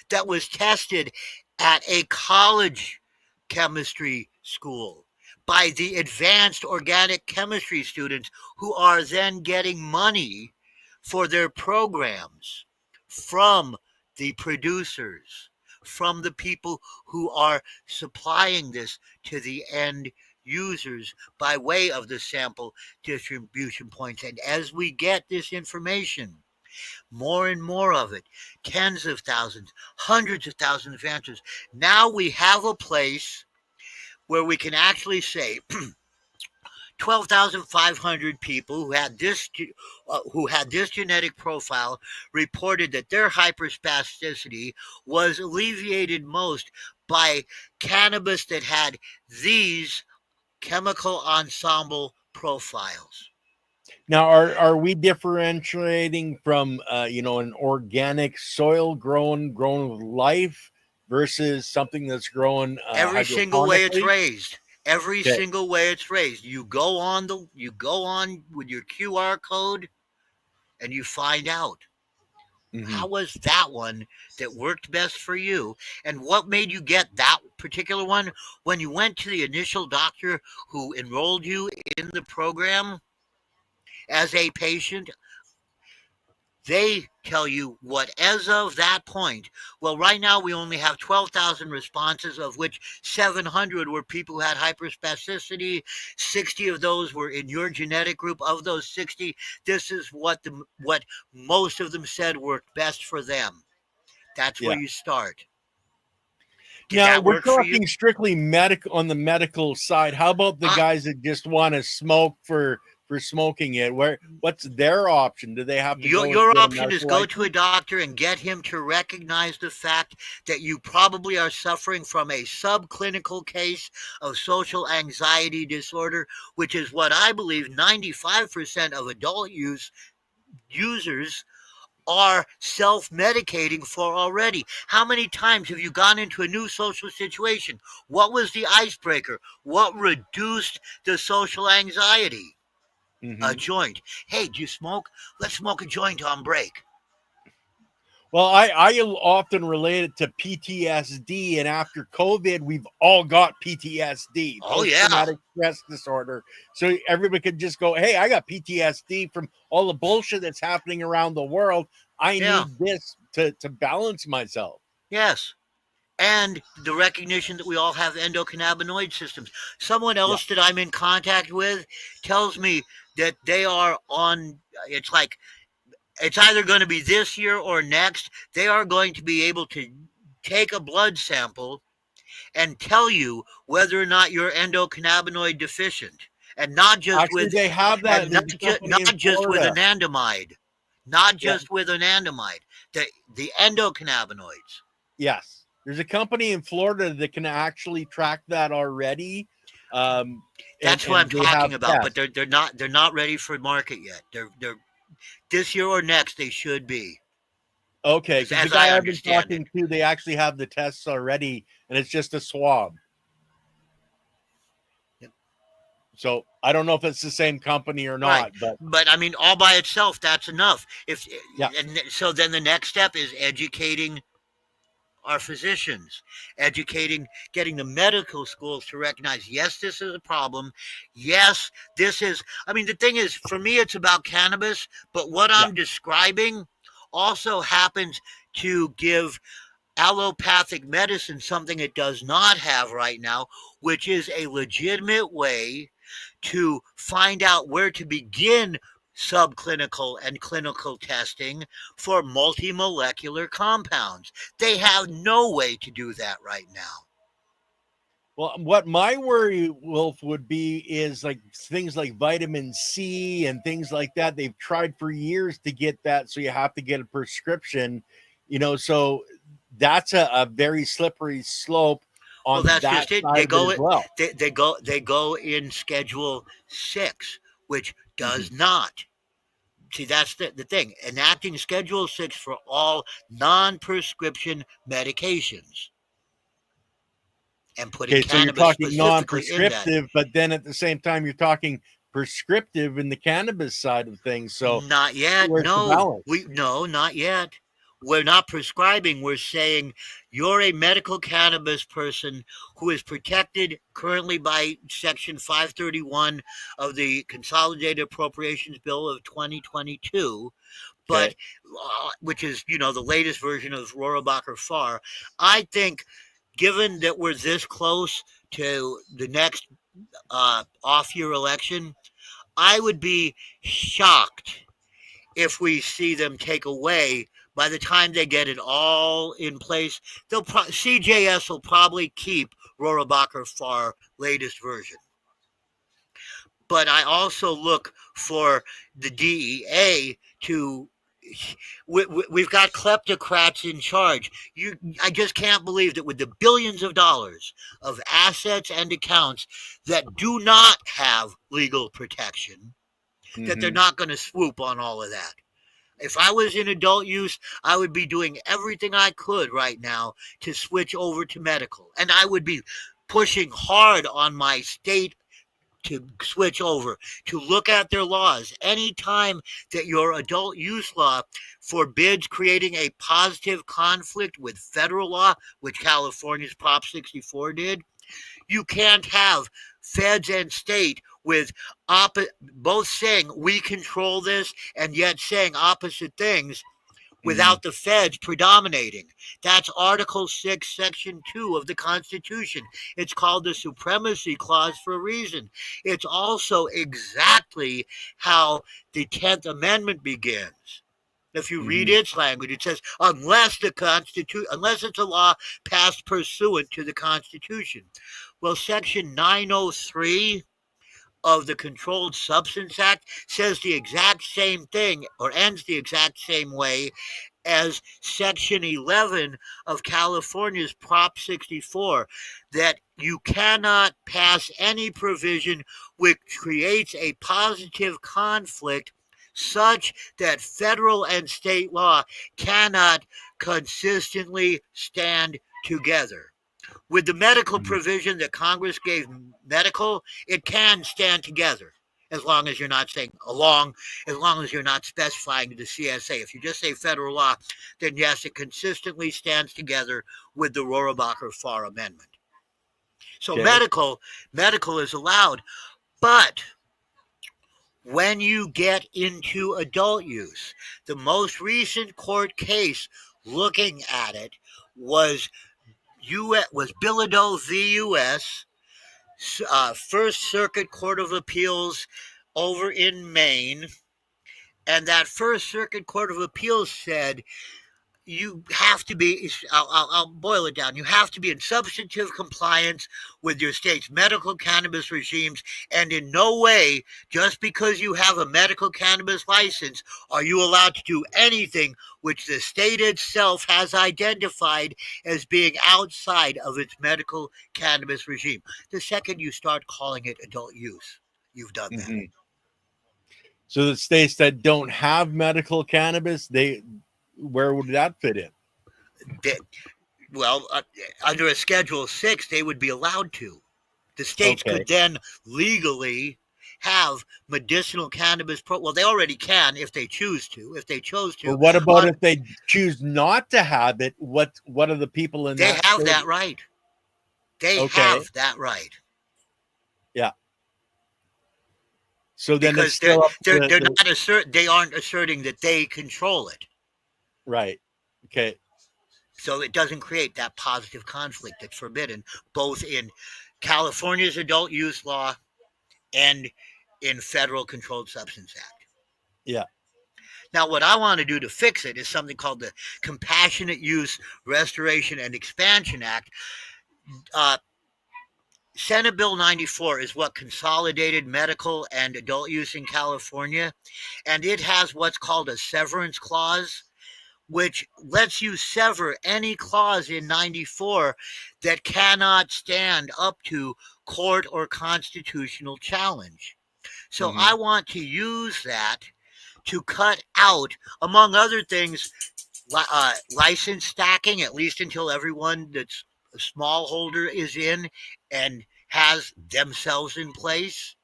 that was tested at a college chemistry school by the advanced organic chemistry students who are then getting money for their programs from the producers, from the people who are supplying this to the end users by way of the sample distribution points. And as we get this information, more and more of it, tens of thousands, hundreds of thousands of answers, now we have a place where we can actually say 12,500 people who had this genetic profile reported that their hyperspasticity was alleviated most by cannabis that had these chemical ensemble profiles. Now, are we differentiating from an organic soil grown with life versus something that's grown every single way it's hydroponically? raised? Every single way it's raised. You go on with your QR code and you find out. How was that one that worked best for you? And what made you get that particular one? When you went to the initial doctor who enrolled you in the program as a patient, They tell you what, as of that point, well, right now we only have 12,000 responses, of which 700 were people who had hyperspasticity. 60 of those were in your genetic group. Of those 60, this is what most of them said worked best for them. That's where Yeah. you start. Did Now that we're work for you? talking strictly on the medical side. How about the guys that just want to smoke for smoking it? What's their option? Do they have to go Your get a option is medical go to a license? doctor and get him to recognize the fact that you probably are suffering from a subclinical case of social anxiety disorder, which is what I believe 95% of adult users are self-medicating for already. How many times have you gone into a new social situation? What was the icebreaker? What reduced the social anxiety? A Mm-hmm. joint. Hey, do you smoke? Let's smoke a joint on break. Well, I often relate it to PTSD, and after COVID, we've all got PTSD, Oh post yeah, traumatic stress disorder. So everybody could just go, "Hey, I got PTSD from all the bullshit that's happening around the world. I yeah, need this to balance myself." yes. And the recognition that we all have endocannabinoid systems. Someone Yeah, else that I'm in contact with tells me that they are on. It's like it's either going to be this year or next. They are going to be able to take a blood sample and tell you whether or not you're endocannabinoid deficient, and not just actually, with they have that. and There's a company in not just with Florida. anandamide, not Yeah, just with anandamide, the endocannabinoids. yes, there's a company in Florida that can actually track that already, um, That's what I'm and they have talking about. But tests. they're not ready for market yet. They're this year or next they should be, Okay, because the as I guy I've been understand it. talking to, they actually have the tests already, and it's just a swab. So I don't know if it's the same company or Right. not, but But I mean, all by itself, that's enough. If yeah, and so, then the next step is educating our physicians, educating, getting the medical schools to recognize, yes, this is a problem. Yes, this is, I mean, the thing is, for me, it's about cannabis, but what yeah. I'm describing also happens to give allopathic medicine something it does not have right now, which is a legitimate way to find out where to begin subclinical and clinical testing for multimolecular compounds. They have no way to do that right now. Well, what my worry, Wolf, would be is like things like vitamin C and things like that. They've tried for years to get that, so you have to get a prescription, so that's a very slippery slope Well, on that's that just it. side of it as well. They go in Schedule 6, which Mhm. does not. See, that's the thing. Enacting Schedule 6 for all non-prescription medications and putting Okay, so you're cannabis talking specifically in that. non-prescriptive, but then at the same time, you're talking prescriptive in the cannabis side of things. So Not yet. where's the No, balance? not yet. We're not prescribing. We're saying you're a medical cannabis person who is protected currently by Section 531 of the Consolidated Appropriations Bill of 2022, but Okay. which is the latest version of Rohrabacher Farr. I think, given that we're this close to the next off-year election, I would be shocked if we see them take away. By the time they get it all in place, CJS will probably keep Rohrabacher Farr latest version. But I also look for the DEA to. We've got kleptocrats in charge. I just can't believe that with the billions of dollars of assets and accounts that do not have legal protection, that they're Mm-hmm. not going to swoop on all of that. If I was in adult use, I would be doing everything I could right now to switch over to medical. And I would be pushing hard on my state to switch over, to look at their laws. Anytime that your adult use law forbids creating a positive conflict with federal law, which California's Prop 64 did, you can't have feds and state with both saying we control this and yet saying opposite things without the feds predominating. That's Article 6, Section 2 of the Constitution. It's called the Supremacy Clause for a reason. It's also exactly how the 10th Amendment begins. If you read its language, it says, unless it's a law passed pursuant to the Constitution. Well, Section 903 of the Controlled Substance Act says the exact same thing, or ends the exact same way as Section 11 of California's Prop 64, that you cannot pass any provision which creates a positive conflict such that federal and state law cannot consistently stand together. With the medical provision that Congress gave medical, it can stand together as long as you're not saying as long as you're not specifying the CSA. If you just say federal law, then yes, it consistently stands together with the Rohrabacher-Farr Amendment. So medical is allowed, but when you get into adult use, the most recent court case looking at it was Bilodeau v. U.S., First Circuit Court of Appeals over in Maine. And that First Circuit Court of Appeals said you have to be, I'll boil it down, you have to be in substantive compliance with your state's medical cannabis regimes, and in no way, just because you have a medical cannabis license, are you allowed to do anything which the state itself has identified as being outside of its medical cannabis regime. The second you start calling it adult use, you've done that. So the states that don't have medical cannabis, where would that fit in? Under a Schedule 6, they would be allowed to. The states could then legally have medicinal cannabis. They already can if they choose to. If they chose to. But what about if they choose not to have it? What are the people in that? They have that right. They have that right. Yeah. So then because they aren't asserting that they control it. Right. Okay. So it doesn't create that positive conflict that's forbidden both in California's adult use law and in federal Controlled Substance Act. Yeah. Now, what I want to do to fix it is something called the Compassionate Use Restoration and Expansion Act. Senate Bill 94 is what consolidated medical and adult use in California, and it has what's called a severance clause, which lets you sever any clause in 94 that cannot stand up to court or constitutional challenge. So I want to use that to cut out, among other things, license stacking, at least until everyone that's a smallholder is in and has themselves in place.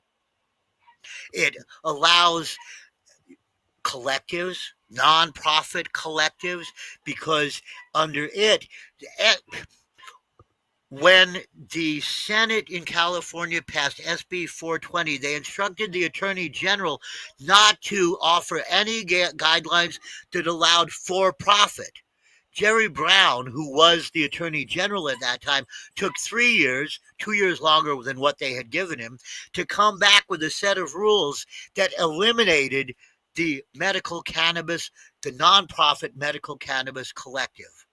It allows collectives, nonprofit collectives, because under it, when the Senate in California passed SB 420, they instructed the Attorney General not to offer any guidelines that allowed for-profit. Jerry Brown, who was the Attorney General at that time, took 3 years, 2 years longer than what they had given him, to come back with a set of rules that eliminated the medical cannabis, the nonprofit medical cannabis collective,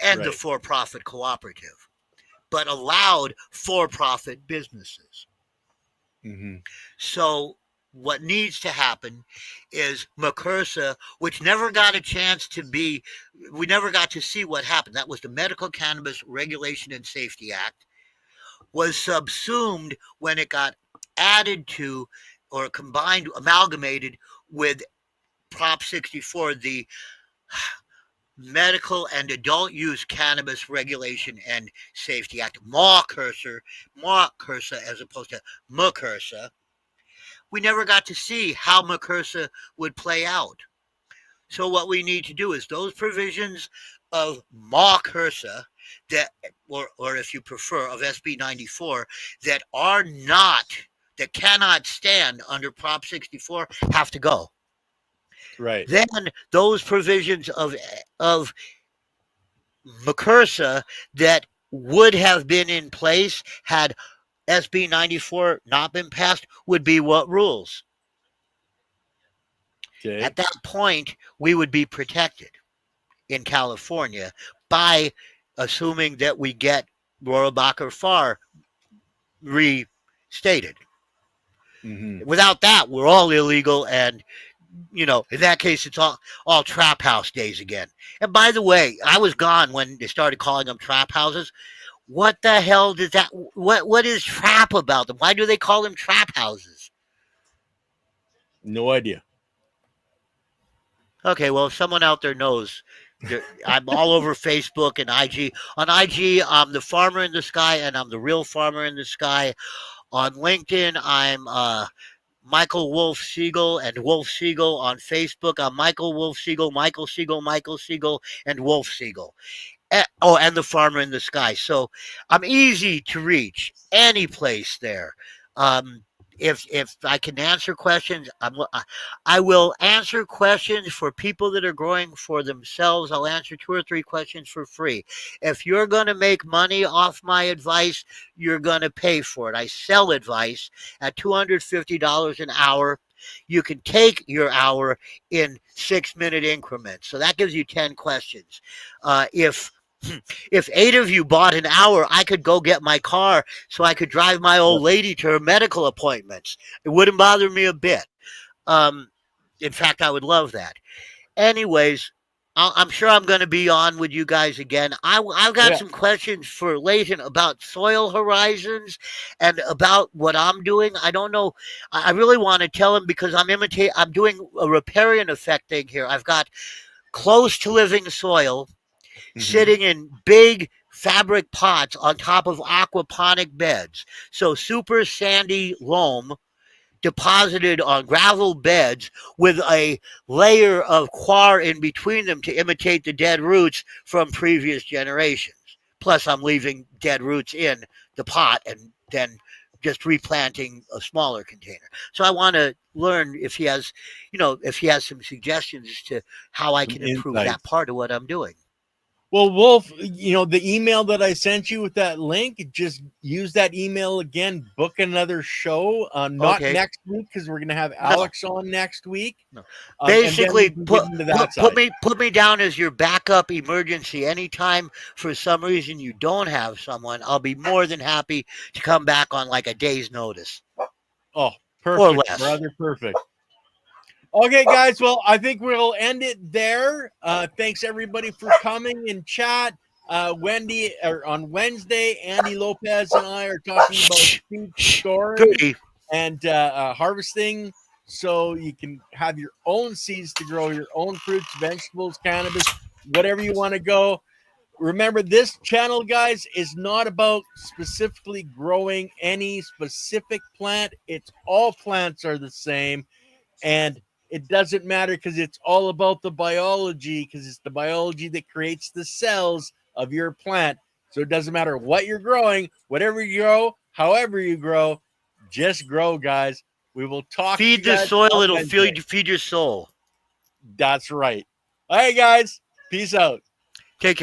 and the for-profit cooperative, but allowed for-profit businesses. So what needs to happen is MCRSA, which never got a chance to be, we never got to see what happened. That was the Medical Cannabis Regulation and Safety Act, was subsumed when it got added to or combined, amalgamated with Prop 64, the Medical and Adult Use Cannabis Regulation and Safety Act, MCRSA as opposed to MCRSA. We never got to see how MCRSA would play out. So what we need to do is those provisions of MCRSA that, or if you prefer, of SB 94, that are not that cannot stand under Prop 64 have to go. Right. Then those provisions of McCursa that would have been in place had SB 94 not been passed would be what rules. Okay. At that point, we would be protected in California by assuming that we get Rohrabacher Farr restated. Mm-hmm. Without that, we're all illegal, and in that case, it's all trap house days again. And by the way, I was gone when they started calling them trap houses. What the hell does that? What is trap about them? Why do they call them trap houses? No idea. Okay, well, if someone out there knows, I'm all over Facebook and IG. On IG, I'm the farmer in the sky, and I'm the real farmer in the sky. On LinkedIn, I'm Michael Wolf Segal and Wolf Segal. On Facebook, I'm Michael Wolf Segal, Michael Segal, and Wolf Segal. And the farmer in the sky. So I'm easy to reach any place there. If I can answer questions, I will answer questions for people that are growing for themselves. I'll answer 2 or 3 questions for free. If you're going to make money off my advice, you're going to pay for it. I sell advice at $250 an hour. You can take your hour in 6-minute increments. So that gives you 10 questions. If 8 of you bought an hour, I could go get my car so I could drive my old lady to her medical appointments. It wouldn't bother me a bit. In fact, I would love that. Anyways, I'm sure I'm going to be on with you guys again. I've got some questions for Leighton about soil horizons and about what I'm doing. I don't know. I really want to tell him because I'm doing a riparian effect thing here. I've got close to living soil sitting in big fabric pots on top of aquaponic beds. So super sandy loam deposited on gravel beds with a layer of coir in between them to imitate the dead roots from previous generations. Plus, I'm leaving dead roots in the pot and then just replanting a smaller container. So I want to learn if he has some suggestions as to how I can improve that part of what I'm doing. Well, Wolf, the email that I sent you with that link, just use that email again, book another show. Not next week because we're going to have Alex on next week. No. Basically, put me down as your backup emergency. Anytime for some reason you don't have someone, I'll be more than happy to come back on like a day's notice. Oh, perfect, or less. Brother, perfect. Okay, guys. Well, I think we'll end it there. Thanks everybody for coming in chat. On Wednesday, Andy Lopez and I are talking about seed storage and harvesting, so you can have your own seeds to grow your own fruits, vegetables, cannabis, whatever you want to go. Remember, this channel, guys, is not about specifically growing any specific plant. It's all plants are the same, and it doesn't matter because it's all about the biology, because it's the biology that creates the cells of your plant. So it doesn't matter what you're growing, whatever you grow, however you grow, just grow, guys. We will talk. Feed the soil, it'll feed your soul. That's right. All right, guys. Peace out. Take care.